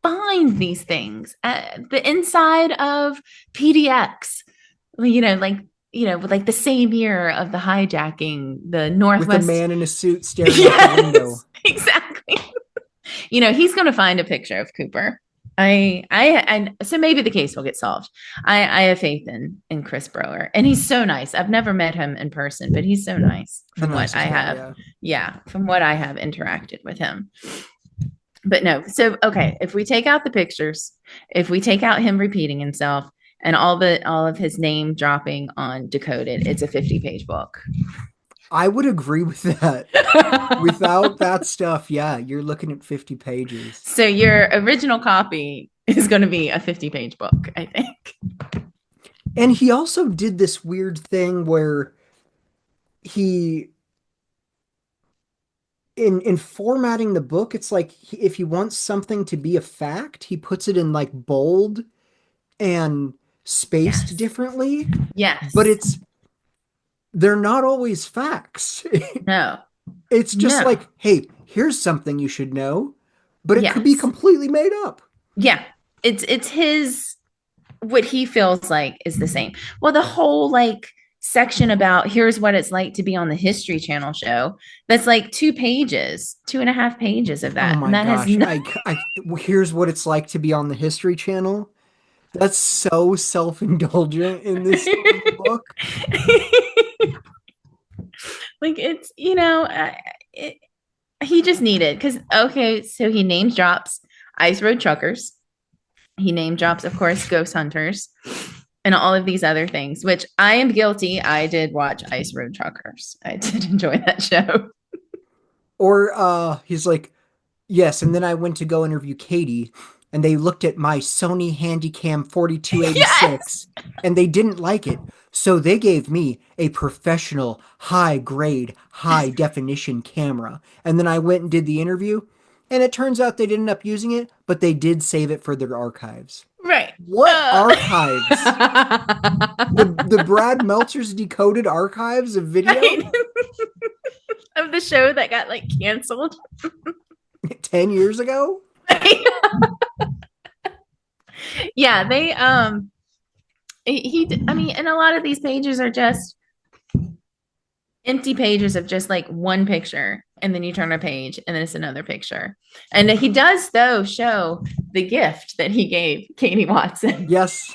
Speaker 2: find these things? The inside of PDX, with like the same year of the hijacking, the
Speaker 1: With a
Speaker 2: Northwest.
Speaker 1: man in a suit staring out the window.
Speaker 2: Yes, exactly. He's going to find a picture of Cooper. And so maybe the case will get solved. I have faith in Chris Brower, and he's so nice. I've never met him in person, but he's so nice
Speaker 1: The
Speaker 2: from what
Speaker 1: nicest
Speaker 2: I
Speaker 1: guy,
Speaker 2: have.
Speaker 1: yeah.
Speaker 2: Yeah, from what I have interacted with him. But no, so okay, if we take out the pictures, if we take out him repeating himself and all of his name dropping on Decoded, it's a 50-page book.
Speaker 1: I would agree with that. Without that stuff, yeah, you're looking at 50 pages.
Speaker 2: So your original copy is going to be a 50-page book, I think.
Speaker 1: And he also did this weird thing where he in formatting the book, it's like if he wants something to be a fact, he puts it in like bold and spaced
Speaker 2: Yes.
Speaker 1: differently.
Speaker 2: Yes.
Speaker 1: But they're not always facts.
Speaker 2: No.
Speaker 1: It's just
Speaker 2: No.
Speaker 1: like, hey, here's something you should know, but it could be
Speaker 2: Yes.
Speaker 1: completely made up.
Speaker 2: Yeah. It's his what he feels like is the same. Well, the whole like section about here's what it's like to be on the History Channel show, that's like 2 pages, 2.5 pages of
Speaker 1: Oh
Speaker 2: that. And
Speaker 1: my
Speaker 2: that has
Speaker 1: gosh.
Speaker 2: no
Speaker 1: Here's what it's like to be on the History Channel. That's so self-indulgent in this book.
Speaker 2: like it's he just needed because okay, so he name drops Ice Road Truckers. He name drops, of course, Ghost Hunters and all of these other things, which I am guilty. I did watch Ice Road Truckers. I did enjoy that show.
Speaker 1: Or he's like, yes, and then I went to go interview Katie, and they looked at my Sony Handycam 4286,
Speaker 2: Yes.
Speaker 1: and they didn't like it. So they gave me a professional, high-grade, high-definition camera. And then I went and did the interview, and it turns out they didn't end up using it, but they did save it for their archives.
Speaker 2: Right.
Speaker 1: What archives? The Brad Meltzer's Decoded archives of video?
Speaker 2: Right. Of the show that got like canceled
Speaker 1: 10 years ago?
Speaker 2: Yeah, they I mean, and a lot of these pages are just empty pages of just like one picture, and then you turn a page and then it's another picture. And he does though show the gift that he gave Katie Watson.
Speaker 1: Yes.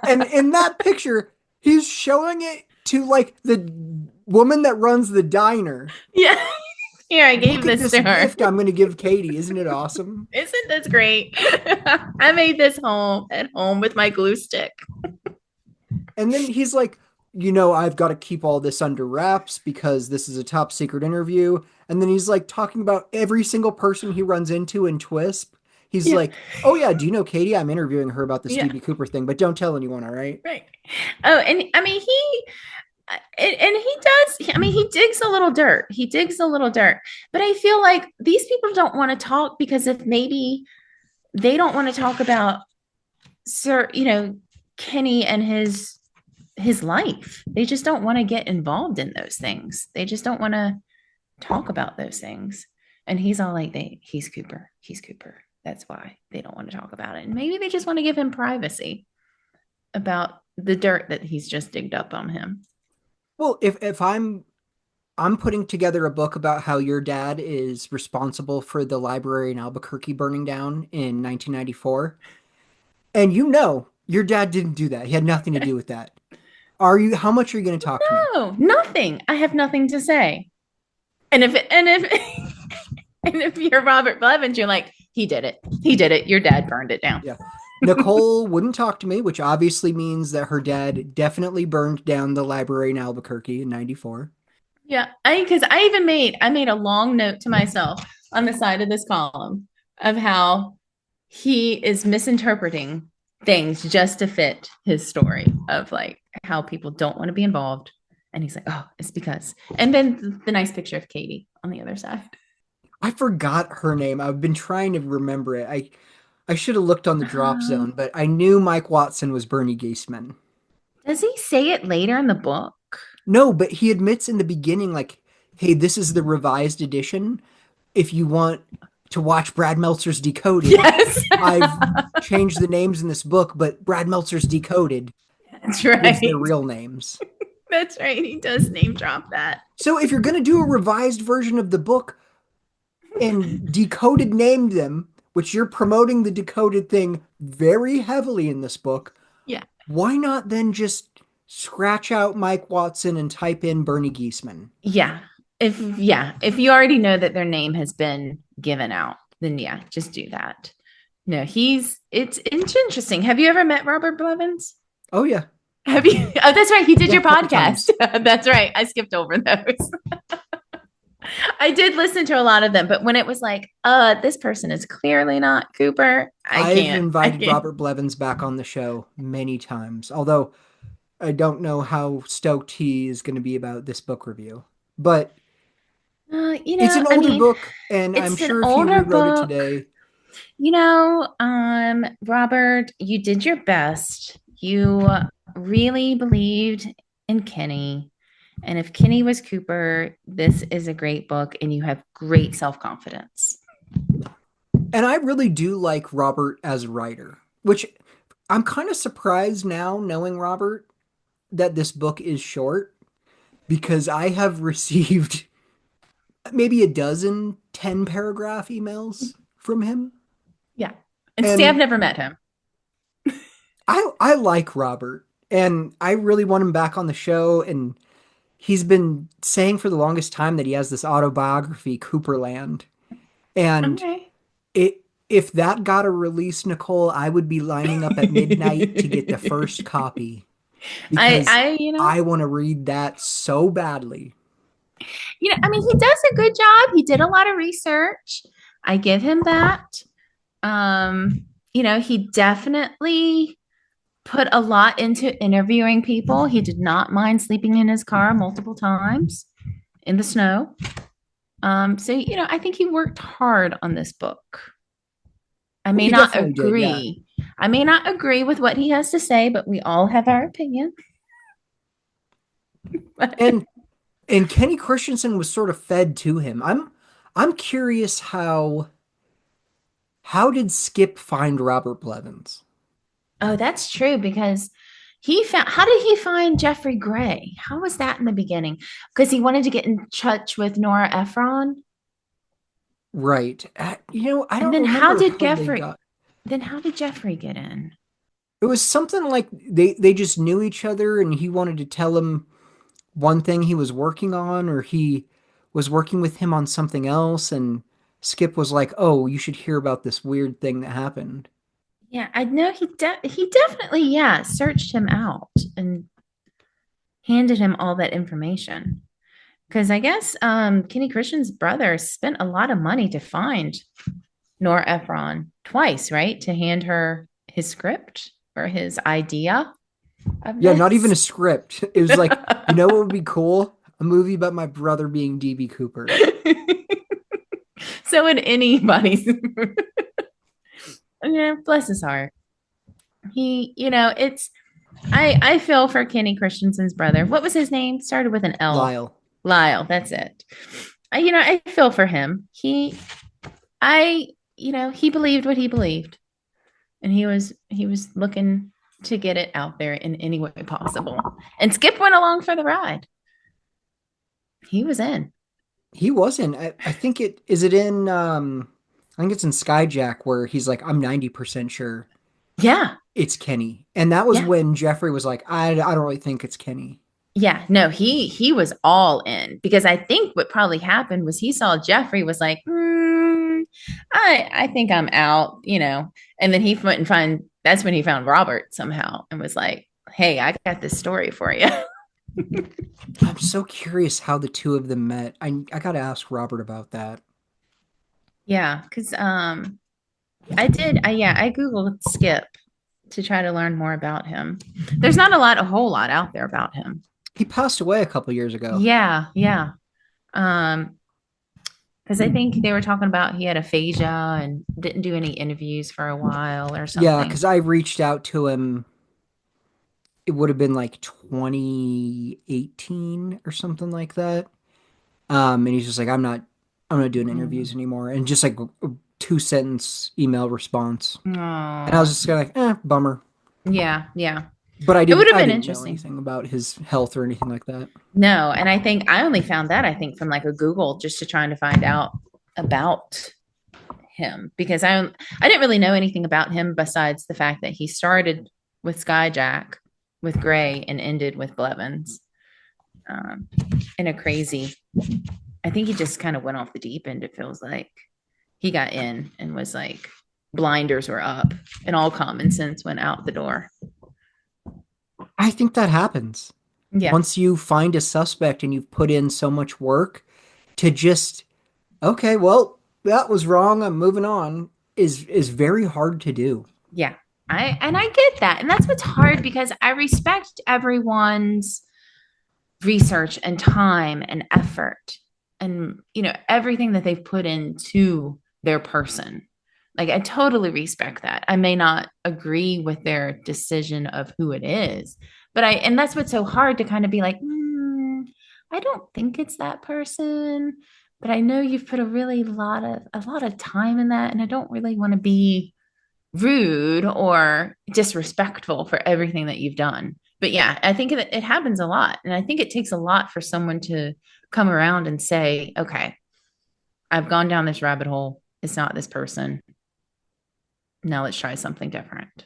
Speaker 1: And in that picture, he's showing it to like the woman that runs the diner.
Speaker 2: Yeah. Here, I gave
Speaker 1: Look at
Speaker 2: this to her.
Speaker 1: gift I'm going to give Katie. Isn't it awesome?
Speaker 2: Isn't this great? I made this at home with my glue stick.
Speaker 1: And then he's like, I've got to keep all this under wraps because this is a top secret interview. And then he's like talking about every single person he runs into in TWISP. He's
Speaker 2: Yeah.
Speaker 1: like, "Oh yeah, do you know Katie? I'm interviewing her about this
Speaker 2: Yeah.
Speaker 1: DB Cooper thing, but don't tell anyone, all right?"
Speaker 2: Right. Oh, and I mean, and he does, I mean, he digs a little dirt. He digs a little dirt. But I feel like these people don't want to talk because if maybe they don't want to talk about Sir, Kenny and his life. They just don't want to get involved in those things. They just don't want to talk about those things. And he's all like, he's Cooper. He's Cooper. That's why they don't want to talk about it. And maybe they just want to give him privacy about the dirt that he's just digged up on him.
Speaker 1: Well, if I'm putting together a book about how your dad is responsible for the library in Albuquerque burning down in 1994, and you know your dad didn't do that. He had nothing to do with that. How much are you going to talk to me?
Speaker 2: No, nothing. I have nothing to say. And if and if you're Robert Blevins, you're like, he did it. He did it. Your dad burned it down.
Speaker 1: Yeah. Nicole wouldn't talk to me, which obviously means that her dad definitely burned down the library in Albuquerque in 94.
Speaker 2: Yeah, because I made a long note to myself on the side of this column of how he is misinterpreting things just to fit his story of like how people don't want to be involved. And he's like, oh, it's because. And then the nice picture of Katie on the other side.
Speaker 1: I forgot her name. I've been trying to remember it. I should have looked on the drop zone, but I knew Mike Watson was Bernie Gaisman.
Speaker 2: Does he say it later in the book?
Speaker 1: No, but he admits in the beginning, like, hey, this is the revised edition. If you want to watch Brad Meltzer's Decoded,
Speaker 2: Yes.
Speaker 1: I've changed the names in this book, but Brad Meltzer's Decoded
Speaker 2: That's
Speaker 1: is their
Speaker 2: right.
Speaker 1: real names.
Speaker 2: That's right. He does name drop that.
Speaker 1: So if you're going to do a revised version of the book and Decoded named them, which you're promoting the Decoded thing very heavily in this book,
Speaker 2: Yeah.
Speaker 1: why not then just scratch out Mike Watson and type in Bernie Geisman?
Speaker 2: If you already know that their name has been given out, then yeah, just do that. No, it's interesting. Have you ever met Robert Blevins?
Speaker 1: Oh yeah.
Speaker 2: Have you? Oh, that's right. He did
Speaker 1: Yeah,
Speaker 2: your
Speaker 1: a couple
Speaker 2: podcast. That's right. I skipped over those. I did listen to a lot of them, but when it was like, this person is clearly not Cooper,
Speaker 1: I've invited
Speaker 2: can't.
Speaker 1: Robert Blevins back on the show many times, although I don't know how stoked he is going to be about this book review. But it's an
Speaker 2: I
Speaker 1: older
Speaker 2: mean,
Speaker 1: book, and I'm
Speaker 2: it's an
Speaker 1: sure if he
Speaker 2: older
Speaker 1: rewrote it
Speaker 2: book.
Speaker 1: today,
Speaker 2: Robert, you did your best. You really believed in Kenny. And if Kenny was Cooper, this is a great book and you have great self-confidence.
Speaker 1: and I really do like Robert as a writer, which I'm kind of surprised now, knowing Robert, that this book is short because I have received maybe a dozen 10-paragraph emails from him.
Speaker 2: Yeah. And see, I've
Speaker 1: And
Speaker 2: never met him.
Speaker 1: I like Robert, and I really want him back on the show. And he's been saying for the longest time that he has this autobiography, Cooperland. And
Speaker 2: Okay.
Speaker 1: it if that got a release, Nicole, I would be lining up at midnight to get the first copy because
Speaker 2: I,
Speaker 1: I want to read that so badly.
Speaker 2: I mean, he does a good job. He did a lot of research. I give him that. He definitely put a lot into interviewing people. He did not mind sleeping in his car multiple times in the snow. I think he worked hard on this book. I may
Speaker 1: He
Speaker 2: not
Speaker 1: definitely did, yeah.
Speaker 2: agree. I may not agree with what he has to say, but we all have our opinion.
Speaker 1: And Kenny Christensen was sort of fed to him. I'm curious how did Skip find Robert Blevins?
Speaker 2: Oh, that's true because how did he find Jeffrey Gray? How was that in the beginning? Because he wanted to get in touch with Nora Ephron.
Speaker 1: Right. I
Speaker 2: And
Speaker 1: don't
Speaker 2: then
Speaker 1: remember how they got.
Speaker 2: how did Jeffrey get in?
Speaker 1: It was something like they just knew each other and he wanted to tell him one thing he was working on, or he was working with him on something else, and Skip was like, "Oh, you should hear about this weird thing that happened."
Speaker 2: Yeah, I know he definitely, yeah, searched him out and handed him all that information. Because I guess Kenny Christian's brother spent a lot of money to find Nora Ephron twice, right? To hand her his script or his idea of
Speaker 1: Yeah, not even a
Speaker 2: this.
Speaker 1: script. It was like, you know what would be cool? A movie about my brother being DB Cooper.
Speaker 2: So in anybody's, yeah, bless his heart. It's I feel for Kenny Christensen's brother. What was his name? Started with an L.
Speaker 1: Lyle.
Speaker 2: Lyle. That's it. I feel for him. I, he believed what he believed, and he was looking to get it out there in any way possible. And Skip went along for the ride. He was in.
Speaker 1: He wasn't. I think it is it in I think it's in Skyjack where he's like, I'm 90% sure
Speaker 2: Yeah.
Speaker 1: it's Kenny. And that was
Speaker 2: Yeah.
Speaker 1: when Jeffrey was like, I don't really think it's Kenny.
Speaker 2: Yeah, no, he was all in because I think what probably happened was he saw Jeffrey was like, I think I'm out, and then he went and find that's when he found Robert somehow and was like, hey, I got this story for you.
Speaker 1: I'm so curious how the two of them met. I gotta ask Robert about that.
Speaker 2: Yeah, because I googled Skip to try to learn more about him. There's not a whole lot out there about him.
Speaker 1: He passed away a couple years ago.
Speaker 2: Yeah, yeah. Um, because I think they were talking about he had aphasia and didn't do any interviews for a while or
Speaker 1: Yeah,
Speaker 2: something.
Speaker 1: because I reached out to him. It would have been like 2018 or something like that. And he's just like, I'm not doing interviews
Speaker 2: Mm.
Speaker 1: anymore. And just like a 2 sentence email response. And I was
Speaker 2: Oh,
Speaker 1: just kind of like, bummer.
Speaker 2: yeah, yeah.
Speaker 1: But
Speaker 2: It would have
Speaker 1: I
Speaker 2: been
Speaker 1: didn't know
Speaker 2: interesting.
Speaker 1: anything about his health or anything like that.
Speaker 2: No, and I think I only found that I think from like a Google just to trying to find out about him because I didn't really know anything about him besides the fact that he started with Skyjack with Gray and ended with Blevins um, in a crazy. I think he just kind of went off the deep end. It feels like he got in and was like blinders were up and all common sense went out the door.
Speaker 1: I think that happens.
Speaker 2: Yeah,
Speaker 1: Once you find a suspect and you've put in so much work to just, okay, well, that was wrong. I'm moving on is very hard to do.
Speaker 2: yeah. I get that. And that's what's hard because I respect everyone's research and time and effort and everything that they've put into their person. Like I totally respect that. I may not agree with their decision of who it is, but and that's what's so hard to kind of be like, I don't think it's that person, but I know you've put a lot of time in that, and I don't really want to be rude or disrespectful for everything that you've done. But yeah, I think it happens a lot. And I think it takes a lot for someone to come around and say, okay, I've gone down this rabbit hole. It's not this person. Now let's try something different.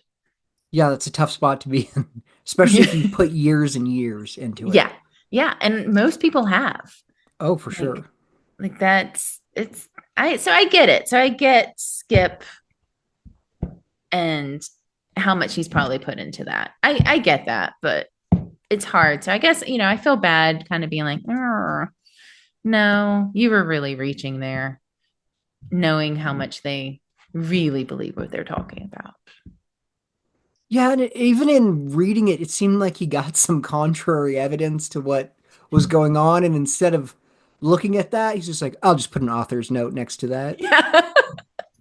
Speaker 1: Yeah, that's a tough spot to be in, especially if you put years and years into it.
Speaker 2: Yeah. Yeah. And most people have.
Speaker 1: Oh, for
Speaker 2: Like,
Speaker 1: sure.
Speaker 2: like that's it's so I get it. So I get Skip and how much he's probably put into that. I get that, but it's hard. So I guess, I feel bad kind of being like, no, you were really reaching there, knowing how much they really believe what they're talking about.
Speaker 1: Yeah, and even in reading it, it seemed like he got some contrary evidence to what was going on, and instead of looking at that, he's just like, I'll just put an author's note next to that.
Speaker 2: Yeah.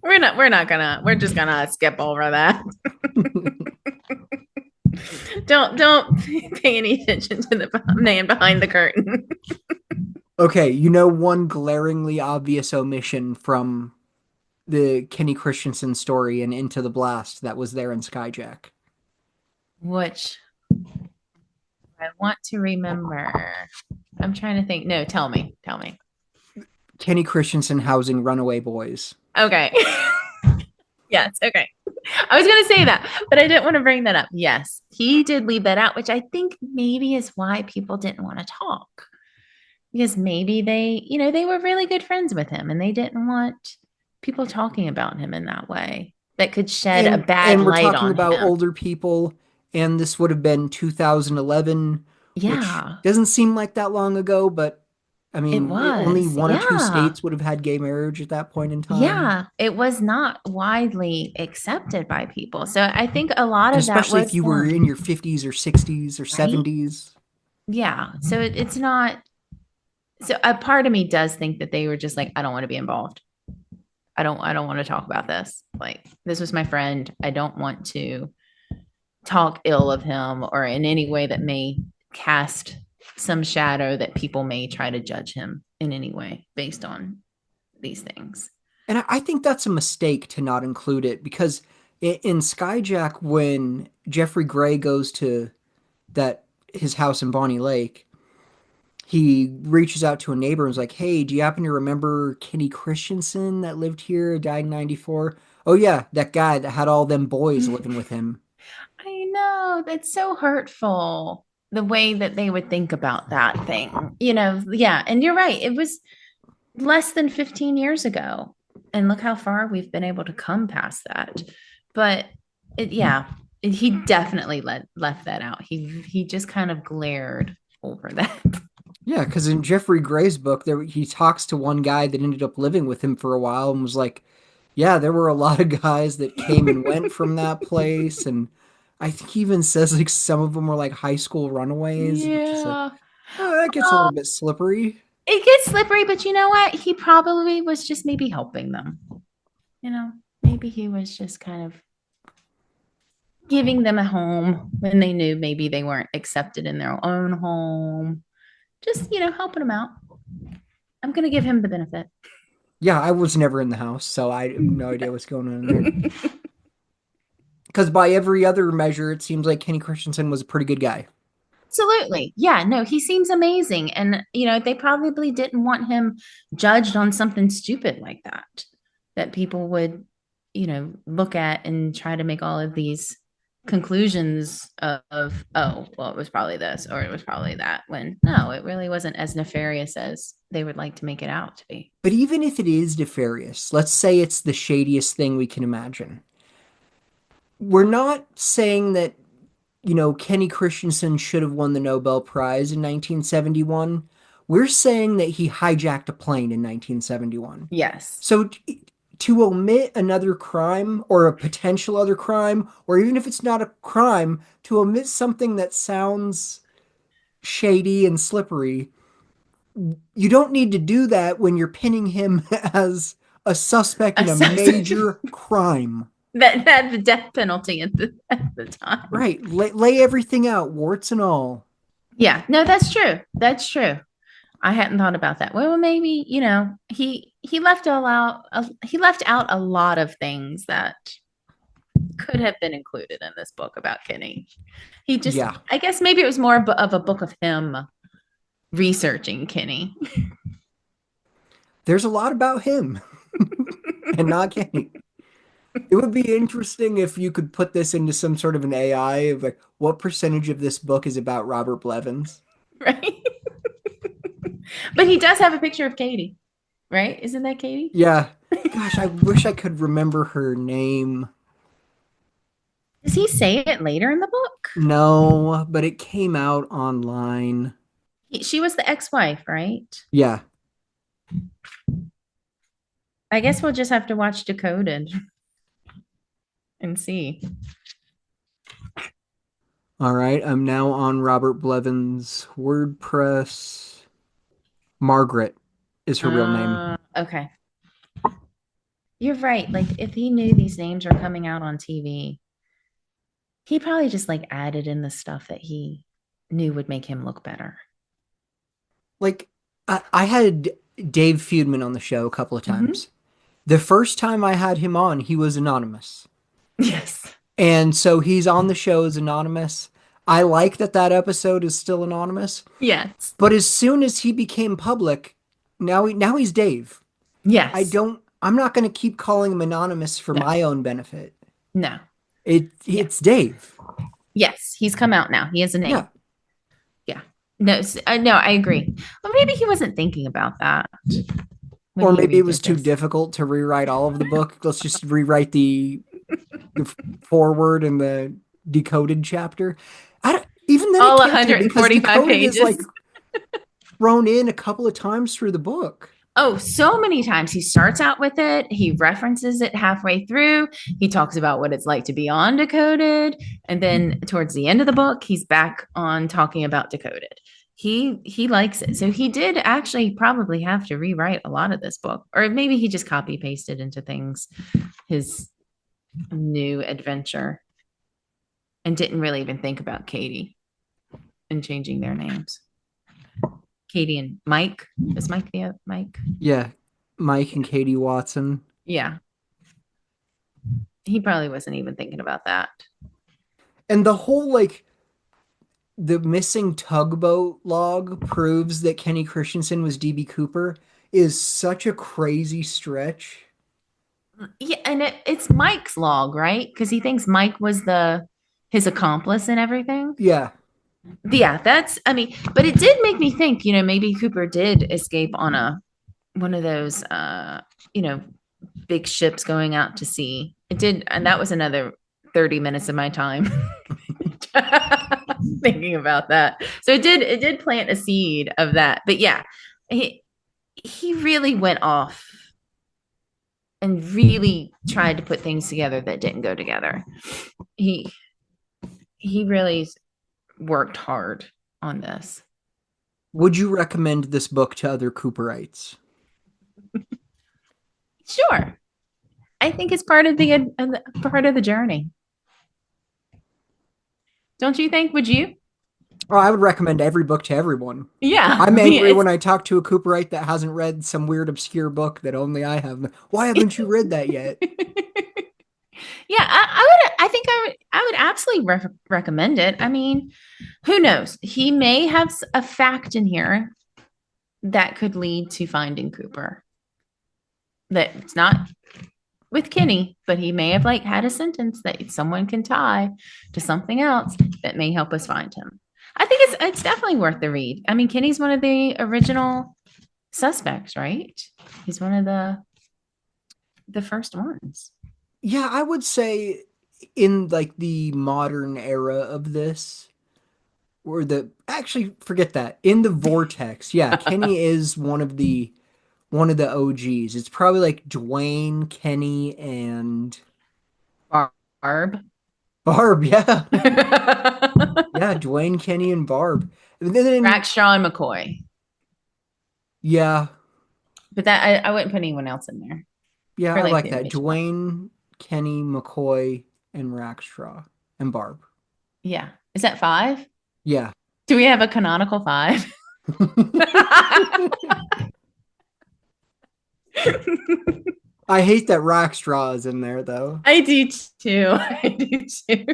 Speaker 2: We're just gonna skip over that. Don't pay any attention to the man behind the curtain.
Speaker 1: Okay, one glaringly obvious omission from the Kenny Christensen story and Into the Blast that was there in Skyjack.
Speaker 2: Which I want to remember. I'm trying to think. No, tell me. Tell me.
Speaker 1: Kenny Christensen housing runaway boys.
Speaker 2: Okay. Yes. Okay. I was going to say that, but I didn't want to bring that up. Yes, he did leave that out, which I think maybe is why people didn't want to talk because maybe they were really good friends with him and they didn't want people talking about him in that way that could shed a bad
Speaker 1: And we're
Speaker 2: light
Speaker 1: talking
Speaker 2: on
Speaker 1: about
Speaker 2: him.
Speaker 1: older people, and this would have been 2011, which
Speaker 2: Yeah.
Speaker 1: doesn't seem like that long ago, but I
Speaker 2: It
Speaker 1: mean, only
Speaker 2: was.
Speaker 1: one or two
Speaker 2: Yeah.
Speaker 1: states would have had gay marriage at that point in time.
Speaker 2: Yeah. It was not widely accepted by people. So I think a lot
Speaker 1: And
Speaker 2: of that
Speaker 1: especially if
Speaker 2: was
Speaker 1: you were in
Speaker 2: them,
Speaker 1: your 50s or 60s or
Speaker 2: right?
Speaker 1: 70s.
Speaker 2: Yeah. So it's not. So a part of me does think that they were just like, I don't want to be involved. I don't want to talk about this. Like, this was my friend. I don't want to talk ill of him or in any way that may cast some shadow that people may try to judge him in any way based on these things.
Speaker 1: And I think that's a mistake to not include it because in Skyjack, when Jeffrey Gray goes to that his house in Bonnie Lake, he reaches out to a neighbor and is like, "Hey, do you happen to remember Kenny Christensen that lived here, died in '94?" "Oh yeah, that guy that had all them boys living with him."
Speaker 2: I know, that's so hurtful. The way that they would think about that thing, yeah. And you're right. It was less than 15 years ago. And look how far we've been able to come past that. But yeah, he definitely left that out. He just kind of glared over that.
Speaker 1: Yeah, because in Jeffrey Gray's book, he talks to one guy that ended up living with him for a while and was like, "Yeah, there were a lot of guys that came and went from that place," and I think he even says like some of them were like high school runaways, which is
Speaker 2: Yeah.
Speaker 1: that gets a little
Speaker 2: Well,
Speaker 1: bit slippery.
Speaker 2: it gets slippery, but you know what? He probably was just maybe helping them. Maybe he was just kind of giving them a home when they knew maybe they weren't accepted in their own home. Just, helping them out. I'm going to give him the benefit.
Speaker 1: Yeah, I was never in the house, so I have no idea what's going on in there. Because by every other measure, it seems like Kenny Christensen was a pretty good guy.
Speaker 2: Absolutely. Yeah, no, he seems amazing. And, they probably didn't want him judged on something stupid like that people would, look at and try to make all of these conclusions of, oh, well, it was probably this or it was probably that, when no, it really wasn't as nefarious as they would like to make it out to be.
Speaker 1: But even if it is nefarious, let's say it's the shadiest thing we can imagine. We're not saying that Kenny Christensen should have won the Nobel Prize in 1971. We're saying that he hijacked a plane in 1971.
Speaker 2: Yes.
Speaker 1: So to omit another crime or a potential other crime, or even if it's not a crime, to omit something that sounds shady and slippery, you don't need to do that when you're pinning him as a suspect in a major crime.
Speaker 2: That had the death penalty at the time.
Speaker 1: Right. Lay everything out, warts and all.
Speaker 2: Yeah, no, that's true. That's true. I hadn't thought about that. Well, maybe, he left out a lot of things that could have been included in this book about Kenny. He just,
Speaker 1: Yeah.
Speaker 2: I guess maybe it was more of a book of him researching Kenny.
Speaker 1: There's a lot about him and not Kenny. It would be interesting if you could put this into some sort of an AI of like what percentage of this book is about Robert Blevins.
Speaker 2: Right. But he does have a picture of Katie, right? Isn't that Katie?
Speaker 1: Yeah. Gosh, I wish I could remember her name.
Speaker 2: Does he say it later in the book?
Speaker 1: No, but it came out online.
Speaker 2: She was the ex-wife, right?
Speaker 1: Yeah.
Speaker 2: I guess we'll just have to watch Decoded and see.
Speaker 1: All right. I'm now on Robert Blevins' WordPress. Margaret is her real name.
Speaker 2: Okay. You're right. Like, if he knew these names are coming out on TV, he probably just like added in the stuff that he knew would make him look better.
Speaker 1: Like, I had Dave Feudman on the show a couple of
Speaker 2: Mm-hmm.
Speaker 1: times. The first time I had him on, he was anonymous.
Speaker 2: Yes.
Speaker 1: And so he's on the show as anonymous. I like that episode is still anonymous.
Speaker 2: Yes.
Speaker 1: But as soon as he became public, now he's Dave.
Speaker 2: Yes.
Speaker 1: I'm not going to keep calling him anonymous for
Speaker 2: No.
Speaker 1: my own benefit.
Speaker 2: No.
Speaker 1: It's Dave.
Speaker 2: Yes, he's come out now. He has a name.
Speaker 1: Yeah.
Speaker 2: Yeah. No, no, I agree. Well, maybe he wasn't thinking about that.
Speaker 1: Or maybe it was too difficult to rewrite all of the book. Let's just rewrite the forward and the decoded chapter. Even then,
Speaker 2: all
Speaker 1: it can't be, because
Speaker 2: 145
Speaker 1: Decoded
Speaker 2: pages.
Speaker 1: is like thrown in a couple of times through the book.
Speaker 2: Oh, so many times. He starts out with it, he references it halfway through, he talks about what it's like to be on Decoded, and then towards the end of the book, he's back on talking about Decoded. He likes it. So he did actually probably have to rewrite a lot of this book, or maybe he just copy pasted into things his new adventure and didn't really even think about Katie and changing their names. Katie and Mike. Is Mike the Mike?
Speaker 1: Yeah, Mike and Katie Watson.
Speaker 2: Yeah. He probably wasn't even thinking about that.
Speaker 1: And the whole like the missing tugboat log proves that Kenny Christensen was DB Cooper is such a crazy stretch.
Speaker 2: Yeah, and it's Mike's log, right? Because he thinks Mike was the his accomplice and everything.
Speaker 1: Yeah.
Speaker 2: Yeah, that's I mean, but it did make me think, maybe Cooper did escape on a one of those you know, big ships going out to sea. It did, and that was another 30 minutes of my time thinking about that. So it did plant a seed of that. But yeah, he really went off and really tried to put things together that didn't go together. He he really worked hard on this.
Speaker 1: Would you recommend this book to other Cooperites?
Speaker 2: Sure. I think it's part of the journey. Don't you think? Would you?
Speaker 1: Oh, I would recommend every book to everyone.
Speaker 2: Yeah.
Speaker 1: I'm angry when I talk to a Cooperite that hasn't read some weird obscure book that only I have. Why haven't you read that yet?
Speaker 2: Yeah, I would absolutely recommend it. I mean, who knows? He may have a fact in here that could lead to finding Cooper. That it's not with Kenny, but he may have like had a sentence that someone can tie to something else that may help us find him. I think it's definitely worth the read. I mean, Kenny's one of the original suspects, right? He's one of the first ones.
Speaker 1: Yeah, I would say in like the modern era of this, or the actually forget that. In the vortex, yeah, Kenny is one of the OGs. It's probably like Dwayne, Kenny, and
Speaker 2: Barb.
Speaker 1: Barb, yeah. Yeah, Dwayne, Kenny, and Barb. And then,
Speaker 2: Rackstraw and McCoy.
Speaker 1: yeah,
Speaker 2: But that I wouldn't put anyone else in there
Speaker 1: yeah,
Speaker 2: for
Speaker 1: I
Speaker 2: like
Speaker 1: like
Speaker 2: the
Speaker 1: that.
Speaker 2: original.
Speaker 1: Dwayne, Kenny, McCoy, and Rackstraw, and Barb.
Speaker 2: Yeah. Is that five?
Speaker 1: Yeah.
Speaker 2: Do we have a canonical five?
Speaker 1: I hate that Rackstraw is in there though.
Speaker 2: I do too. I do too.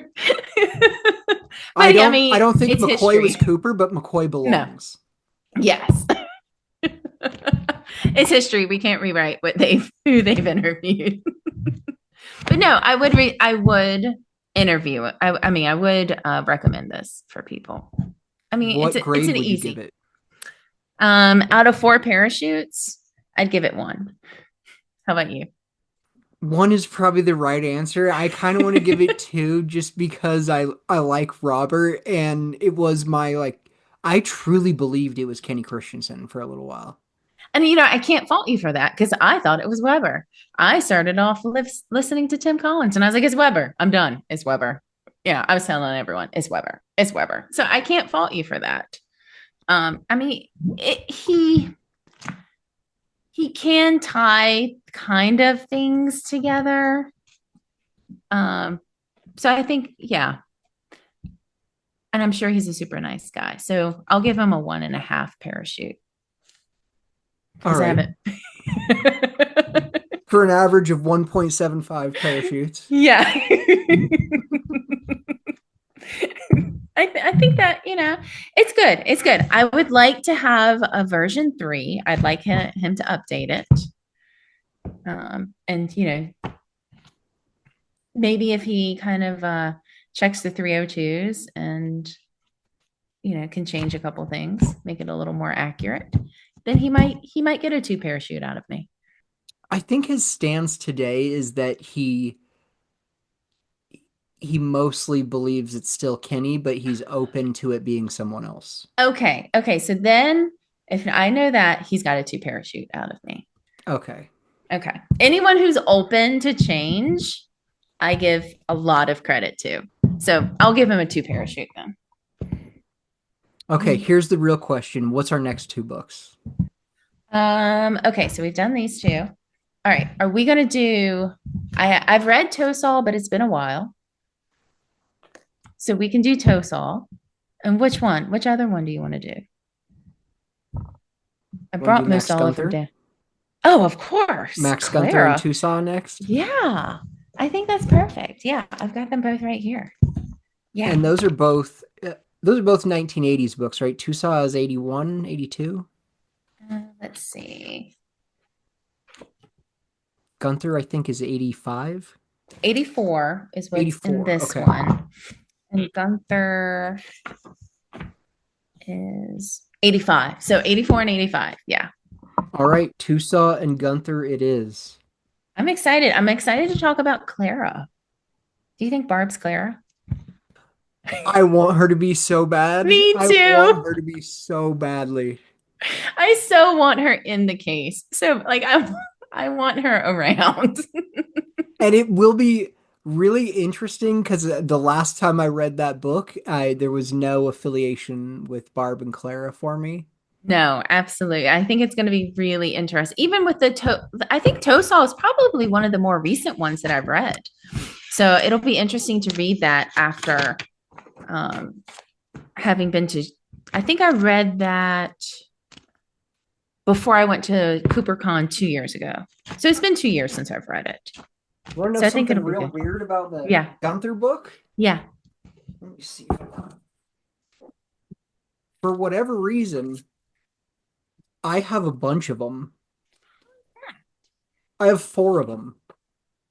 Speaker 1: I
Speaker 2: But yeah, I
Speaker 1: don't I
Speaker 2: mean,
Speaker 1: don't think
Speaker 2: it's
Speaker 1: McCoy was
Speaker 2: history.
Speaker 1: Cooper, but McCoy
Speaker 2: No.
Speaker 1: belongs.
Speaker 2: Yes. It's history. We can't rewrite what they've who they've interviewed. But no, I would interview it. I mean, I would recommend this for people. I mean,
Speaker 1: What
Speaker 2: it's
Speaker 1: grade
Speaker 2: an
Speaker 1: would you give
Speaker 2: easy.
Speaker 1: it?
Speaker 2: Out of four parachutes, I'd give it one. How about you?
Speaker 1: One is probably the right answer. I kind of want to give it two just because I like Robert and it was my like I truly believed it was Kenny Christensen for a little while.
Speaker 2: And I can't fault you for that because I thought it was Weber. I started off listening to Tim Collins, and I was like, "It's Weber. I'm done. It's Weber." Yeah, I was telling everyone, "It's Weber. It's Weber." So I can't fault you for that. I mean, he can tie kind of things together. Um, so I think, yeah, and I'm sure he's a super nice guy. So I'll give him a 1.5 parachute
Speaker 1: All
Speaker 2: because I
Speaker 1: right.
Speaker 2: haven't.
Speaker 1: For an average of 1.75 parachutes.
Speaker 2: Yeah. I think that, it's good. It's good. I would like to have a version 3. I'd like him to update it. And, maybe if he kind of checks the 302s and, can change a couple things, make it a little more accurate, then he might get a 2 parachute out of me.
Speaker 1: I think his stance today is that he mostly believes it's still Kenny, but he's open to it being someone else.
Speaker 2: Okay. Okay. So then If I know that, he's got a 2 parachute out of me.
Speaker 1: Okay.
Speaker 2: Okay. Anyone who's open to change, I give a lot of credit to. So I'll give him a 2 parachute then.
Speaker 1: Okay, here's the real question. What's our next 2 books?
Speaker 2: Okay, so we've done these 2. All right. Are we gonna do I've read Tosol, but it's been a while. So we can do Tosol. And which one? Which other one do you want to do? I
Speaker 1: Want to
Speaker 2: brought
Speaker 1: do
Speaker 2: most
Speaker 1: Max
Speaker 2: all of them
Speaker 1: Gunther?
Speaker 2: down. Oh, of course.
Speaker 1: Max Gunther and
Speaker 2: Clara.
Speaker 1: Tucson next?
Speaker 2: Yeah. I think that's perfect. Yeah, I've got them both right here. Yeah.
Speaker 1: And those are both 1980s books, right? Tucson is 81, 82.
Speaker 2: Let's see.
Speaker 1: Gunther, I think, is 85.
Speaker 2: 84 is what's
Speaker 1: 84.
Speaker 2: in this
Speaker 1: Okay.
Speaker 2: one. And Gunther is 85. So 84 and 85. Yeah.
Speaker 1: All right, Tucson and Gunther it is.
Speaker 2: I'm excited. I'm excited to talk about Clara. Do you think Barb's Clara?
Speaker 1: I want her to be so bad.
Speaker 2: Me
Speaker 1: I
Speaker 2: too.
Speaker 1: want her to be so badly.
Speaker 2: I so want her in the case. So like I want her around.
Speaker 1: And it will be really interesting because the last time I read that book, there was no affiliation with Barb and Clara for me.
Speaker 2: No, absolutely. I think it's going to be really interesting. Even with I think Tosol is probably one of the more recent ones that I've read. So it'll be interesting to read that after having been to, I think I read that before I went to CooperCon 2 years ago. So it's been 2 years since I've read it.
Speaker 1: Want to know
Speaker 2: So I think
Speaker 1: something
Speaker 2: it'll be
Speaker 1: real
Speaker 2: good.
Speaker 1: weird about the
Speaker 2: Yeah.
Speaker 1: Gunther book?
Speaker 2: Yeah.
Speaker 1: Let me see. For whatever reason, I have a bunch of them. I have 4 of them.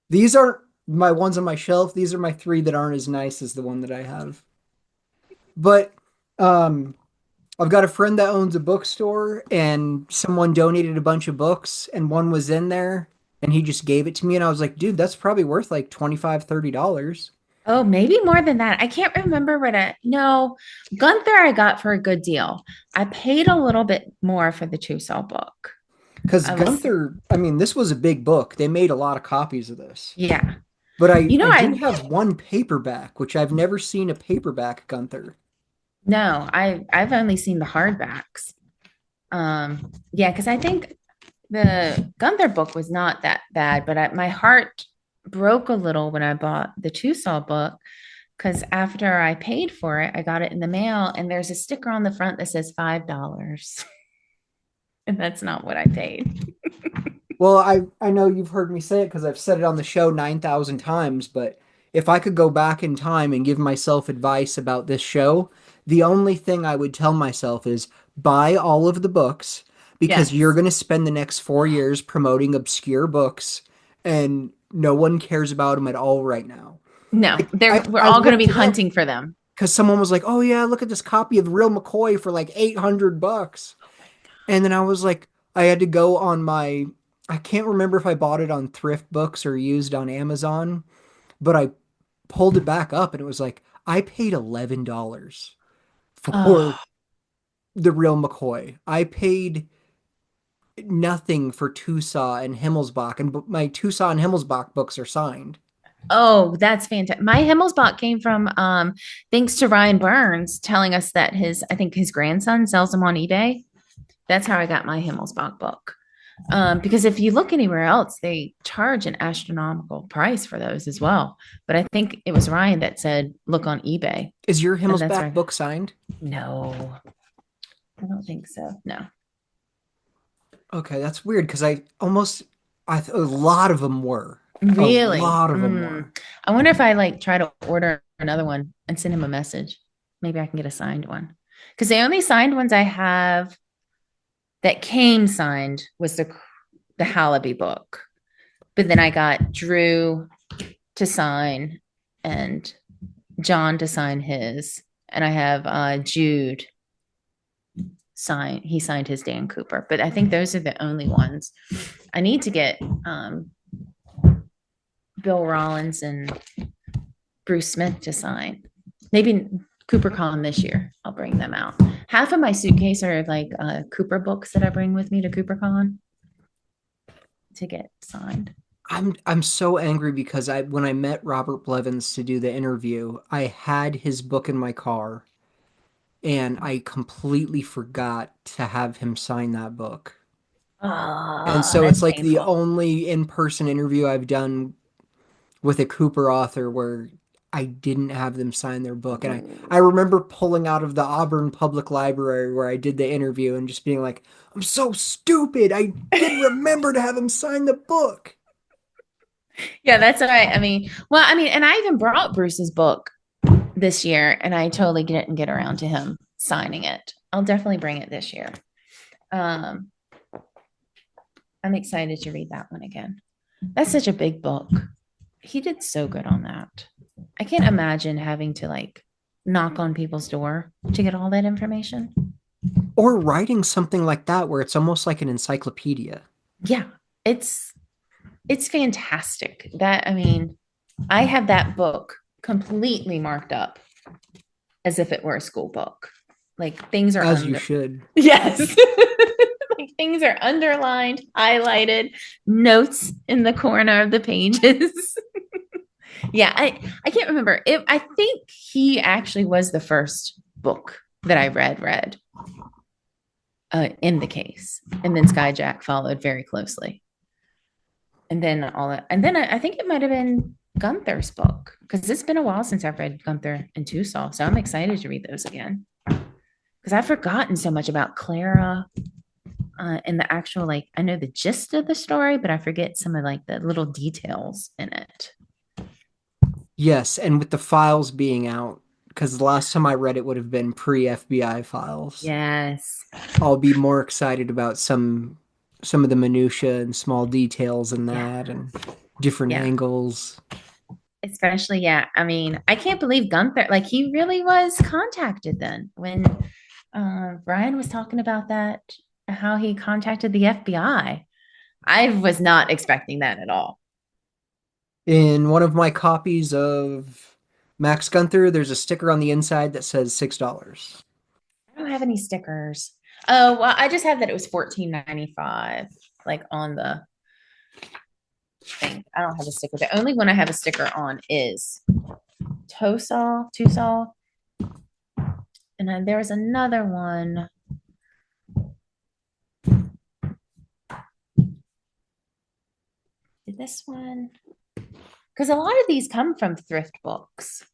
Speaker 1: These aren't my ones on my shelf. These are my 3 that aren't as nice as the one that I have. But I've got a friend that owns a bookstore, and someone donated a bunch of books, and one was in there, and he just gave it to me, and I was like, dude, that's probably worth like $25-$30.
Speaker 2: Oh, maybe more than that. I can't remember no, Gunther I got for a good deal. I paid a little bit more for the Tusal book.
Speaker 1: Because Gunther, I mean, this was a big book. They made a lot of copies of this.
Speaker 2: Yeah.
Speaker 1: But I did have one paperback, which I've never seen a paperback Gunther.
Speaker 2: No, I've only seen the hardbacks. Yeah, because I think the Gunther book was not that bad, but my heart broke a little when I bought the Tusal book because after I paid for it, I got it in the mail and there's a sticker on the front that says $5. And that's not what I paid.
Speaker 1: Well, I know you've heard me say it because I've said it on the show 9,000 times, but if I could go back in time and give myself advice about this show, the only thing I would tell myself is buy all of the books because
Speaker 2: Yes.
Speaker 1: you're going to spend the next 4 years promoting obscure books and no one cares about them at all right now.
Speaker 2: No, we're
Speaker 1: I
Speaker 2: all going to be
Speaker 1: looked it up
Speaker 2: hunting for them.
Speaker 1: because someone was like, "Oh yeah, look at this copy of The Real McCoy for like $800." And then I was like, I had to go on I can't remember if I bought it on Thrift Books or used on Amazon, but I pulled it back up and it was like, I paid $11 for
Speaker 2: Oh,
Speaker 1: The Real McCoy. I paid nothing for Tucson and Himmelsbach, and my Tucson and Himmelsbach books are signed.
Speaker 2: oh, that's fantastic. My Himmelsbach came from thanks to Ryan Burns telling us that I think his grandson sells them on eBay. That's how I got my Himmelsbach book. Because if you look anywhere else, they charge an astronomical price for those as well. But I think it was Ryan that said, look on eBay.
Speaker 1: Is your
Speaker 2: that's
Speaker 1: Himmelsbach
Speaker 2: right.
Speaker 1: book signed?
Speaker 2: No, I don't think so. No.
Speaker 1: Okay, that's weird because a lot of them were.
Speaker 2: Really?
Speaker 1: A lot of them were.
Speaker 2: I wonder if I try to order another one and send him a message. Maybe I can get a signed one. Because the only signed ones I have that came signed was the Hallaby book. But then I got Drew to sign and John to sign his. And I have Jude sign. He signed his Dan Cooper. But I think those are the only ones. I need to get Bill Rollins and Bruce Smith to sign. Maybe CooperCon this year. I'll bring them out. Half of my suitcase are like Cooper books that I bring with me to CooperCon to get signed.
Speaker 1: I'm so angry because when I met Robert Blevins to do the interview, I had his book in my car and I completely forgot to have him sign that book. And
Speaker 2: Oh,
Speaker 1: so it's
Speaker 2: that's
Speaker 1: like the
Speaker 2: painful.
Speaker 1: only in-person interview I've done with a Cooper author where I didn't have them sign their book. And I remember pulling out of the Auburn Public Library where I did the interview and just being like, I'm so stupid. I didn't remember to have him sign the book.
Speaker 2: Yeah, that's all right. I mean, well, I mean, and I even brought Bruce's book this year, and I totally didn't get around to him signing it. I'll definitely bring it this year. Um, I'm excited to read that one again. That's such a big book. He did so good on that. I can't imagine having to like knock on people's door to get all that information.
Speaker 1: Or writing something like that where it's almost like an encyclopedia.
Speaker 2: Yeah, it's it's fantastic. That I mean, I have that book completely marked up as if it were a school book. Like things are
Speaker 1: As you
Speaker 2: under
Speaker 1: should.
Speaker 2: yes. Like things are underlined, highlighted, notes in the corner of the pages. Yeah, I can't remember. I think he actually was the first book that I read in the case. And then Skyjack followed very closely. And then I think it might have been Gunther's book because it's been a while since I've read Gunther and Tussaud. So I'm excited to read those again because I've forgotten so much about Clara and the actual, like, I know the gist of the story, but I forget some of like the little details in it.
Speaker 1: Yes, and with the files being out, because the last time I read it would have been pre-FBI files.
Speaker 2: Yes.
Speaker 1: I'll be more excited about some of the minutia and small details in
Speaker 2: Yeah.
Speaker 1: that and different
Speaker 2: Yeah.
Speaker 1: angles.
Speaker 2: Especially, yeah. I mean, I can't believe Gunther, like, he really was contacted then when Brian was talking about that, how he contacted the FBI. I was not expecting that at all.
Speaker 1: In one of my copies of Max Gunther, there's a sticker on the inside that says $6.
Speaker 2: I don't have any stickers. Oh, well, I just have that it was $14.95, like on the thing. I don't have a sticker. The only one I have a sticker on is Tussaud. And then there was another one. Did this one? Because a lot of these come from thrift books.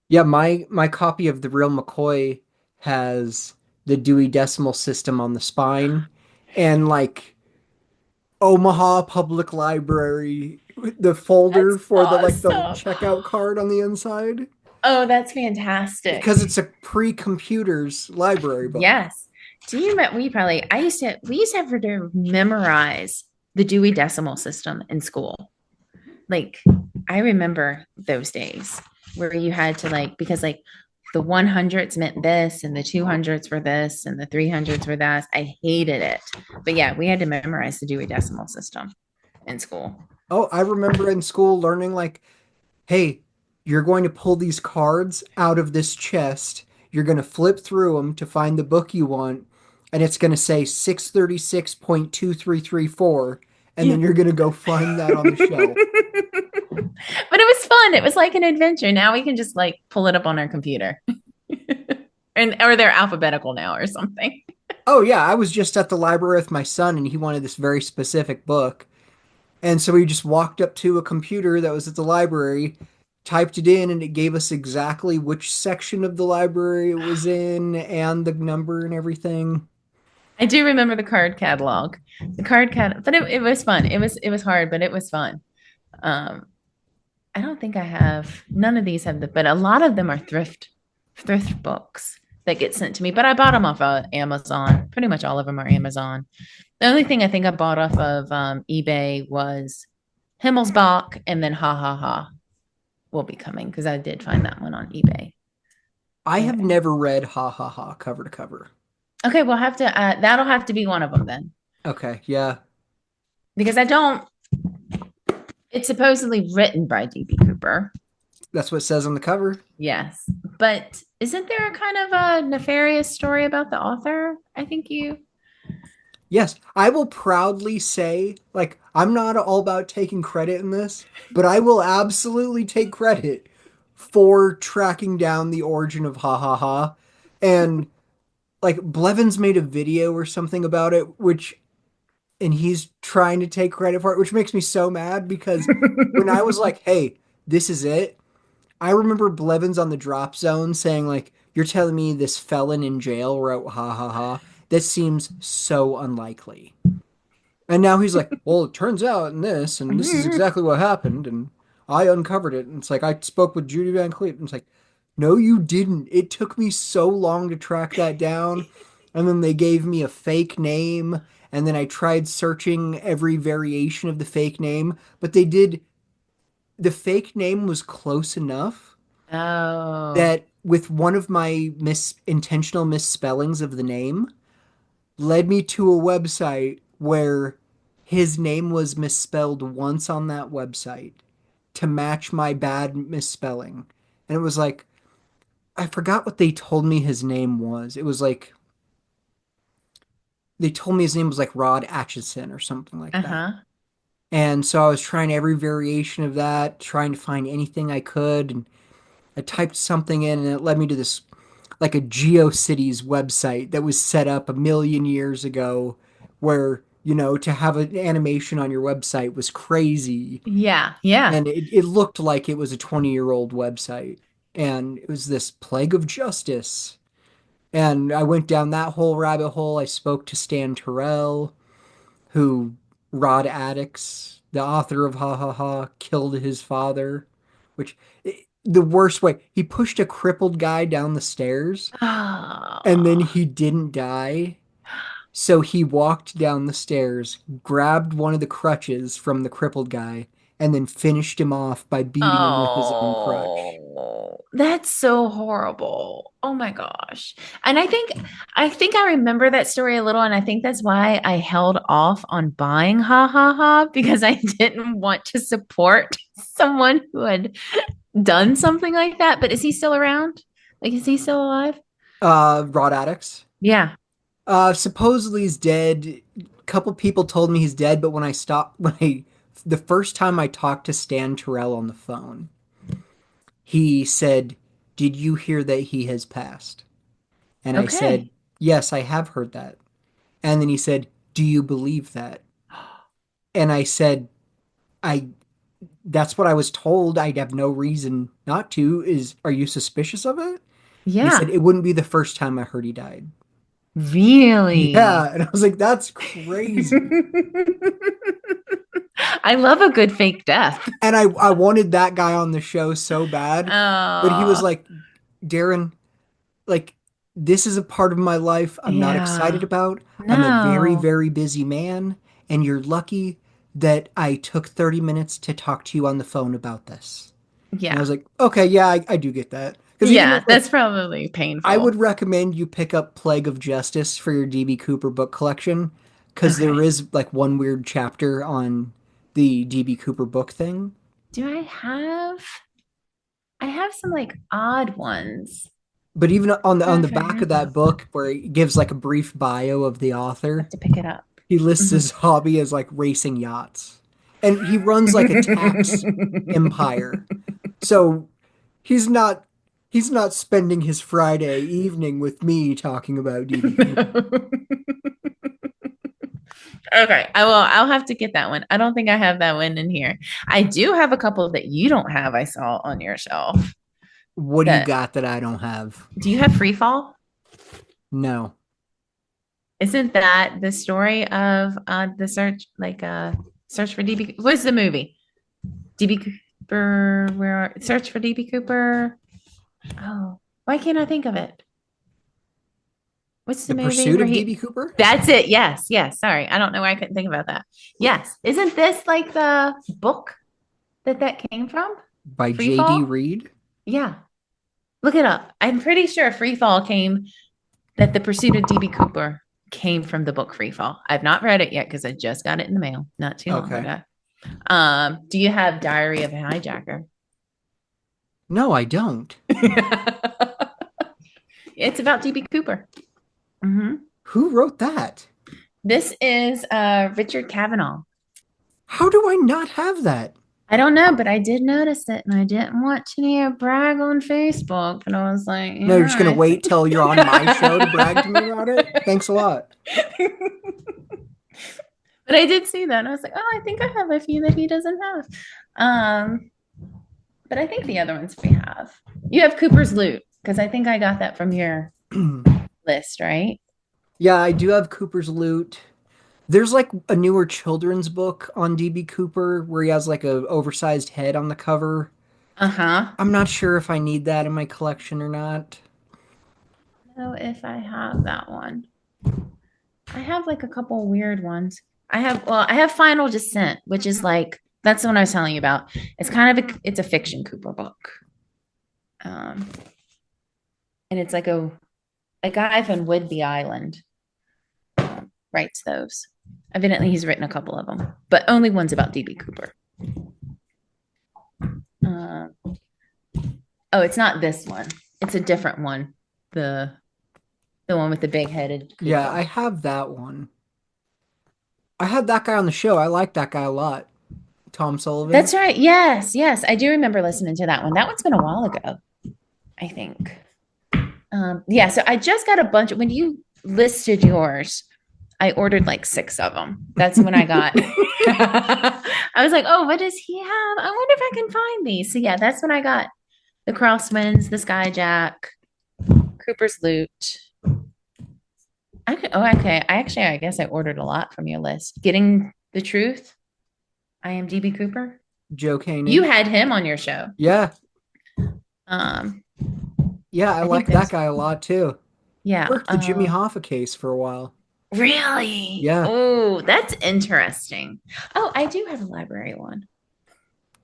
Speaker 1: Yeah, my copy of The Real McCoy has the Dewey Decimal System on the spine and like Omaha Public Library, the folder
Speaker 2: That's
Speaker 1: for the
Speaker 2: awesome.
Speaker 1: checkout card on the inside
Speaker 2: Oh, that's fantastic.
Speaker 1: because it's a pre-computers library book.
Speaker 2: Yes. Do you remember we used to have to memorize the Dewey Decimal System in school. Like I remember those days where you had to like because like the 100s meant this and the 200s were this and the 300s were that. I hated it. But yeah, we had to memorize the Dewey Decimal System in school.
Speaker 1: Oh, I remember in school learning like, hey, you're going to pull these cards out of this chest. You're going to flip through them to find the book you want, and it's going to say 636.2334, and
Speaker 2: Yeah.
Speaker 1: then you're going to go find that on the shelf.
Speaker 2: But it was fun. It was like an adventure. Now we can just like pull it up on our computer. And or they're alphabetical now or something.
Speaker 1: Oh yeah, I was just at the library with my son and he wanted this very specific book. And so we just walked up to a computer that was at the library, typed it in, and it gave us exactly which section of the library it was in and the number and everything.
Speaker 2: I do remember the card catalog. The card cat but it was fun. It was hard, but it was fun. Um I don't think I have none of these have the but a lot of them are thrift books that get sent to me. But I bought them off of Amazon. Pretty much all of them are Amazon. The only thing I think I bought off of eBay was Himmelsbach and then Ha Ha Ha will be coming because I did find that one on eBay.
Speaker 1: I have
Speaker 2: Okay.
Speaker 1: never read Ha Ha Ha cover to cover.
Speaker 2: Okay, we'll have to that'll have to be one of them then.
Speaker 1: Okay, yeah.
Speaker 2: Because I don't it's supposedly written by DB Cooper.
Speaker 1: That's what it says on the cover.
Speaker 2: Yes. But isn't there a kind of a nefarious story about the author? I think you.
Speaker 1: Yes, I will proudly say, like, I'm not all about taking credit in this, but I will absolutely take credit for tracking down the origin of Ha Ha Ha. And, like, Blevins made a video or something about it, and he's trying to take credit for it, which makes me so mad because when I was like, hey, this is it, I remember Blevins on the drop zone saying, like, you're telling me this felon in jail wrote Ha Ha Ha? This seems so unlikely. And now he's like, well, it turns out in this, and this is exactly what happened, and I uncovered it. And it's like, I spoke with Judy Van Cleef. And it's like, no, you didn't. It took me so long to track that down. And then they gave me a fake name. And then I tried searching every variation of the fake name. But the fake name was close enough
Speaker 2: Oh.
Speaker 1: that with one of my intentional misspellings of the name, led me to a website where his name was misspelled once on that website to match my bad misspelling. And it was like, I forgot what they told me his name was. It was like, they told me his name was like Rod Atchison or something like that.
Speaker 2: Uh-huh.
Speaker 1: And so I was trying every variation of that, trying to find anything I could. And I typed something in and it led me to this, like a GeoCities website that was set up a million years ago where, to have an animation on your website was crazy.
Speaker 2: Yeah. Yeah.
Speaker 1: And it looked like it was a 20-year-old website. And it was this plague of justice. And I went down that whole rabbit hole. I spoke to Stan Terrell, who Rod Addicts, the author of Ha Ha Ha, killed his father, which the worst way. He pushed a crippled guy down the stairs and then
Speaker 2: Oh.
Speaker 1: he didn't die. So he walked down the stairs, grabbed one of the crutches from the crippled guy, and then finished him off by beating him with his own crutch.
Speaker 2: Oh, that's so horrible. Oh my gosh. And I think I remember that story a little, and I think that's why I held off on buying Ha Ha Ha because I didn't want to support someone who had done something like that. But is he still around? Like, is he still alive?
Speaker 1: Rod Addicts.
Speaker 2: Yeah.
Speaker 1: Supposedly he's dead. A couple people told me he's dead, but the first time I talked to Stan Terrell on the phone, he said, "Did you hear that he has passed?" And I said,
Speaker 2: Okay.
Speaker 1: "Yes, I have heard that." And then he said, "Do you believe that?" And I said, "I that's what I was told. I'd have no reason not to. Are you suspicious of it?" And he said,
Speaker 2: Yeah.
Speaker 1: "It wouldn't be the first time I heard he died."
Speaker 2: Really?
Speaker 1: Yeah, and I was like, "That's crazy."
Speaker 2: I love a good fake death.
Speaker 1: And I wanted that guy on the show so bad, but he was
Speaker 2: Oh,
Speaker 1: like, "Darren, like this is a part of my life I'm not excited
Speaker 2: yeah.
Speaker 1: about. I'm a very,
Speaker 2: No.
Speaker 1: very busy man, and you're lucky that I took 30 minutes to talk to you on the phone about this." And I
Speaker 2: Yeah.
Speaker 1: was like, "Okay, yeah, I do get that." Because even
Speaker 2: Yeah,
Speaker 1: though, like,
Speaker 2: that's probably
Speaker 1: I would
Speaker 2: painful.
Speaker 1: recommend you pick up Plague of Justice for your DB Cooper book collection, because there
Speaker 2: Okay.
Speaker 1: is like one weird chapter on the DB Cooper book thing.
Speaker 2: Do I have some like odd ones.
Speaker 1: But even on
Speaker 2: I don't know
Speaker 1: the
Speaker 2: if I
Speaker 1: back of
Speaker 2: read
Speaker 1: that
Speaker 2: them.
Speaker 1: book, where it gives like a brief bio of the
Speaker 2: I
Speaker 1: author,
Speaker 2: have to pick it up.
Speaker 1: he lists
Speaker 2: Mhm.
Speaker 1: his hobby as like racing yachts, and he runs like a tax empire. So he's not he's not spending his Friday evening with me talking about DB Cooper.
Speaker 2: Okay, I'll have to get that one. I don't think I have that one in here. I do have a couple that you don't have, I saw on your shelf.
Speaker 1: What do you
Speaker 2: That
Speaker 1: got that I don't have?
Speaker 2: do you have Free Fall?
Speaker 1: No.
Speaker 2: Isn't that the story of the search for DB? What's the movie? DB Cooper, search for DB Cooper? Oh, why can't I think of it? What's the
Speaker 1: The
Speaker 2: movie
Speaker 1: Pursuit
Speaker 2: where
Speaker 1: of
Speaker 2: he?
Speaker 1: DB Cooper
Speaker 2: That's it. Yes, yes. Sorry, I don't know why I couldn't think about that. Yes, isn't this like the book that came from?
Speaker 1: by
Speaker 2: Free
Speaker 1: J.D.
Speaker 2: Fall?
Speaker 1: Reed.
Speaker 2: Yeah, look it up. I'm pretty sure Free Fall came that the Pursuit of DB Cooper came from the book Free Fall. I've not read it yet because I just got it in the mail not too long
Speaker 1: Okay.
Speaker 2: ago. Do you have Diary of a Hijacker?
Speaker 1: No, I don't.
Speaker 2: It's about DB Cooper. Hmm.
Speaker 1: Who wrote that?
Speaker 2: This is Richard Kavanaugh.
Speaker 1: How do I not have that?
Speaker 2: I don't know, but I did notice it, and I didn't want to brag on Facebook. But I was like,
Speaker 1: No,
Speaker 2: yeah,
Speaker 1: you're just gonna
Speaker 2: I
Speaker 1: wait
Speaker 2: think.
Speaker 1: till you're on my show to brag to me about it? Thanks a lot.
Speaker 2: But I did see that, and I was like, oh, I think I have a few that he doesn't have. Um, but I think the other ones we have. You have Cooper's Loot, because I think I got that from your list, right?
Speaker 1: Yeah, I do have Cooper's Loot. There's like a newer children's book on DB Cooper where he has like a oversized head on the cover.
Speaker 2: Uh-huh.
Speaker 1: I'm not sure if I need that in my collection or not.
Speaker 2: Know if I have that one. I have like a couple weird ones. I have Final Descent, which is like that's the one I was telling you about. It's kind of it's a fiction Cooper book. Um, and it's like a guy from Whidbey Island writes those. Evidently, he's written a couple of them, but only ones about DB Cooper. Uh, oh, it's not this one. It's a different one. The one with the big headed Cooper.
Speaker 1: Yeah, I have that one. I had that guy on the show. I like that guy a lot. Tom Sullivan.
Speaker 2: That's right. Yes, yes. I do remember listening to that one. That one's been a while ago, I think. Yeah, so I just got a bunch of when you listed yours, I ordered like 6 of them. That's when I got I was like, oh, what does he have? I wonder if I can find these. So yeah, that's when I got the Crosswinds, the Skyjack, Cooper's Loot. Okay. I guess I ordered a lot from your list. Getting the Truth. I am DB Cooper.
Speaker 1: Joe Caney.
Speaker 2: You had him on your show.
Speaker 1: Yeah.
Speaker 2: Um,
Speaker 1: Yeah, I like that guy a lot too.
Speaker 2: Yeah.
Speaker 1: Worked the Jimmy Hoffa case for a while.
Speaker 2: Really?
Speaker 1: Yeah.
Speaker 2: Oh, that's interesting. Oh, I do have a library one.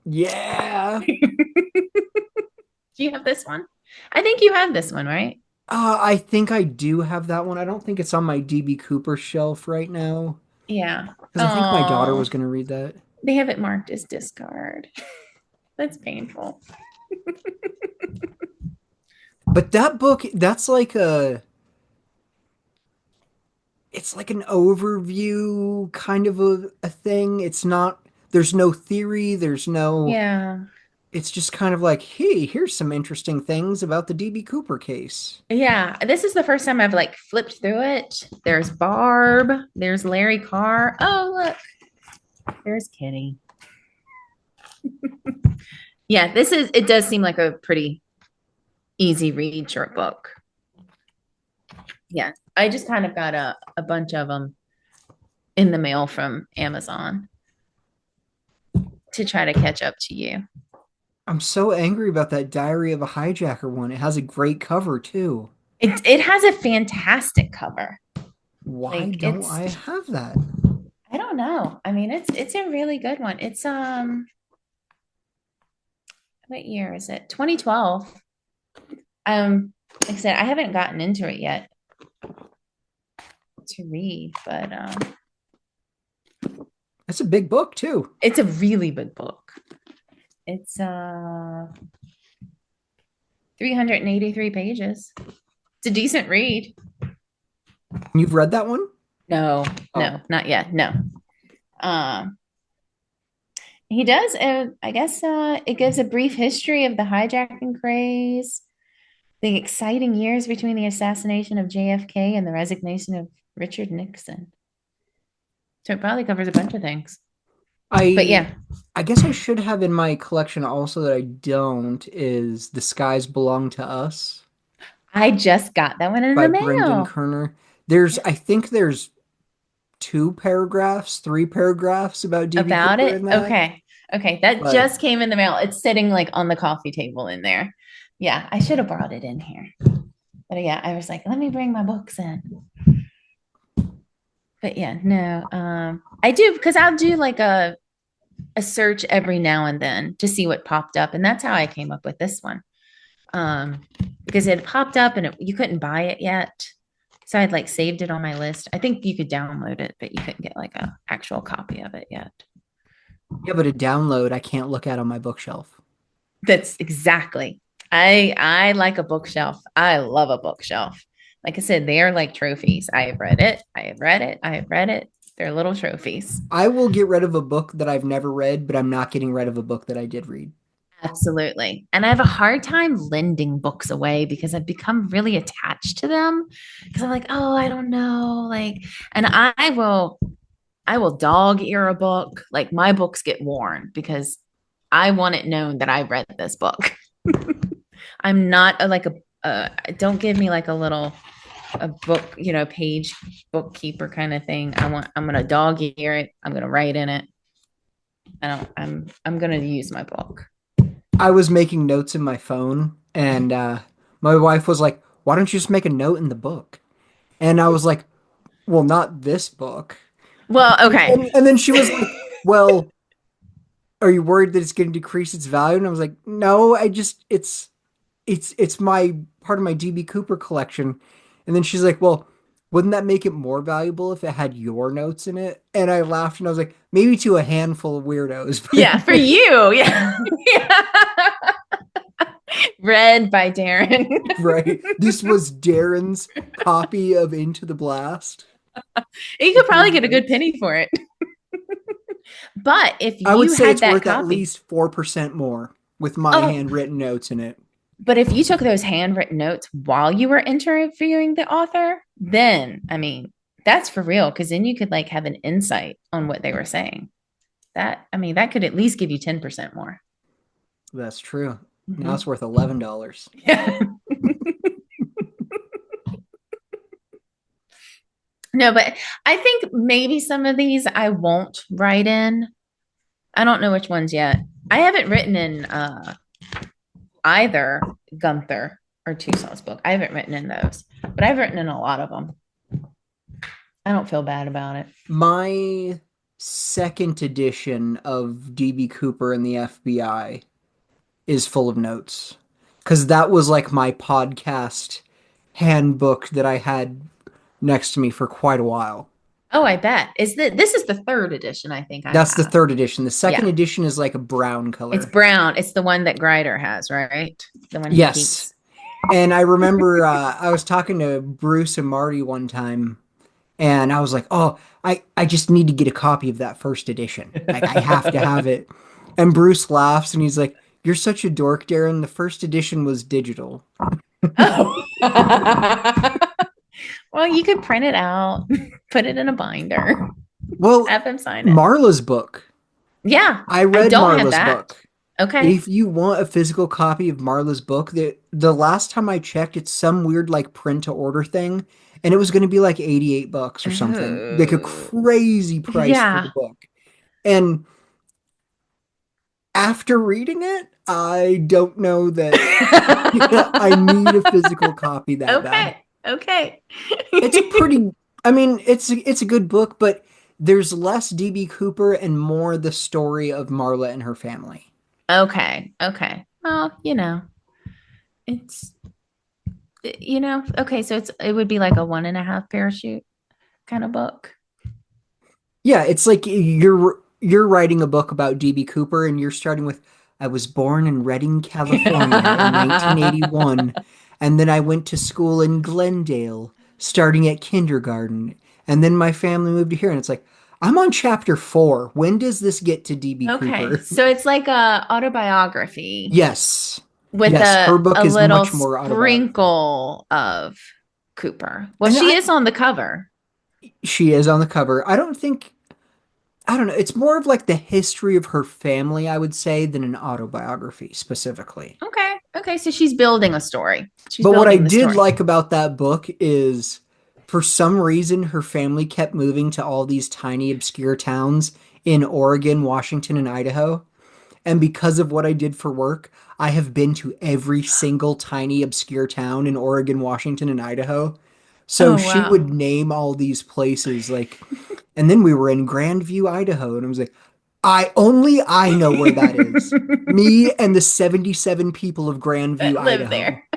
Speaker 1: Yeah.
Speaker 2: Do you have this one? I think you have this one, right?
Speaker 1: I think I do have that one. I don't think it's on my DB Cooper shelf right now.
Speaker 2: Yeah.
Speaker 1: Because I think my daughter
Speaker 2: Oh,
Speaker 1: was going to read that.
Speaker 2: they have it marked as discard. That's painful.
Speaker 1: But that book, that's like it's like an overview kind of a thing. It's not, there's no theory,
Speaker 2: Yeah.
Speaker 1: it's just kind of like, hey, here's some interesting things about the DB Cooper case.
Speaker 2: Yeah. This is the first time I've like flipped through it. There's Barb. There's Larry Carr. Oh, look. There's Kitty. Yeah, it does seem like a pretty easy read short book. Yeah, I just kind of got a bunch of them in the mail from Amazon to try to catch up to you.
Speaker 1: I'm so angry about that Diary of a Hijacker one. It has a great cover too.
Speaker 2: It has a fantastic cover.
Speaker 1: Why
Speaker 2: Like,
Speaker 1: don't I have that?
Speaker 2: I don't know. I mean, it's a really good one. It's what year is it? 2012. Like I said, I haven't gotten into it yet to read, but
Speaker 1: It's a big book too.
Speaker 2: it's a really big book. It's 383 pages. It's a decent read.
Speaker 1: You've read that one?
Speaker 2: No,
Speaker 1: Oh.
Speaker 2: no, not yet. No. He does, I guess it gives a brief history of the hijacking craze, the exciting years between the assassination of JFK and the resignation of Richard Nixon. So it probably covers a bunch of things. But yeah.
Speaker 1: I guess I should have in my collection also that I don't is The Skies Belong to Us
Speaker 2: I just got that one in
Speaker 1: by
Speaker 2: the mail.
Speaker 1: Brendan Kerner. I think there's 3 paragraphs about DB
Speaker 2: About
Speaker 1: Cooper
Speaker 2: it?
Speaker 1: in that.
Speaker 2: Okay. That
Speaker 1: But
Speaker 2: just came in the mail. It's sitting like on the coffee table in there. Yeah, I should have brought it in here. But yeah, I was like, let me bring my books in. But yeah, no. I do because I'll do like a search every now and then to see what popped up. And that's how I came up with this one. Because it popped up and you couldn't buy it yet. So I'd like saved it on my list. I think you could download it, but you couldn't get like a actual copy of it yet.
Speaker 1: yeah, but a download I can't look at on my bookshelf.
Speaker 2: That's exactly. I like a bookshelf. I love a bookshelf. Like I said, they are like trophies. I have read it. I have read it. I have read it. They're little trophies.
Speaker 1: I will get rid of a book that I've never read, but I'm not getting rid of a book that I did read.
Speaker 2: Absolutely. And I have a hard time lending books away because I've become really attached to them because I'm like, oh, I don't know. Like, and I will dog ear a book. Like my books get worn because I want it known that I read this book. I'm not don't give me like a book, page bookkeeper kind of thing. I'm gonna dog ear it. I'm gonna write in it. I'm gonna use my book.
Speaker 1: I was making notes in my phone, and my wife was like, "Why don't you just make a note in the book?" And I was like, "Well, not this book."
Speaker 2: Well, okay.
Speaker 1: And then she was like, "Well, are you worried that it's going to decrease its value?" And I was like, "No, I just it's my part of my DB Cooper collection." And then she's like, "Well, wouldn't that make it more valuable if it had your notes in it?" And I laughed and I was like, "Maybe to a handful of weirdos,
Speaker 2: Yeah,
Speaker 1: but
Speaker 2: for you. Yeah. Yeah. Read by Darren.
Speaker 1: right. This was Darren's copy of Into the Blast."
Speaker 2: You could probably get a good penny for it. But if
Speaker 1: I would
Speaker 2: you
Speaker 1: say
Speaker 2: had
Speaker 1: it's
Speaker 2: that
Speaker 1: worth at
Speaker 2: copy,
Speaker 1: least 4% more with my
Speaker 2: oh,
Speaker 1: handwritten notes in it.
Speaker 2: but if you took those handwritten notes while you were interviewing the author, then I mean, that's for real. Cause then you could like have an insight on what they were saying. That could at least give you 10% more.
Speaker 1: That's true. Now
Speaker 2: Mhm.
Speaker 1: it's worth $11.
Speaker 2: Yeah. No, but I think maybe some of these I won't write in. I don't know which ones yet. I haven't written in either Gunther or Tucson's book. I haven't written in those, but I've written in a lot of them. I don't feel bad about it.
Speaker 1: My second edition of DB Cooper and the FBI is full of notes. Because that was like my podcast handbook that I had next to me for quite a while.
Speaker 2: Oh, I bet. This is the third edition I think I
Speaker 1: That's the
Speaker 2: have.
Speaker 1: third edition. The second
Speaker 2: Yeah.
Speaker 1: edition is like a brown
Speaker 2: It's
Speaker 1: color.
Speaker 2: brown. It's the one that Grider has, right? The one he
Speaker 1: Yes.
Speaker 2: keeps.
Speaker 1: And I remember I was talking to Bruce and Marty one time, and I was like, "Oh, I just need to get a copy of that first edition. Like, I have to have it." And Bruce laughs and he's like, "You're such a dork, Darren. The first edition was digital."
Speaker 2: Oh. Well, you could print it out, put it in a binder,
Speaker 1: Well,
Speaker 2: have him sign it.
Speaker 1: Marla's book.
Speaker 2: Yeah,
Speaker 1: I
Speaker 2: I
Speaker 1: read
Speaker 2: don't have
Speaker 1: Marla's
Speaker 2: that.
Speaker 1: book.
Speaker 2: Okay.
Speaker 1: If you want a physical copy of Marla's book, the last time I checked, it's some weird like print to order thing, and it was going to be like $88 or something, like a
Speaker 2: Oh.
Speaker 1: crazy price for the
Speaker 2: Yeah.
Speaker 1: book. And after reading it, I don't know that I need a physical copy that bad.
Speaker 2: Okay. Okay.
Speaker 1: It's a pretty, I mean, it's a good book, but there's less DB Cooper and more the story of Marla and her family.
Speaker 2: Okay. Okay. Well, it's okay, so it would be like a 1.5 parachute kind of book.
Speaker 1: Yeah, it's like you're writing a book about DB Cooper and you're starting with I was born in Redding, California in 1981, and then I went to school in Glendale starting at kindergarten, and then my family moved to here and it's like I'm on chapter 4. When does this get to DB
Speaker 2: Okay,
Speaker 1: Cooper?
Speaker 2: so it's like a autobiography
Speaker 1: Yes.
Speaker 2: with
Speaker 1: Yes, her
Speaker 2: a
Speaker 1: book is
Speaker 2: little
Speaker 1: much more autobiographical.
Speaker 2: sprinkle of Cooper. Well,
Speaker 1: And
Speaker 2: she is on the cover.
Speaker 1: she is on the cover. I don't know. It's more of like the history of her family, I would say, than an autobiography specifically.
Speaker 2: Okay. Okay, so she's building a story. She's
Speaker 1: But what I
Speaker 2: building the
Speaker 1: did
Speaker 2: story.
Speaker 1: like about that book is for some reason her family kept moving to all these tiny obscure towns in Oregon, Washington, and Idaho. And because of what I did for work, I have been to every single tiny obscure town in Oregon, Washington, and Idaho. So
Speaker 2: Oh,
Speaker 1: she would
Speaker 2: wow.
Speaker 1: name all these places like, and then we were in Grandview, Idaho, and I was like, I know where that is. Me and the 77 people of Grandview,
Speaker 2: Live
Speaker 1: Idaho.
Speaker 2: there.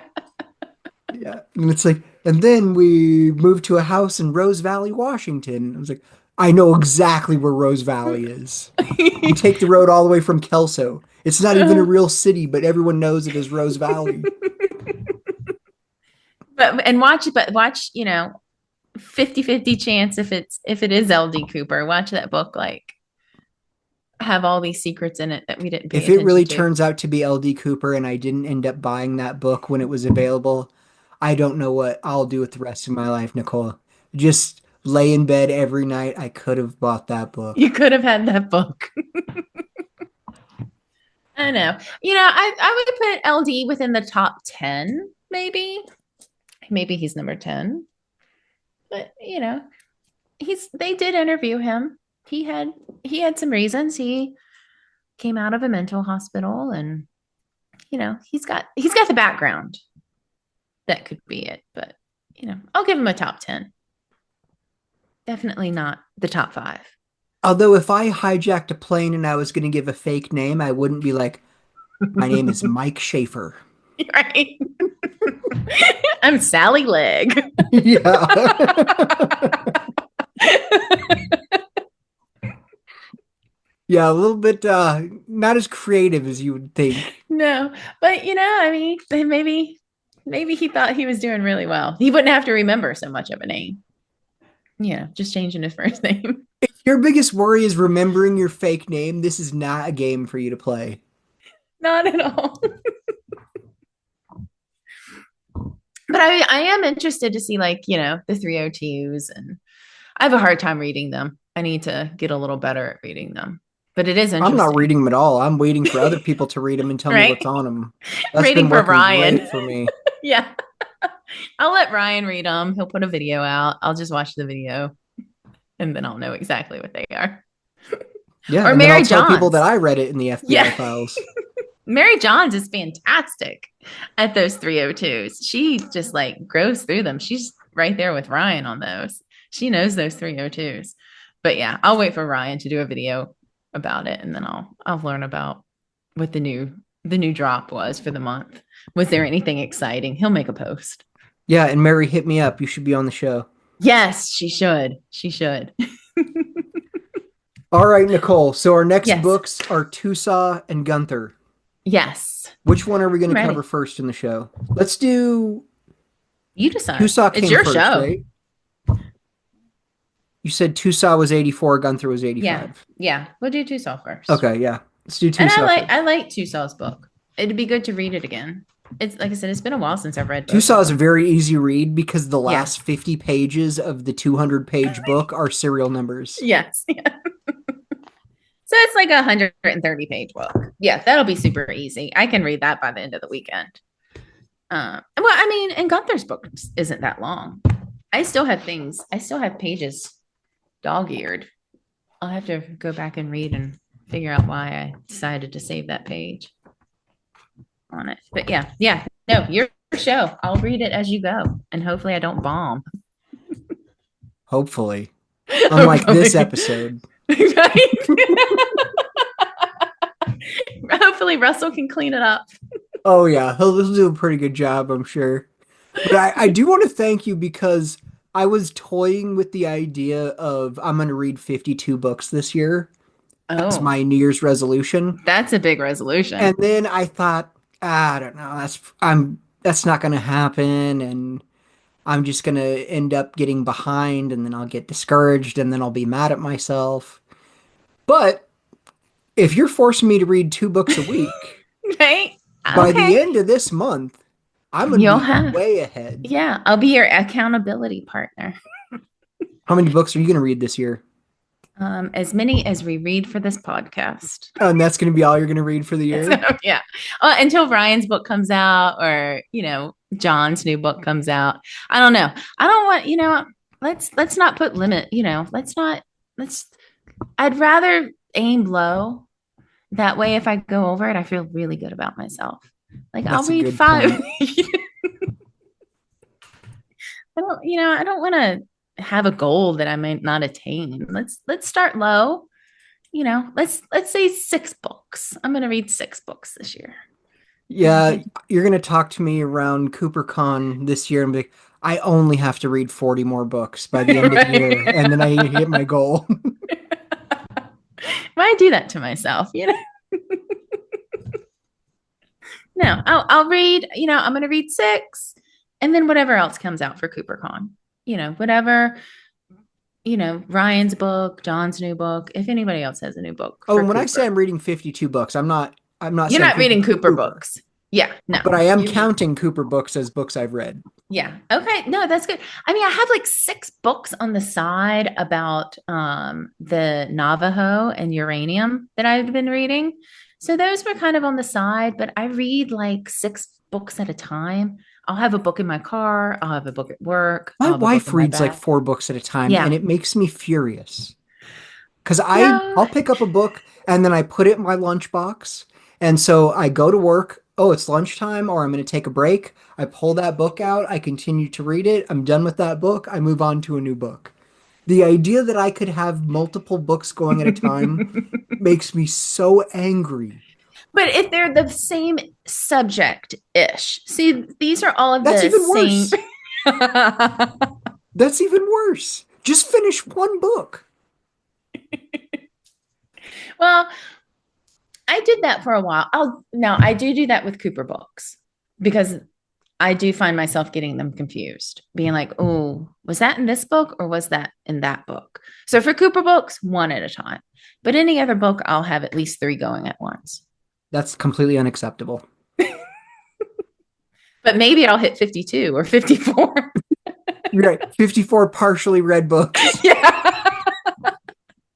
Speaker 1: Yeah. And it's like, and then we moved to a house in Rose Valley, Washington. I was like, I know exactly where Rose Valley is. You take the road all the way from Kelso. It's not even a real city, but everyone knows it as Rose Valley.
Speaker 2: But watch, 50-50 chance if it is LD Cooper. Watch that book like have all these secrets in it that we didn't pay
Speaker 1: If it really
Speaker 2: attention to.
Speaker 1: turns out to be LD Cooper and I didn't end up buying that book when it was available, I don't know what I'll do with the rest of my life, Nicole. Just lay in bed every night. I could have bought that book.
Speaker 2: You could have had that book. I know. I would put LD within the top 10, maybe. Maybe he's number 10. But, they did interview him. He had some reasons. He came out of a mental hospital and, he's got the background. That could be it. But, I'll give him a top 10. Definitely not the top 5.
Speaker 1: Although if I hijacked a plane and I was going to give a fake name, I wouldn't be like, my name is Mike Schaefer.
Speaker 2: Right. I'm Sally Legg.
Speaker 1: Yeah. Yeah, a little bit not as creative as you would think.
Speaker 2: No, but maybe he thought he was doing really well. He wouldn't have to remember so much of a name. Yeah, just changing his first name.
Speaker 1: If your biggest worry is remembering your fake name, this is not a game for you to play.
Speaker 2: Not at all. But I am interested to see, like, the 302s, and I have a hard time reading them. I need to get a little better at reading them. But it is interesting.
Speaker 1: I'm not reading them at all. I'm waiting for other people to read them and tell me what's on them.
Speaker 2: That's reading for Ryan
Speaker 1: for me.
Speaker 2: Yeah. I'll let Ryan read them. He'll put a video out. I'll just watch the video, and then I'll know exactly what they are.
Speaker 1: Yeah, or Mary Johns. Tell people that I read it in the FBI files.
Speaker 2: Mary Johns is fantastic at those 302s. She just grows through them. She's right there with Ryan on those. She knows those 302s. But yeah, I'll wait for Ryan to do a video about it, and then I'll learn about what the new drop was for the month. Was there anything exciting? He'll make a post.
Speaker 1: Yeah, and Mary, hit me up. You should be on the show.
Speaker 2: Yes, she should. She should.
Speaker 1: All right, Nicole. So our next books are Tusaw and Gunther.
Speaker 2: Yes.
Speaker 1: Which one are we going to cover first in the show? Let's do...
Speaker 2: You decide.
Speaker 1: Tusaw came
Speaker 2: it's your
Speaker 1: first,
Speaker 2: show.
Speaker 1: Right? You said Tusaw was 84, Gunther was 85.
Speaker 2: Yeah. We'll do Tusaw first.
Speaker 1: Okay, yeah. Let's do Tusaw.
Speaker 2: And I like Tusaw's book. It'd be good to read it again. It's like I said, it's been a while since I've read
Speaker 1: Tusaw is a very easy read because the last 50 pages of the 200-page book are serial numbers.
Speaker 2: Yes. Yeah. So it's like a 130-page book. Yeah, that'll be super easy. I can read that by the end of the weekend. And Gunther's book isn't that long. I still have pages dog-eared. I'll have to go back and read and figure out why I decided to save that page on it. But yeah. No, your show. I'll read it as you go, and hopefully I don't bomb.
Speaker 1: Hopefully. Unlike this episode.
Speaker 2: Right? Hopefully Russell can clean it up.
Speaker 1: Oh yeah, he'll do a pretty good job, I'm sure. But I do want to thank you because I was toying with the idea of I'm going to read 52 books this year. That's my New Year's resolution.
Speaker 2: That's a big resolution.
Speaker 1: And then I thought, I don't know, that's not going to happen, and I'm just going to end up getting behind, and then I'll get discouraged, and then I'll be mad at myself. But if you're forcing me to read 2 books a week,
Speaker 2: right?
Speaker 1: By the end of this month, I'm going to be way ahead.
Speaker 2: Yeah, I'll be your accountability partner.
Speaker 1: How many books are you going to read this year?
Speaker 2: As many as we read for this podcast.
Speaker 1: Oh, and that's going to be all you're going to read for the year?
Speaker 2: So, yeah. Until Ryan's book comes out, or, John's new book comes out. I don't know. I don't want, let's not put limit, I'd rather aim low. That way, if I go over it, I feel really good about myself. I'll read 5. I don't want to have a goal that I might not attain. Let's start low. Let's say 6 books. I'm going to read 6 books this year.
Speaker 1: Yeah, you're going to talk to me around CooperCon this year and be like, I only have to read 40 more books by the end of the year, and then I hit my goal.
Speaker 2: Why do that to myself, No, I'll read, I'm going to read 6 and then whatever else comes out for CooperCon, whatever, Ryan's book, John's new book, if anybody else has a new book
Speaker 1: Oh,
Speaker 2: for
Speaker 1: and when
Speaker 2: Cooper.
Speaker 1: I say I'm reading 52 books, I'm not
Speaker 2: You're
Speaker 1: saying
Speaker 2: not reading Cooper books. Yeah, no.
Speaker 1: But I am counting Cooper books as books I've read.
Speaker 2: Yeah. Okay. No, that's good. I mean, I have like 6 books on the side about the Navajo and uranium that I've been reading. So those were kind of on the side, but I read like 6 books at a time. I'll have a book in my car. I'll have a book at work.
Speaker 1: My wife reads like 4 books at a time, and it makes me furious. Because I'll pick up a book and then I put it in my lunchbox. And so I go to work. Oh, it's lunchtime, or I'm going to take a break. I pull that book out. I continue to read it. I'm done with that book. I move on to a new book. The idea that I could have multiple books going at a time makes me so angry.
Speaker 2: But if they're the same subject-ish. See, these are all of
Speaker 1: That's
Speaker 2: the
Speaker 1: even
Speaker 2: same.
Speaker 1: Worse. That's even worse. Just finish one book.
Speaker 2: Well, I did that for a while. I do that with Cooper books because I do find myself getting them confused, being like, oh, was that in this book or was that in that book? So for Cooper books, 1 at a time. But any other book, I'll have at least 3 going at once.
Speaker 1: That's completely unacceptable.
Speaker 2: But maybe I'll hit 52 or 54.
Speaker 1: You're right. 54 partially read books.
Speaker 2: Yeah.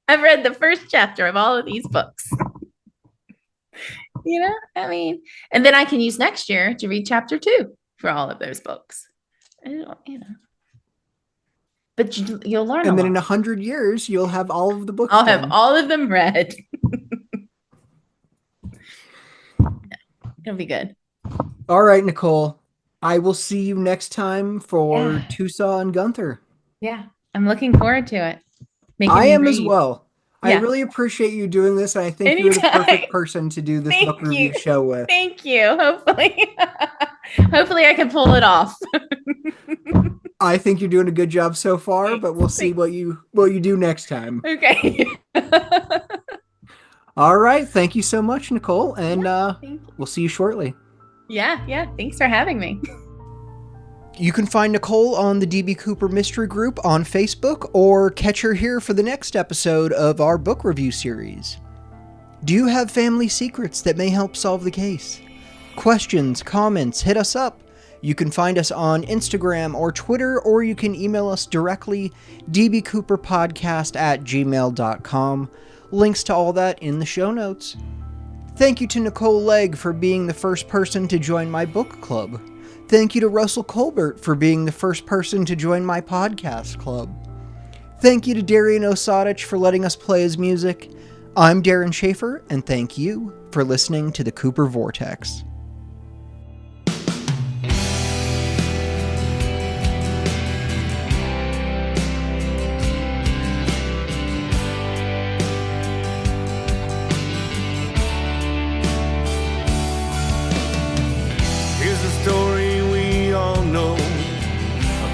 Speaker 2: I've read the first chapter of all of these books. And then I can use next year to read chapter 2 for all of those books. But you'll learn.
Speaker 1: And then in 100 years, you'll have all of the books.
Speaker 2: I'll have all of them read. It'll be good.
Speaker 1: All right, Nicole. I will see you next time for Tucson and Gunther.
Speaker 2: Yeah, I'm looking forward to it.
Speaker 1: I am as well. Yeah. I really appreciate you doing this, and I think you're the perfect person to do this book review show with.
Speaker 2: Thank you. Hopefully I can pull it off.
Speaker 1: I think you're doing a good job so far, but we'll see what you do next time.
Speaker 2: Okay.
Speaker 1: All right. Thank you so much, Nicole, and we'll see you shortly.
Speaker 2: Yeah. Thanks for having me.
Speaker 1: You can find Nicole on the DB Cooper Mystery Group on Facebook, or catch her here for the next episode of our book review series. Do you have family secrets that may help solve the case? Questions, comments, hit us up. You can find us on Instagram or Twitter, or you can email us directly, dbcooperpodcast@gmail.com. Links to all that in the show notes. Thank you to Nicole Legg for being the first person to join my book club. Thank you to Russell Colbert for being the first person to join my podcast club. Thank you to Darren Osadich for letting us play his music. I'm Darren Schaefer, and thank you for listening to the Cooper Vortex.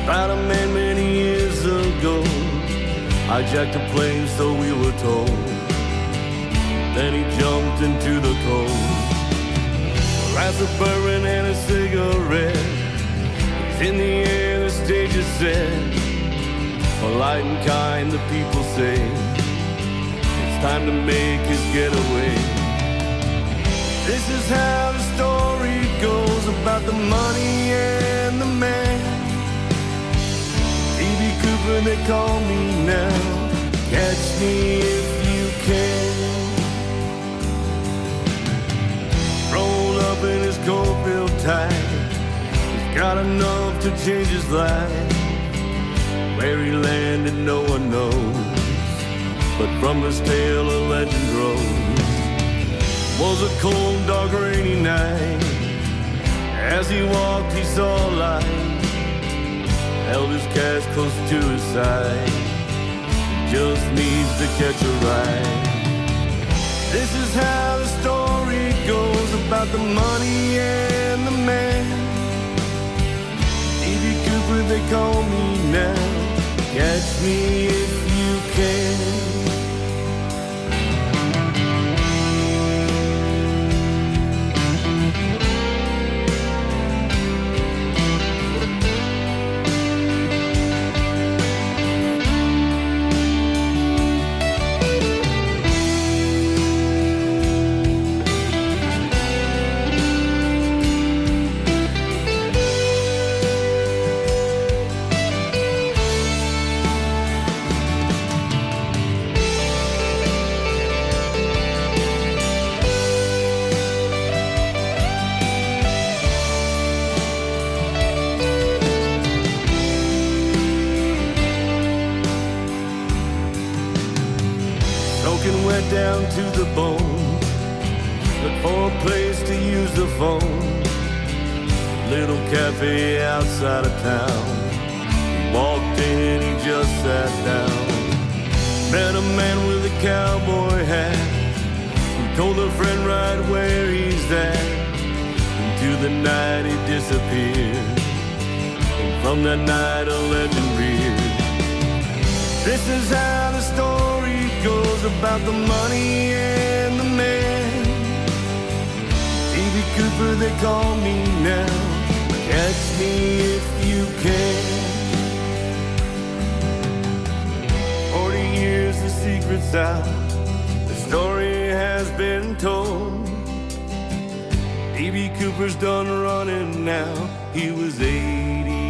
Speaker 3: About a man many years ago, hijacked a plane, so we were told. Then he jumped into the cold. Lights are burning and a cigarette. He's in the air, the stage is set. Polite and kind, the people say it's time to make his getaway. This is how the story goes about the money and the man. Cooper, they call me now. Catch me if you can. Rolled up in his coat-built tie. He's got enough to change his life. Where he landed, no one knows. But from his tale, a legend grows. Was a cold, dark, rainy night. As he walked, he saw light. Held his cash close to his side. Just needs to catch a ride. This is how the story goes about the money and the man. D.B. Cooper, they call me now. Catch me if you can. down to the bone. Look for a place to use the phone. Little cafe outside of town. He walked in, he just sat down. Met a man with a cowboy hat who told a friend right where he's at. Into the night he disappeared, and from that night a legend reared. This is how the story goes about the money and the man. D.B. Cooper, they call me now. Catch me if you can. 40 years, the secret's out. The story has been told. D.B. Cooper's done running now. He was 80